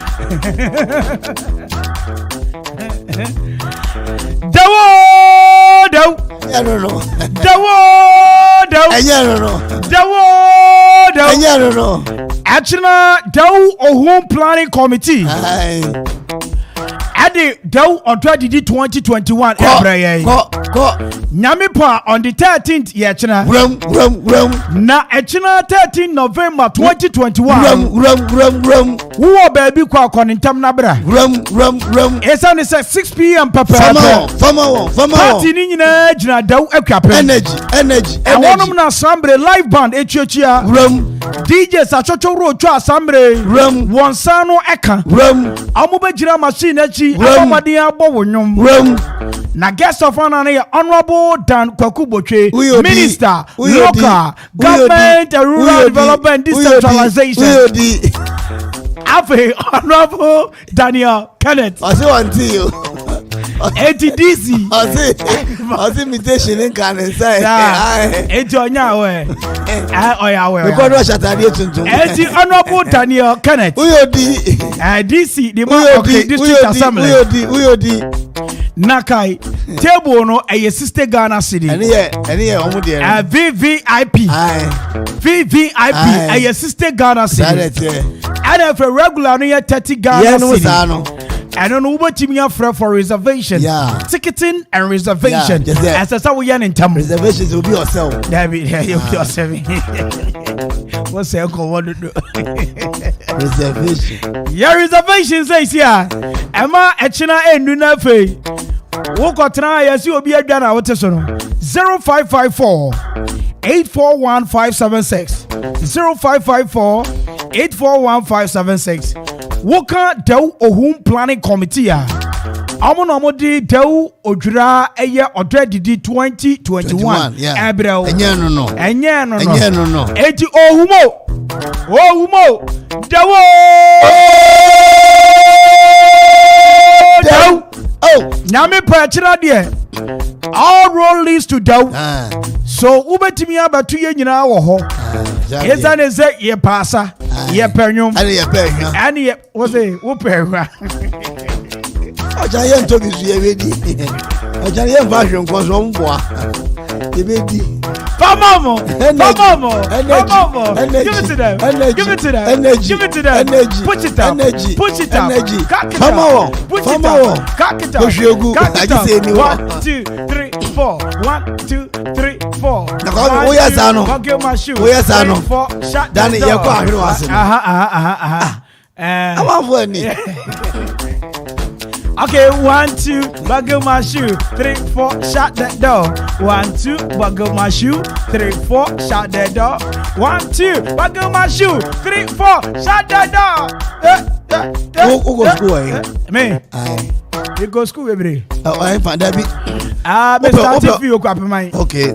Dawo. Actually, Dawo Home Planning Committee. Adi Dawo on 2021 April. Nyamipa on the 13th yechina. Na echina 13 November 2021. Who baby kwa konintam nabra. Esa ni 6 p.m. papa. Fama. Party ni nyina jina Dawo ekwape. Energy. Awonum na Sambre live band echiochia. DJ Sachocho Rocho Sambre. Wonsano eka. Amube jira machine echi. Amamadi abo wonyom. Na guest of honor Honorable Dan Kwakuboche, Minister, Local, Government and Rural Development Decentralization. Afe Honorable Daniel Kenneth. I say one to you. DC. Ɔsi imitation nka ne nsa yɛ. Eti ɔnya awɛ. Ɔya awɛ. Because no shatadi tuntum. Eti honorable Daniel Kenneth. Uyodi. DC the man of the district assembly. Uyodi. Nakai table no a sister Ghana city. Any omu de. VVIP. VVIP a sister Ghana city. And if a regular no 30 Ghana city. And on Uber Timia for reservation. Yeah. Ticketing and reservation. As that's how we are in terms. Reservations will be yourself. David, you'll be yourself. What's the want to do? Reservation. Your reservation says here. Emma Echina and Nunafe. Wokotna, yes, you will be a Ghana. 0554 841 576. 0554 841 576. Woka Dew Ohum Planning Committee. Amonamodi Dew Ojura Eye Odredidi 2021. Yeah. Ebrel. Enye no. Eti Ohumo. Dew. Nyame pachira de. All road leads to Dew. So ubetimi abatu ye nyina wo ho. Eza ne se ye pasa. Ye penyum. And ye was a whoopera. Oja ye nto bisu ye wedi. Oja ye fashion ko so mboa. Ye bedi. Famamo. Give it to them. Give it to them. Energy. Push it up. Push it up. Famamo. Push it up. Cock it up. 1, 2, 3, 4. 1, 2, 3, 4. Wo ya sa no. Buckle my shoe. Wo ya sa no. 4. Shut down. Dan ye ko ahwe wase. Amafo ni. Okay, 1, 2, buckle my shoe. 3, 4, shut that door. 1, 2, buckle my shoe. 3, 4, shut that door. 1, 2, buckle my shoe. 3, 4, shut that door. Who go school eh? Me. You go school every day. I find that be. Me started for you kwapemai. Okay.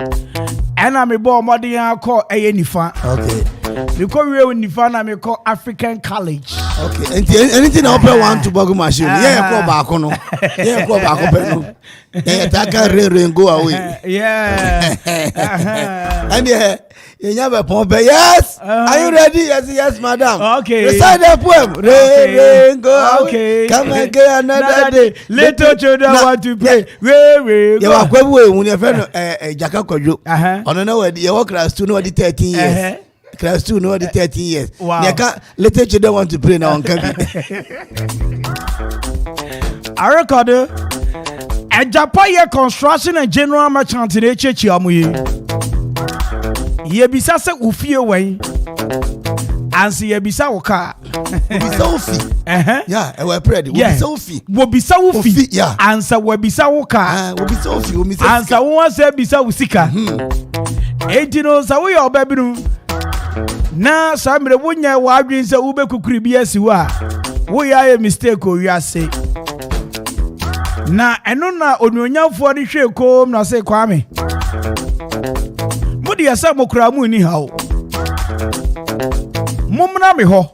And I'm a boy modern call a nifa. Okay. Because we in nifa na me call African College. Okay. Anything open one to buckle my shoe. Yeah, go back no. Yeah, go back no. Yeah, that can go away. Yeah. And yeah. You never pump. Yes. Are you ready? Yes, madam. Okay. Recite the poem. Rain, go. Okay. Come again another day. Little children want to play. Rain. You are quite when your friend Jaka Kojo. On another, you walk class 2 no 13 years. Class 2 no 13 years. Wow. Little children want to play now on Kabi. I record a Japan construction and general merchant in HHMU. Ye bisa se ufie wen ansi ye bisa wo car bisa ofi yeah e we pray wo bisa ofi yeah ansa wo bisa wo car wo bisa ofi wo bisa ansa wo se bisa wo sika no sa wo yo babinu na samre wonya wo adwen se wo be kukuri bi asi wo ya ye mistake o wiase na eno na ononyamfo ni hwe kom na se Kwame Mudi yasa mokura mu ni hawo. Mumna me ho.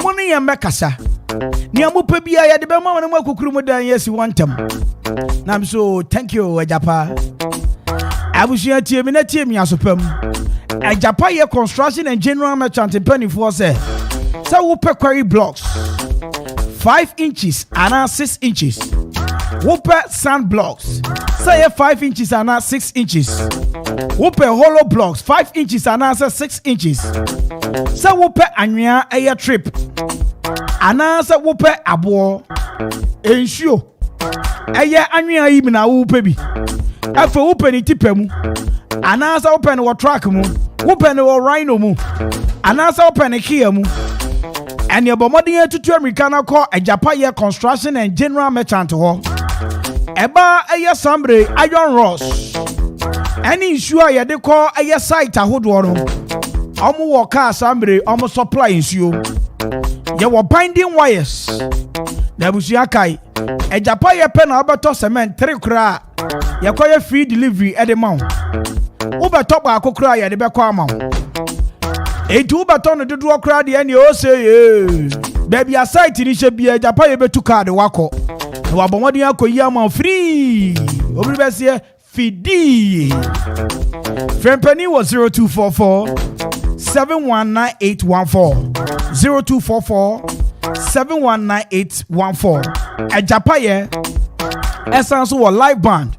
Muni ya mekasa. Ni amupe bia ya de be ma mu akukuru mu dan yesi wantam. Na am so thank you Ajapa. Abusia tie mi na tie mi asopam. Ajapa ye construction and general merchant penny for say. Sa wo pe quarry blocks 5 inches and 6 inches. Whooper sand blocks. Say 5 inches and 6 inches. Whooper hollow blocks 5 inches and 6 inches. Say whooper anwea air trip. Anasa whooper abo. Ensure. Aye anwea yi na whooper bi. Afa whooper ni tipemu. Anasa whooper ni track mu. Whooper ni rhino mu. Anasa whooper ni kia mu. And your bomarding to Americana call a Japan construction and general merchant hall. Eba aya sambre iron rods. Any issue ya de call aya site a hood one. Omu waka sambre omu supply issue. Ya were binding wires. Nebusiakai. A Japan ya pen abato cement 3 kra. Ya call free delivery at the mount. Uber top a cokra ya de beko amount. Etu baton de do crowd the any o say baby a site ni she be Japan be to card wako wa bomodi akoyi ama free obi be se fidi Frempeni was 0244 719814 0244 719814 Ejapaye essence was live band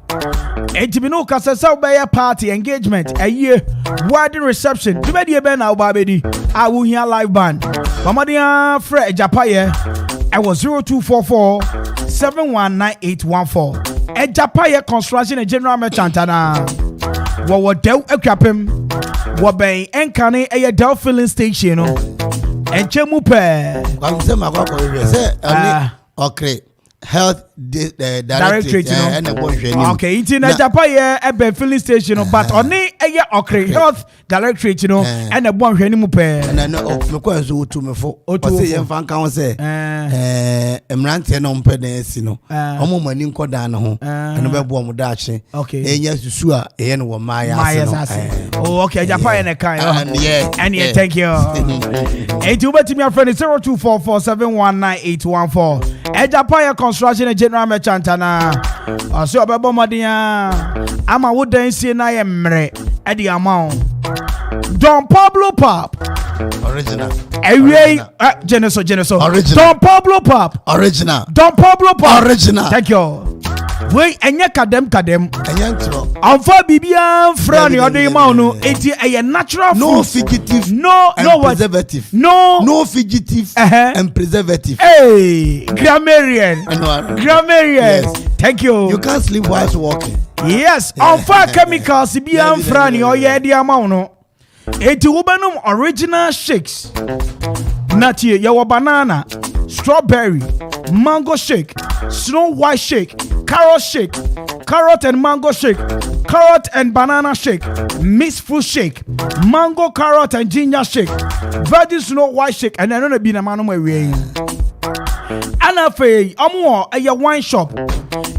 Ejimino Kasasa Bay party engagement a year wedding reception to be ben now babedi I will hear live band Mamadia Fred Ejapaye I was 0244 719814 Ejapaye construction and general merchant what Del Ekrapim what bay enkane a Del filling station and Chemupe okay health directorate okay it's in Ejapaye ebe filling station but oni okay health directorate and a bon hwani mu pe and no me kwa so to me fo o say yen fan kan say emrante no mpe na esi no omo mani nkoda na ho eno be bo mo da che enya susu a eye no wo maya ase oh okay Ejapaye na kan and yeah thank you enti ubeti me friend 0244719814 Ejapaye construction and general merchant na so obebo modern ama wo dan sie na ye mre e di amount Don Pablo Pop original Geneso original Don Pablo Pop original Don Pablo Pop original thank you we enye kadem enye ntro amfa bibia fra ni ode ma no enti eye natural no fugitive no preservative no fugitive and preservative grammarian yes. Thank you can't sleep while walking yes amfa chemicals bibia fra ni oye di ama no enti wo benum original shakes natie your banana strawberry mango shake snow white shake carrot and mango shake carrot and banana shake mixed fruit shake mango carrot and ginger shake virgin snow white shake and then be na manu we anafe omo a wine shop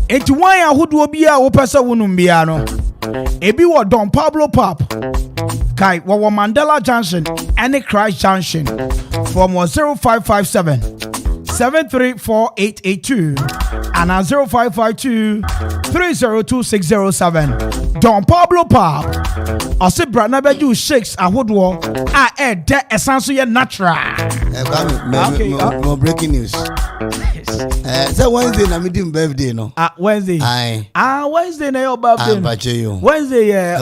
enti wine ahodo bia wo pese wonum bia no ebi wo Don Pablo Pop kai wo Mandela Junction and Christ Junction from 0557 734882 and 0552 302607 Don Pablo Pop ose brana be do shakes ahodo a de essence ye natural no breaking news so Wednesday na me dim birthday no Wednesday Wednesday na your birthday Wednesday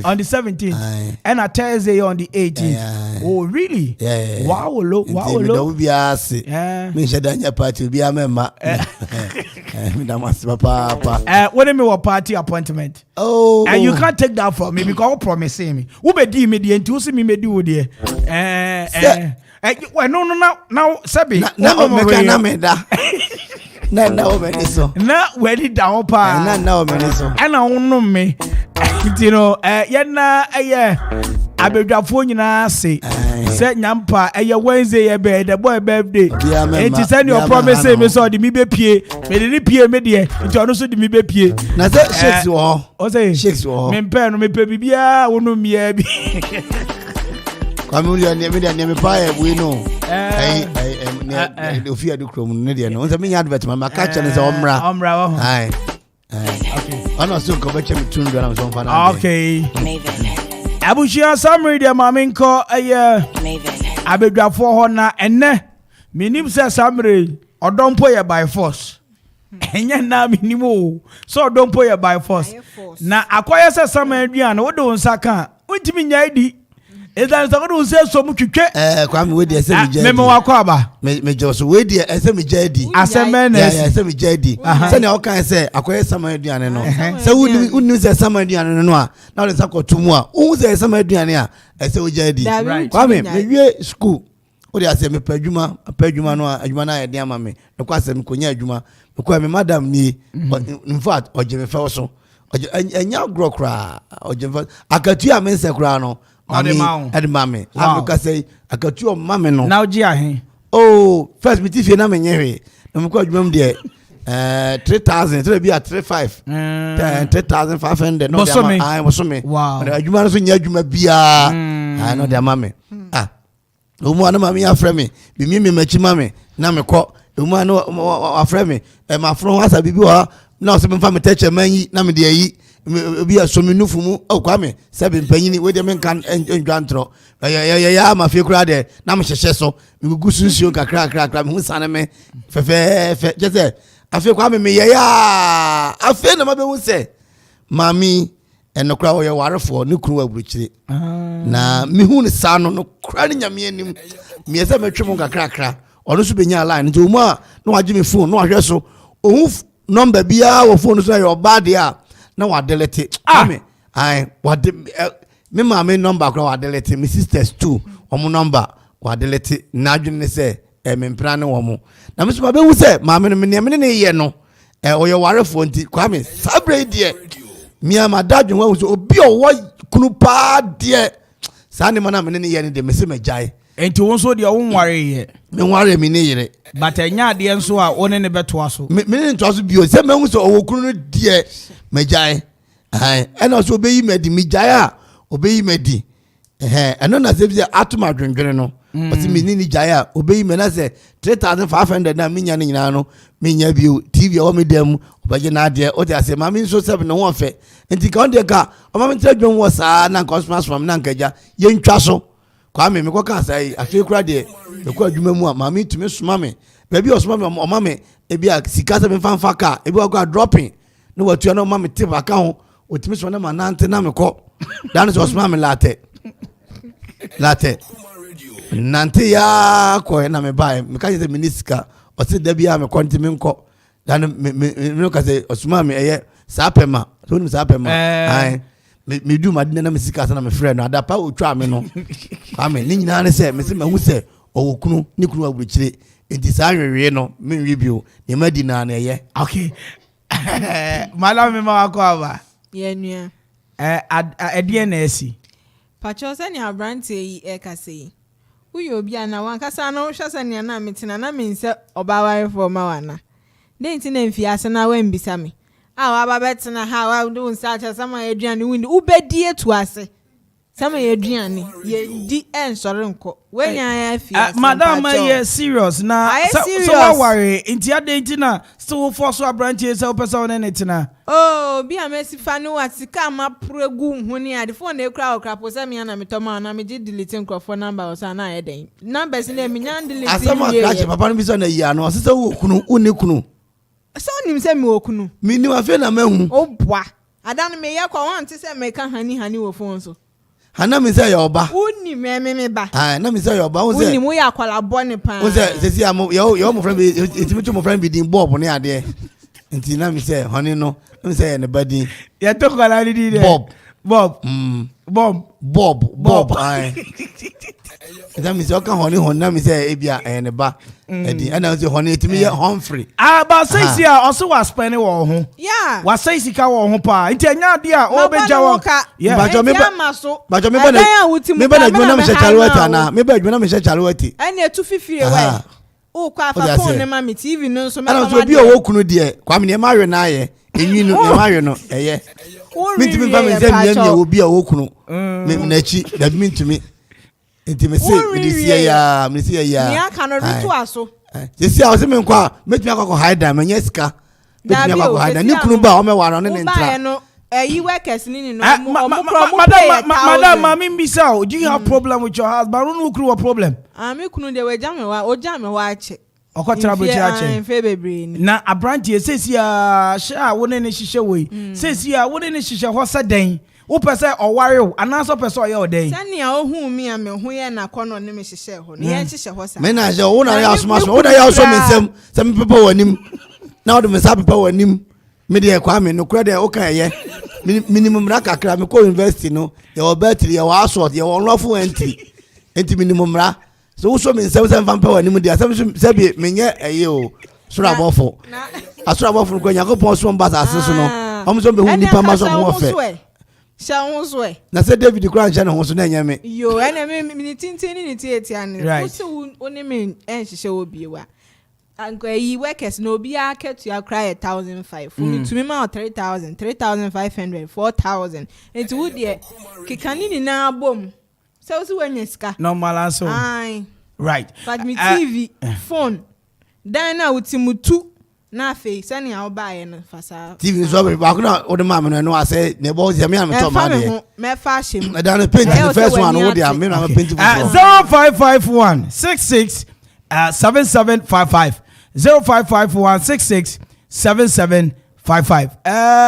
on the 17th and a Thursday on the 18th oh really wow look me shedanya party bi amema me da mas papa when me wa party appointment and you can't take that from me because you promise me who be di me di enti me me di wo de no now sabi na me na me da na o me so na we da ho pa na o me so and I won't me you know na abedwafo nyina se se nyampa Wednesday ye be the boy birthday enti send your promise me so de me be pie me de pie me de enti ono so de me be pie na se shakes wo o say shakes wo me mpe no me pe bibia wonu mia bi Kwame me pa e we no de ofia do krom no de no so me nya advert ma catch ne se omra ai okay ono so ko be che me tun do na so fa na okay Abushia summary de maminko abedwafo ho na enne minim se summary odompo ye by force enya na minim o so odompo ye by force na akoye se summary aduan wo do nsaka untimi nya idi edan so do se so mutwetwe Kwame we de se mi jadi memo Akwaaba me just we de se mi jadi asemenes se mi jadi se na o kan se akoye summary aduan no se unu se summary aduan no a na o se kotumu a unu se summary aduan a se o jadi Kwame me wie school o de ase me padwuma no adwuma na ye de ama me no kwa se me konya adwuma me kwa me madam ni in fact oje me fe so enya grokra oje me akatu a me se kra no Mami, I'm going say I got your mammy no. Now, Gia, first, me if you know me, I'm going to be 3,000, to be at 3,500, 3,500. No, I was me. Wow, you might as well you be I know their mammy. One of mammy are from me, be me, matchy mammy. Now me call Uma no afrɛ me ma afro asa bibi wa na so me fa me teche manyi na me de ayi bi asomi nufu mu Kwame sebe mpanyini we de me kan endwantro ya ma fe kura de na me hyehye so me gugu sunsuo kakra me hu sane me fe je say afi Kwame me ya afi na ma be hu say mami enokra wo ye warefo ne kunu aburukyire na me hu ne sa no kura ne nyame anim me yesa metwe mu kakra ono so benya line nti omu a no wage me phone no ahwe so ohu number bia wo phone so your bad ya na wa delete Kwame ai wa me mama number kra wa delete me sisters too omu number wa delete na adwene se me mpra ne wo mu na me so ba be hu se mama no me ne ye no o ye warefo nti Kwame sabre die me ama dadwon wa so obi o wo kunu pa die sa ne mana me ne ye ne de me se magyae enti won so de won ware ye me ware me ne yire but enya de enso a one ne beto aso me ne nto aso bio se me hu so owo kunu no die magyae ai ena so obeyi medi magyae a obeyi medi eno na se bi atuma dwendwene no o se me ni gyae a obeyi me na se 3500 na menya ne nyina no menya bio tv o me dem obaje na ade o te ase ma me so se no won fe enti ka on de ka o ma me tira dwon wo saa na cosmos from na nkaja ye ntwa so Kwame me koka sai afi kura de ekwa adwuma mu a ma me tumi soma me baby osoma me o ma me e bia sika se me fanfa ka e bia kwa dropping no watu na o ma me tip aka ho o tumi soma na ma nante na me ko dan so osoma me late nante ya ko na me bai me ka se minisika o se da bia me konti me nko dan me ka se osoma me eye sapema so ni sapema ai me do madina na me sika na me friend no adapa otwa me no Kwame ni nyina ne se me se ma hu se owokunu ni kunu aburukyire enti sa hwehwe no me review ne madina na ye okay mala me ma Akwaaba ye nua adie na esi pacho se ni abrante yi kase uyo bia na wankasa na hwehwe se ni na metina na me nse obaware for ma wana den ti na mfi ase na wa mbisa me awa babetena ha wa do nsacha sama aduane windi ubedie tu ase sama aduane ye di ensore nko wenya ya fi madam ye serious na so worry inti ade inti na so force abranche se opesa one netina oh bi amesi fa no atika ma pregu huni ade phone e kra okra se me na metoma na me gi delete nkrofo number o sa na eden numbers na me nyan delete asama kache papa no bi so na yi ano se wo kunu uni kunu so nim se me okunu mi ni afi na mahu o boa adan me ye kwa wan ti se me ka hani wo phone so hana mi se ya oba uni me ba ah na mi se ya oba o se uni mo ya kwala bone pa o se si am yo mo friend bi intimi to mo friend bi din bob ne ade nti na mi se honey no na mi se ne badi ya to kwala di de bob ai na mi se o ka honey na mi se ebia ne ba edi ana se honey intimi ye Humphrey ba say si a also was spending wo ho yeah was say sika wo ho pa nti anya de a o beja wo yeah ba me ba me ba na dwona me chechalwati na me ba dwona me chechalwati ene tu fifire we o kwa fa phone ne ma me tv no so me ana so bi o wo kunu de Kwame ne ma hwe na ye enyi no ne ma hwe no eye mintimi ba me se me wo bi a wo kunu me na chi da mintimi enti me se me disia ya ni aka no rutu aso disia o se me nkwa metimi akọ hide me nya sika metimi akọ hide ni kunu ba o me wara ne ntra no yi workers ni no madam mami mbisa o do you have problem with your husband no kunu what problem me kunu de we jame wa ache okotra bo chiache mfe bebre ni na abrantie sesi a sha wo ne hihye we sesi a wo ne hihye ho saden wo pese oware anaso pese oye oden sani a ohun mi a me hu ye na kono ne me hihye ho ne ye hihye ho sa me na je wo na ya asoma wo na ya so me nsem se me pepa wanim na wo de me sa pepa wanim me de Kwame no kura de o kan ye minimum ra kakra me ko university no ye wo battery ye wo assault ye wo lawful entry minimum ra so wo so me nsem se mfa pepa wanim de se bi me nye eye o sura bofo asura bofo ko Yakobon so mba sa so no o so be hu nipa ma so mo fe Shawonswe. Na say David Kran chana ho so na nyame. Yo, ene me tintini ni tie ane. Wo se woni me enhihye obi wa. Anko yi workers no obi aketu ya cry 1,500. Fumi tumi ma 3,000, 3,500, 4,000. Enti wo de kekani ni na abom. Se wo se wanya sika. Normal answer. Ai. Right. But me TV, phone. Dan na utimutu na fe sani a obaye no fasa TV so be ba kuna o de ma me no ase ne bo ze me am to ma de me fa him dan the paint the first one o de am me na paint 0551 66 7755 0551 66 7755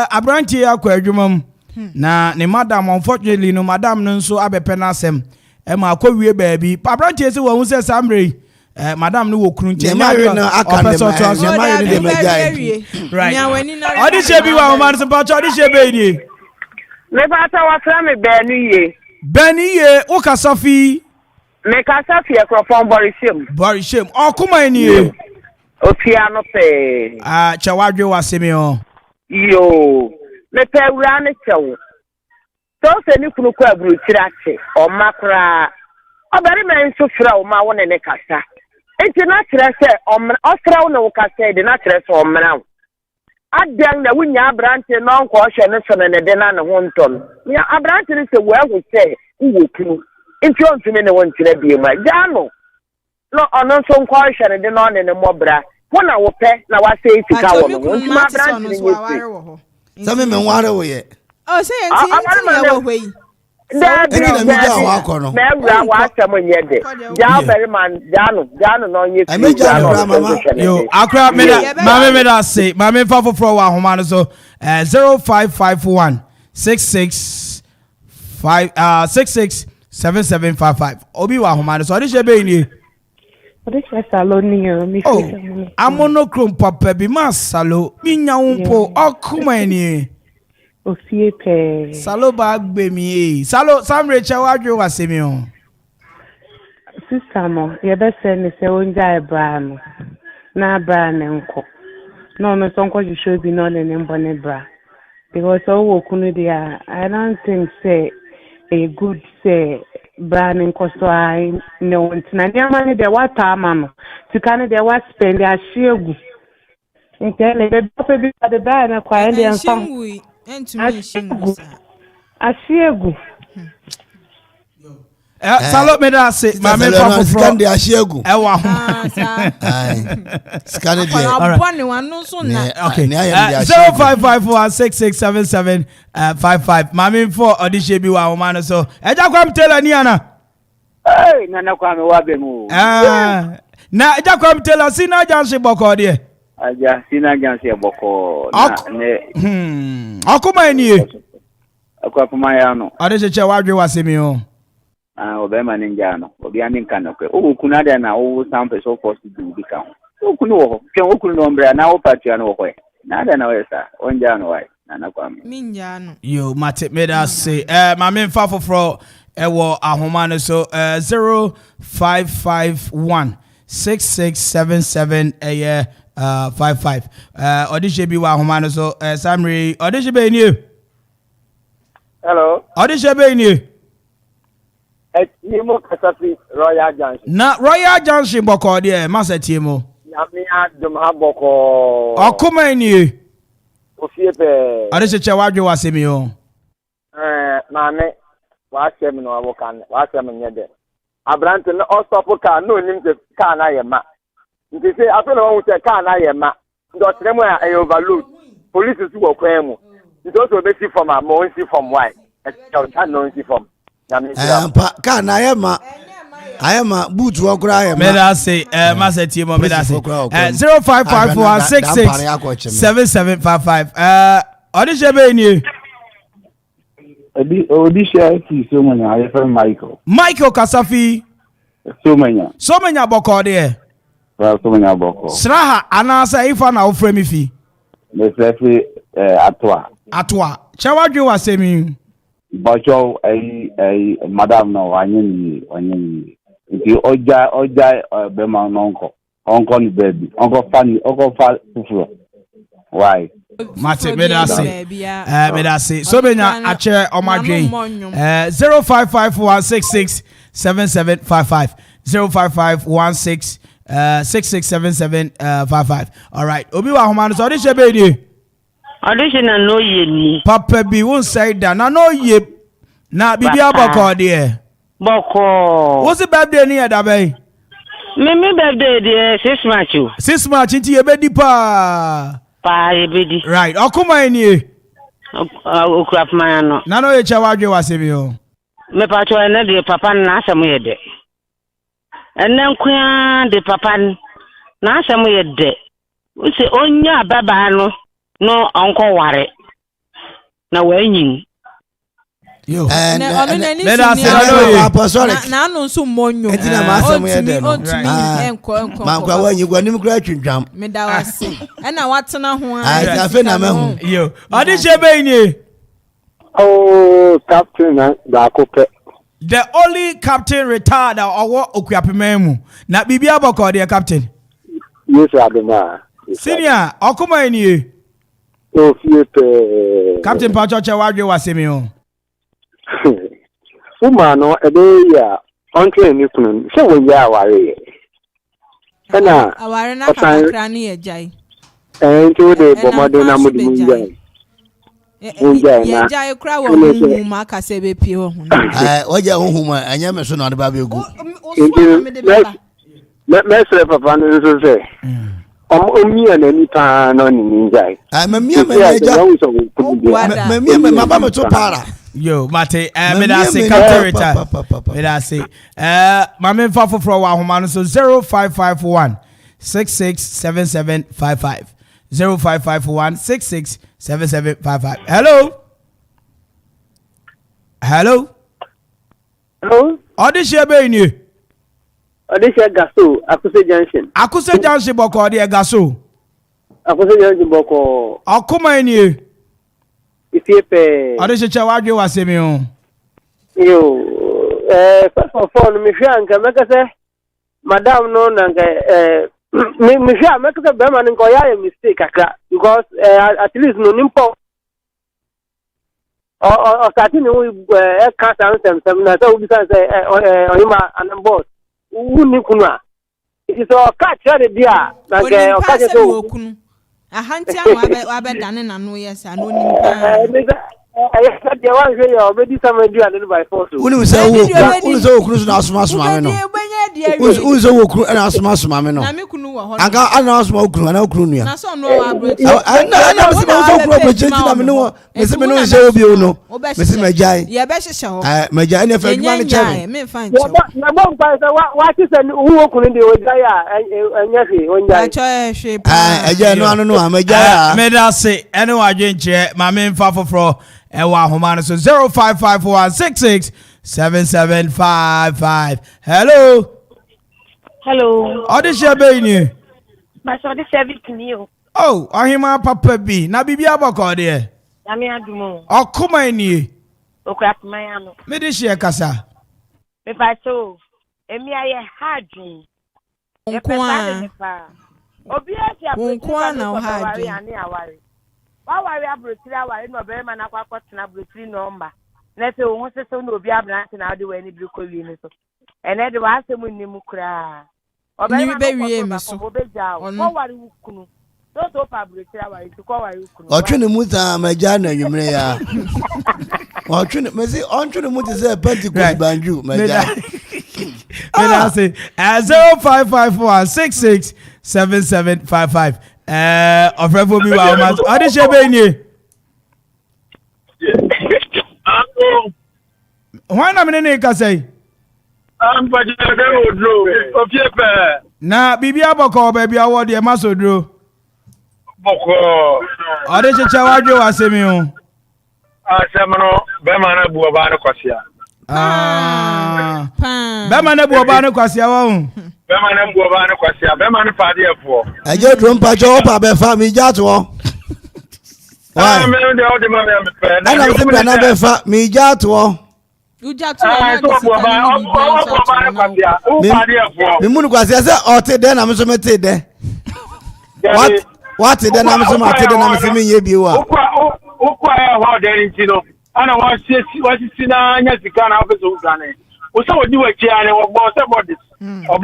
abranti akwa adwumam na ne madam unfortunately no madam no nso abepena asem ma akwa wie baabi abranti se wo hu se samre madam no wo kunu nche na marry de megai right odi shebi wa man se pa odi shebe ni me ba ta wa fra me beniye o kasafi me kasafi e kropon borishem okuma ni e o piano pe chawadwe wa semi o yo me pe wura ne chewo so se ni kunu kwa buru tirache o makra obere men so fra o ma wona ne kasa enti na kire se o fra o na wo kasa de na kire se o mra adan na wunya abrante no nko hwe ne so ne de na ne ho nton ya abrante ne se wo ahu se wo kunu enti on tumi ne won kire bi ma jano no ono so nko hwe ne de no ne mobra wona wo pe na wa se tika wo no enti ma abrante ne yi Sami me nware wo ye. Oh say enti ya wo hwe. Enti na mi ja wa kono. Me wura wa asem nyede. Ja beri man jano no nye. I me jano mama. Yo akra me da say mama fa foforo wa homa no so 0551 66 7755 obi wa homa no so odi shebe ni. Odi salo ni o mi fi. Amonokrom papa bi ma salo mi nyawo okuma ni. Ofie pe. Salo ba gbe mi Salo Samre chawadwe wa semi o. Sister mo, ye be se ni se onja ebra no. Na bra ne nko. No me so nko jisho bi no le ne mbone bra. Because o kunu dia, I don't think say a good say bra ne nko so I no ntina dia mani de wata ama no. Tikane de wa spend ya shiegu. Nkele be be bi de bra na kwa ndi anfam. Ashiegu. Salo me da say mama fa scan de ashiegu. Ewa ho. Scan de. Abone wanu so na. Okay. 0551667755. Mama for audition bi wa woman so. Eja kwam tell ni ana. Hey, nana kwame wa be mu. Na eja kwam tell sina janse boko de. Aja sina janse boko na ne. Akuma ni. Akuma ya no. Ade che wadwe wasemi o. Obema ninja no. Obi ani nka no kwe. O kuna de na o sample so force do bi kan. O kunu wo. Ke o kunu no mbra na o patia no wo. Na de na we sa. Onja no wai. Nana kwame. Minja no. Yo mate me da say mama mfa foforo ewo ahoma no so 0551 6677 55 audition bi wa ahoma no so Samri audition be ni. Hello. Audition be ni. Nimo kasafi Royal Junction. Na Royal Junction boko de masa tiemo. Yami adum ha boko. Okuma ni. Ofie pe. Audition che wadwe wasemi o. Mane wa asem no abokan. Wa asem nyede. Abrante no stop car no nim se car na yema. Nti se afele won se car na yema. Ndo tremo ya overload. Police su wo kwan mu. Nti o so be see from am o see from why. E no see from. Ka na ayema boot wo kura ayema. Me da say masa tiemo me da say 0551667755 audition be ni. Odisha ti so manya I from Michael Kasafi so manya boko de so manya boko Sraha anasa ifa na ofre mi fi me say atwa chawadwe wasemi bocho ai madam no anyi nti oja be ma no onko ni baby onko fa fufuro why Mate medase so benya ache omadwen 0551667755 0551667755 all right obi wa homa no so de shebe ni audition na no ye ni papa bi won say da na no ye na bibia boko de boko what's the birthday ni da bay Me birthday the 6 March. 6 March inti yebedi pa. Pa yebedi. Right. Okuma eni. Okrap man no. Na no ye chawadwe wasemi o. Me pa cho ene de papa na asem ye de. Ene nkwa de papa na asem ye de. Usi onya baba no onko ware. Na wanyin. Yo. Let us say na no so monyo. Etina ma asem ye de no. Enko. Man kwa wanyi gwa nim kra twintwam. Me da wase. E na watena ho a. Ah, afi na mahu. Yo. Odi shebe ni. Oh, Captain Dakope. The only captain retired or Okuapememu. Na bibi aboko the captain. Yes, Adema. Senior, Okuma eni. Oh, fiepe. Captain Pachoche wadwe wasemi o. Umano ebe ya onke ni kunu. Se wo ya aware. Ana aware na kakra ni ejai. Nti de bomode na mudi munjai. Ya jai kra wo hu ma ka se be pie ho. Oja hu ma anya me so na de ba be gu. Mesre papa nso se. Omia na nipa no ni ninjai. Mamia me ja. Mamia me maba me to para. Yo, Mate, me da say captain retire. Me da say mame fa for wa homa no so 0551 667755. 0551 667755. Hello. Hello. Audition be ni. Audition gaso Akuse Junction. Akuse Junction boko de gaso. Akuse Junction boko. Okuma ni. Ifiepe. Audition cha wadwe wasemi o. Yo, first of all, me hwa nka meka se madam no na nka me hwa meka se be man nka ya mistake akra because at least no nimpo o starting we can't answer some na so we can say oyima and boss uni kunwa it is all catch the dia na ke o catch so kunu ahanti an wa be dane na no yes ano nimpa they want to say already somebody do and by force. Unu say wo kunu na asuma me no. Unu say wo kunu na asuma me no. Na me kunu wo ho. Anga ana asuma wo kunu na wo kunu nua. Na so no wa bro. Ana me say wo kunu bro change na me no. Me say me no say obi o no. Me say me jai. Ye be hyehyɛ ho. Me jai na fa dwuma ne kyɛ. Me fa nkyɛ. Na bom pa say wa ti say wo kunu de o jai a anya hwe o jai. Acho hwe pa. Eja no no me jai. Me da say ene wa dwenche ma me mfa foforo Ewa Homana so 0551667755. Hello. Audition be ni. Ma so de service ni o. Oh, ahima papa bi. Na bibia bako de. Na me adumo. Okuma ni. Okrap mayano. Me de share kasa. Me pa so. Emi aye hardin. Nkwa. Obi ati nkwa na hardin. Wa wari abrotiri awari no be ma na kwakọ tena abrotiri number na se wo se no obi abrant na de wani bi ko wi ni so ene de wa asem ni mu kra obe ma be wi mi so wo wari ukunu so pa abrotiri awari ko wari ukunu otwene mu ta maja na nwumre ya otwene mezi ontwene mu te se Pentecost banju maja me na say 0551667755. Ofrefo mi wa ma audition be ni. Why na me ne ka say? Am pa je be odro. Ofiepe. Na bibi aboko ba bia wo de masodro. Boko. Audition cha wadwe wasemi o. Asem no be ma na bu oba ne kwasia. Be ma na bu oba ne kwasia wo. Bema na mbo ba ne kwasia bema ne pade efo eje drum pa jo pa be fa mi ja to wa me de o de ma me pe na na se na be fa mi ja to u ja to na so bo ba o ne kwasia o pade efo mi mu kwasia se o te de na me so me te de what te de na me so ma te de na me se mi ye bi wa o kwa e ho de nti no ana wa si na anya sika na obeso ugane o so odi wa kia ne wo gbo se bodies Mera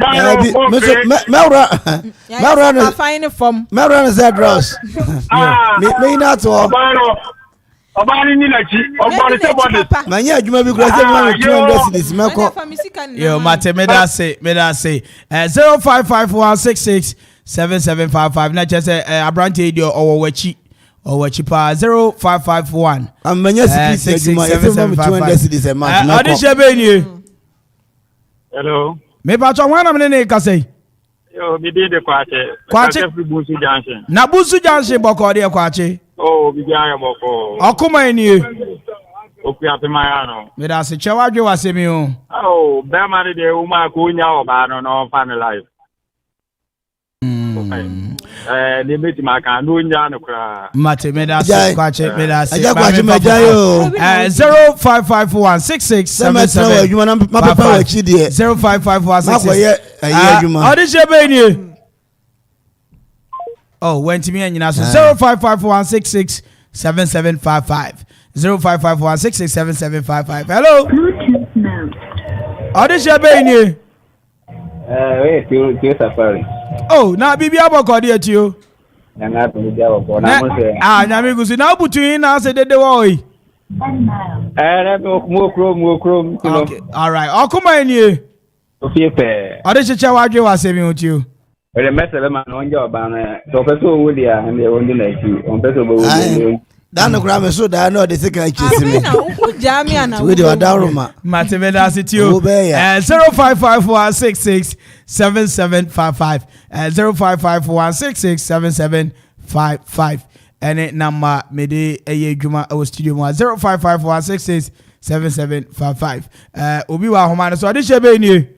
fine form. Mera is that Ross. Me not to. Obani ni nachi, obani se body. Manya adwuma bi kura se ma 200 cedis meko. Yo, mate me da say. 0551667755 na chese abrante dio owowachi. Pa 0551. Amanya cedis adwuma se ma 200 cedis e ma meko. Adishe be ni. Hello. Me pa twa wana me ne ka say. Yo, mi de kwache. Kwache Busu Junction. Na Busu Junction boko de kwache. Oh, bibiya boko. Okuma eni. Okuya pe mayano. Me da se chewa dwe wasemi o. Oh, be ma de uma ko nya oba no family life. They made him a no cry. Mate, me da se kwache, me da se. Aja kwache me jayo. 05516677. You want my papa wa chi de. 055166. Audition be ni. Oh, went to me and you know 0551667755. 0551667755. Hello. Audition be ni. Wait, you safari. Oh, na bibi aboko de atio. Na na bibi aboko na mo se. Na me gusu na butu na se dede wo yi. Na mo krom. Okay. All right. Okuma eni. Ofie pe. Ade cheche wadwe wasemi otio. Wele mesele man onje oba na so person wo dia na e wonde na chi. On person bo wo. Dan kura me so da no de sika chisi me. Na uku jami ana. We dey wadaruma. Matemeda sitio. 0551667755. 0551667755. Ene number me de eye dwuma o studio mo 0551667755. Obi wa homa no so de shebe ni.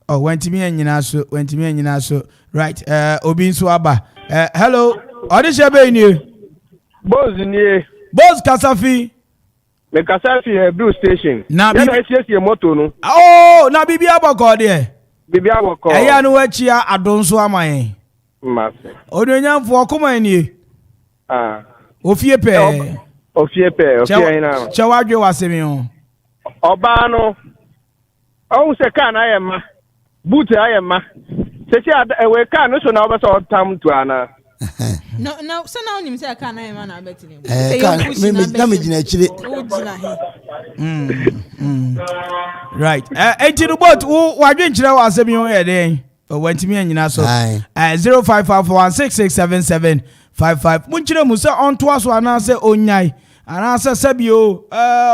Oh, went me nyina so. Right. Obi nso aba. Hello. Ode shebe ni. Boss ni. Boss Kasafi. Me Kasafi Blue Station. Na bi na esi moto no. Oh, na bibi aboko de. Bibi aboko. Eya no wachia adonso amaye. Mase. Odonyamfo okoma ni. Ofie pe. Ofie na. Chawadwe wasemi ho. Oba no. O se ka na ayema. Boot ayema. Se ti we ka no so na obeso tam to ana. No, so now you say I can't man I bet him. Right. Enti bot wo wadwe nkyere wa asemi ho ye den. O wanti me anyina so. 0551667755. Munkyere mu se onto aso ana se onyai. Ana se sabio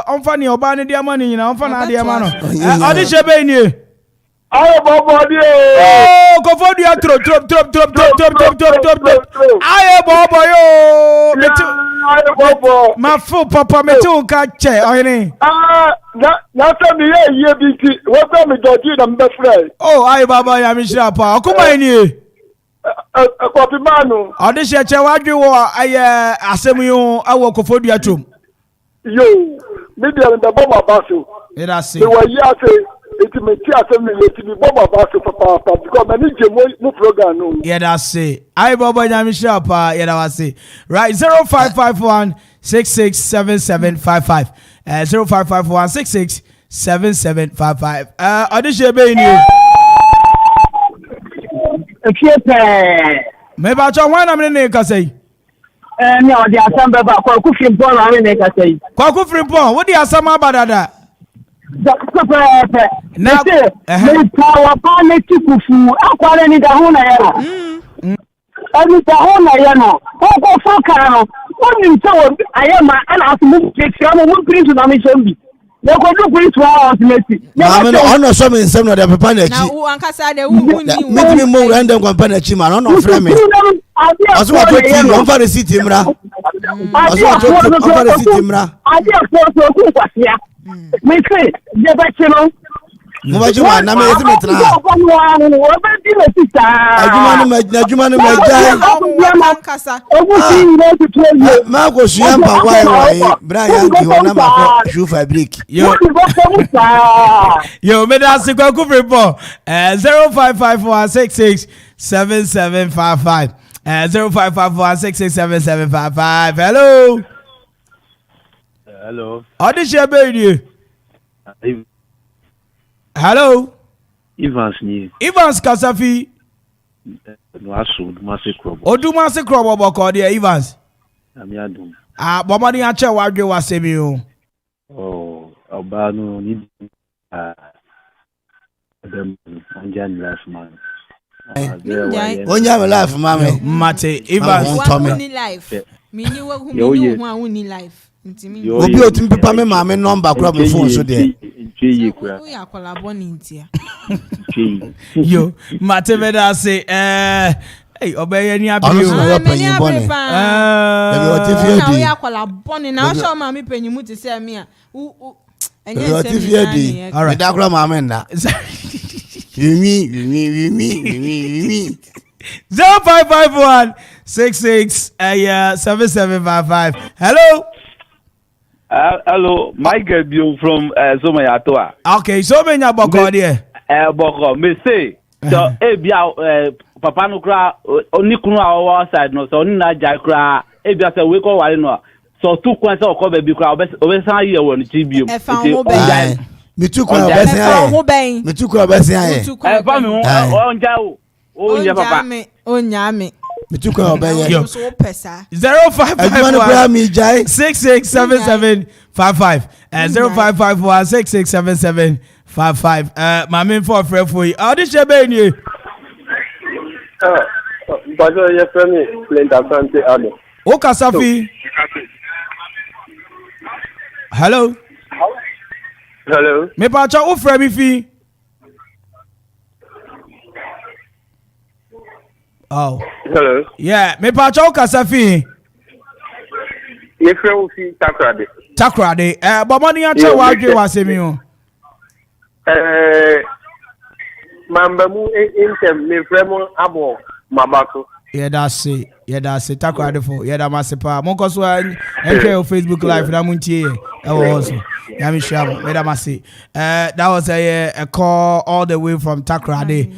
onfa ne oba ne dia ma ne nyina onfa na dia ma no. Odi shebe ni. Aye bobo die. Oh, go for the trop. Aye bobo yo. Aye bobo. Ma fu papa me tu ka che ohini. Na se mi ye biti. Wo se mi doji na mbe frɛ. Oh, aye baba ya mi shira pa. Okuma ni. Kopi manu. Odi she che wadwe wo aye asem yo awo ko for the trom. Yo, mi dia me bobo baso. Era se. Me wa ya se it me ti asem le ti bi bobo baso papa because me ni je mo program no. Yeah, that's it. I baba ya mi shira pa. Yeah, that's it. Right, 0551667755. 0551667755. Odi she be ni. Me ba cho wana me ne ka sei. Me o di asam be ba kwa ku frimpon na me ne ka sei. Kwa ku frimpon, wo di asam abadada. Na me ta wa pa le tikufu akware ni da ho na ya no. Ani da ho na ya no. Ko foka no. Oni ntawo ayema ana asmu picture mo print na me shombi. Na ko do print wa ultimate. Na me no ono so me nsem no de papa na chi. Na wo ankasa de wo ni. Me mo random kwampa na chi ma no no frɛ me. Aso wa to ti no mfa receipt mra. Aso wa to mfa receipt mra. Ade so ku kwasia. Me say je ba chino. Mo ba ji wa na me ezi metra. Adwuma no ma jai. Ma go su yamba wai bra yanki ho na ma ko shoe fabric. Yo me da se kwa ku fripo 0551667755. 0551667755. Hello. Odi shebe ni. Hello. Evans ni. Evans Kasafi. No aso Dumase Krobo. Odumase Krobo boko de Evans. Ami adum. Bomani ache wadwe wasemi o. Oh, Obano ni them Anjan last man. Onya me life mama. Mate, Eva woni life. Me ni wo hu me no hu woni life. Ntimi. Obi otim pepa me mama number kura me phone so there. Wo ya kwala boni ntia. Yo, mate me da say hey, obey ni abi o. Ono panyin boni. Baby otifie di. Na wo ya kwala boni na o show mama panyimu ti say me a. Baby otifie di. Me da kura mama nda. Yumi 0551 66 7755. Hello. Hello, Michael Bio from Somayatoa. Okay, so many about there. Boko, me say, so ebia papa no kra oni kunu our side no so oni na ja kra ebia say we ko wale no so tu kwan say ko be bi kra obesan ye won chi bio. Me too kwa obesan aye. Me too kwa obesan aye. Fa me onja o nya papa. Onya me. Me too kwa obesan. So pesa. 0551 667755 0551 667755. My main for friend for you. How this be ni? But your friend Clint Asante Ado. O Kasafi. Hello. Hello. Me pa cha o frɛ me fi. Oh. Hello. Yeah, me pa cha o kasa fi. Me frɛ o fi Takrade. Takrade. Bomani ya cha wa dwe wa se mi o. Mamba mu intem me frɛ mo abo mabato. Yeah, that's it. Takrade for. Yeah, that must pa. Mon ko so enhwe o Facebook live na mun tie. Also. That was a call all the way from Takrade.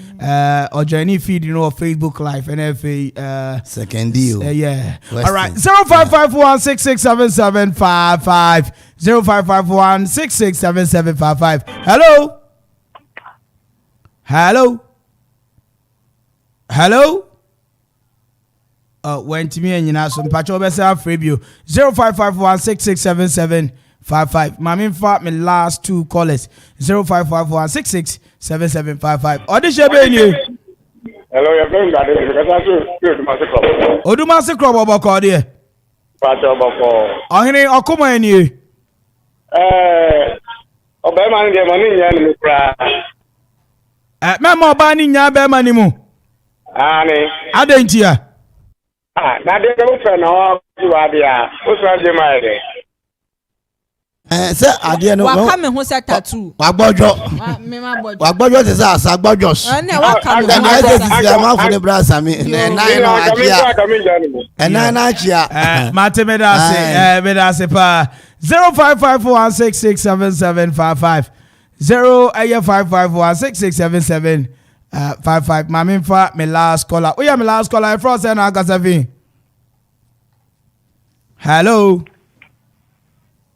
Or journey feed, Facebook Live and second deal. Yeah. All right. 0551 667755. 0551 667755. Hello. When to me and you know some patch over Fabio 0551 667755. Mami fa me last two callers 0551 667755. Audition be you. Hello, you're going that Odumase Club oboko there. Pacho oboko. Ohene Okoma eni. Obema ndi mani nya ni kra. Mema oba ni nya be mani mu. Ani. Adentia. Na de ko fe na wa dia. O so je mai de. Say ade no. Wa ka me ho say tattoo. Wagbodjo. Me ma bodjo. Wagbodjo te say asagbojos. Na wa ka me. Na ese ti ama fo ne brasa mi. Na no achia. Na achia. Mate me da say me da say pa 0551667755. 0551667755. Mami fa me last caller. Oh yeah, me last caller. Frost and Agasavi. Hello.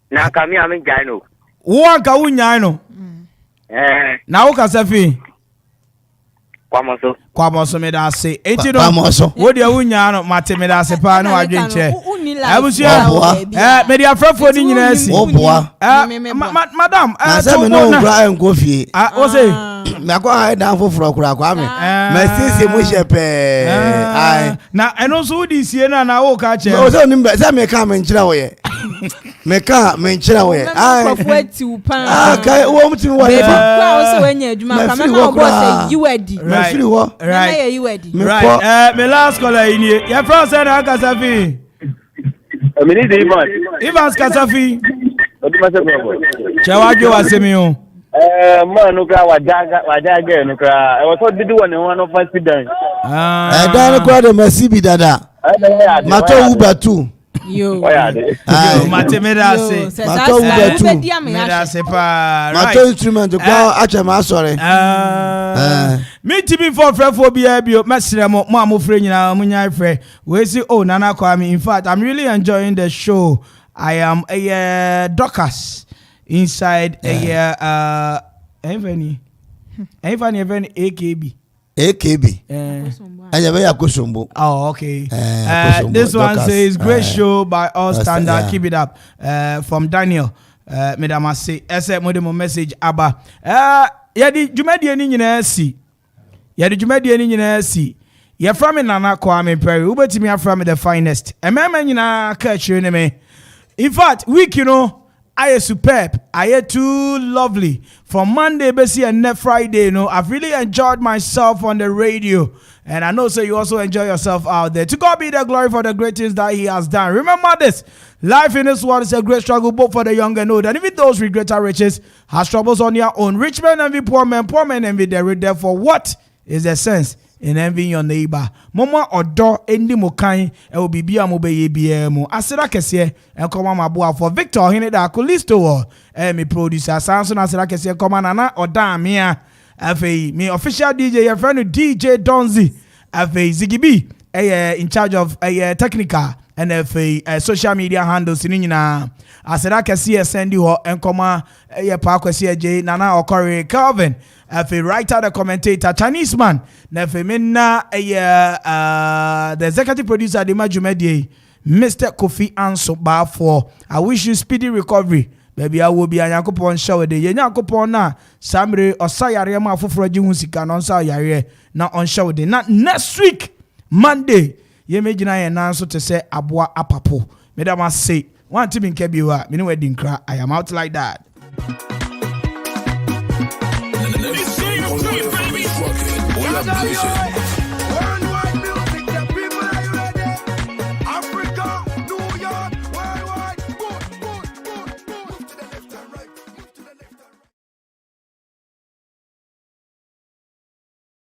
Na kami amin jaino. Wo ka wunya no. Na wo Kasafi. Kwamoso me da say. Enti no. Wo de wunya no mate me da say pa no adwenche. Abusia. Me dia frafo ni nyina asi. Oboa. Madam, say me no kra enko fie. Wo say me akwa dan foforo kura kwa me. Me sisi mu shepe. Ai. Na eno so di sie na wo ka che. O say ni be say me ka me nkyira wo ye. Me ka me nkyira wo ye. Ai. Profu pa. Ah, kai wo mutimi wo ye. Kwa wo say wenya adwuma ka me ma bo say yiwadi. Me free wo. Right. Me last caller in here. Your friend said Kasafi. Me need Ivan. Ivan Kasafi. Chawajo wasemio. Man no kra wajaga no kra. I was so did one of us dan. Dan kra de masibi dada. Mato Uber too. Yo. Mate me da say. Mato Uber too. Me da say pa. Mato instrument kwa acha ma sorry. Me tibi for bia bio mesre mo amofre nyina mo nya frɛ. We say oh Nana Kwame. In fact, I'm really enjoying the show. I am a Dorcas inside a A.K.A A.K.A. Anyabe Akosombo. Oh, okay. This one says great show by all standard. Keep it up. From Daniel. Madam say ese modemo message aba. Yadi jumadi ni nyina si. Yadi jumadi ni nyina si. Ye from Nana Kwame Mpere. Ubetimi afra me the finest. Emema nyina ka chire me. In fact, week I am superb. I am too lovely. From Monday, Bessie, and next Friday, I've really enjoyed myself on the radio. And I know so you also enjoy yourself out there. To God be the glory for the great things that he has done. Remember this. Life in this world is a great struggle both for the young and old. And even those regret our riches has troubles on their own. Rich men envy poor men envy the rich. Therefore, what is the sense in envying your neighbor? Mama odo endi mokan e will be mo be ye biemu. Asira kese e koma mabua for Victor hine da Kolisto me producer Samson asira kese koma nana oda mia afi me official DJ your friend DJ Donzi afi Zigibi in charge of technical and afi social media handles ni nyina asira kese send you en koma pa kwese je nana Okore Calvin afi writer the commentator Chinese man na femina the executive producer de Majumedie Mr. Kofi Anso for I wish you speedy recovery. Baby, I will be a Yakupon show de Yakupon na Samre or Sayare ma fufro jimusika non sa yare na on show de not next week Monday. Ye majina and answer to say abwa apapo. Madam say one team in Kebiwa, mini wedding cry. I am out like that. Vision.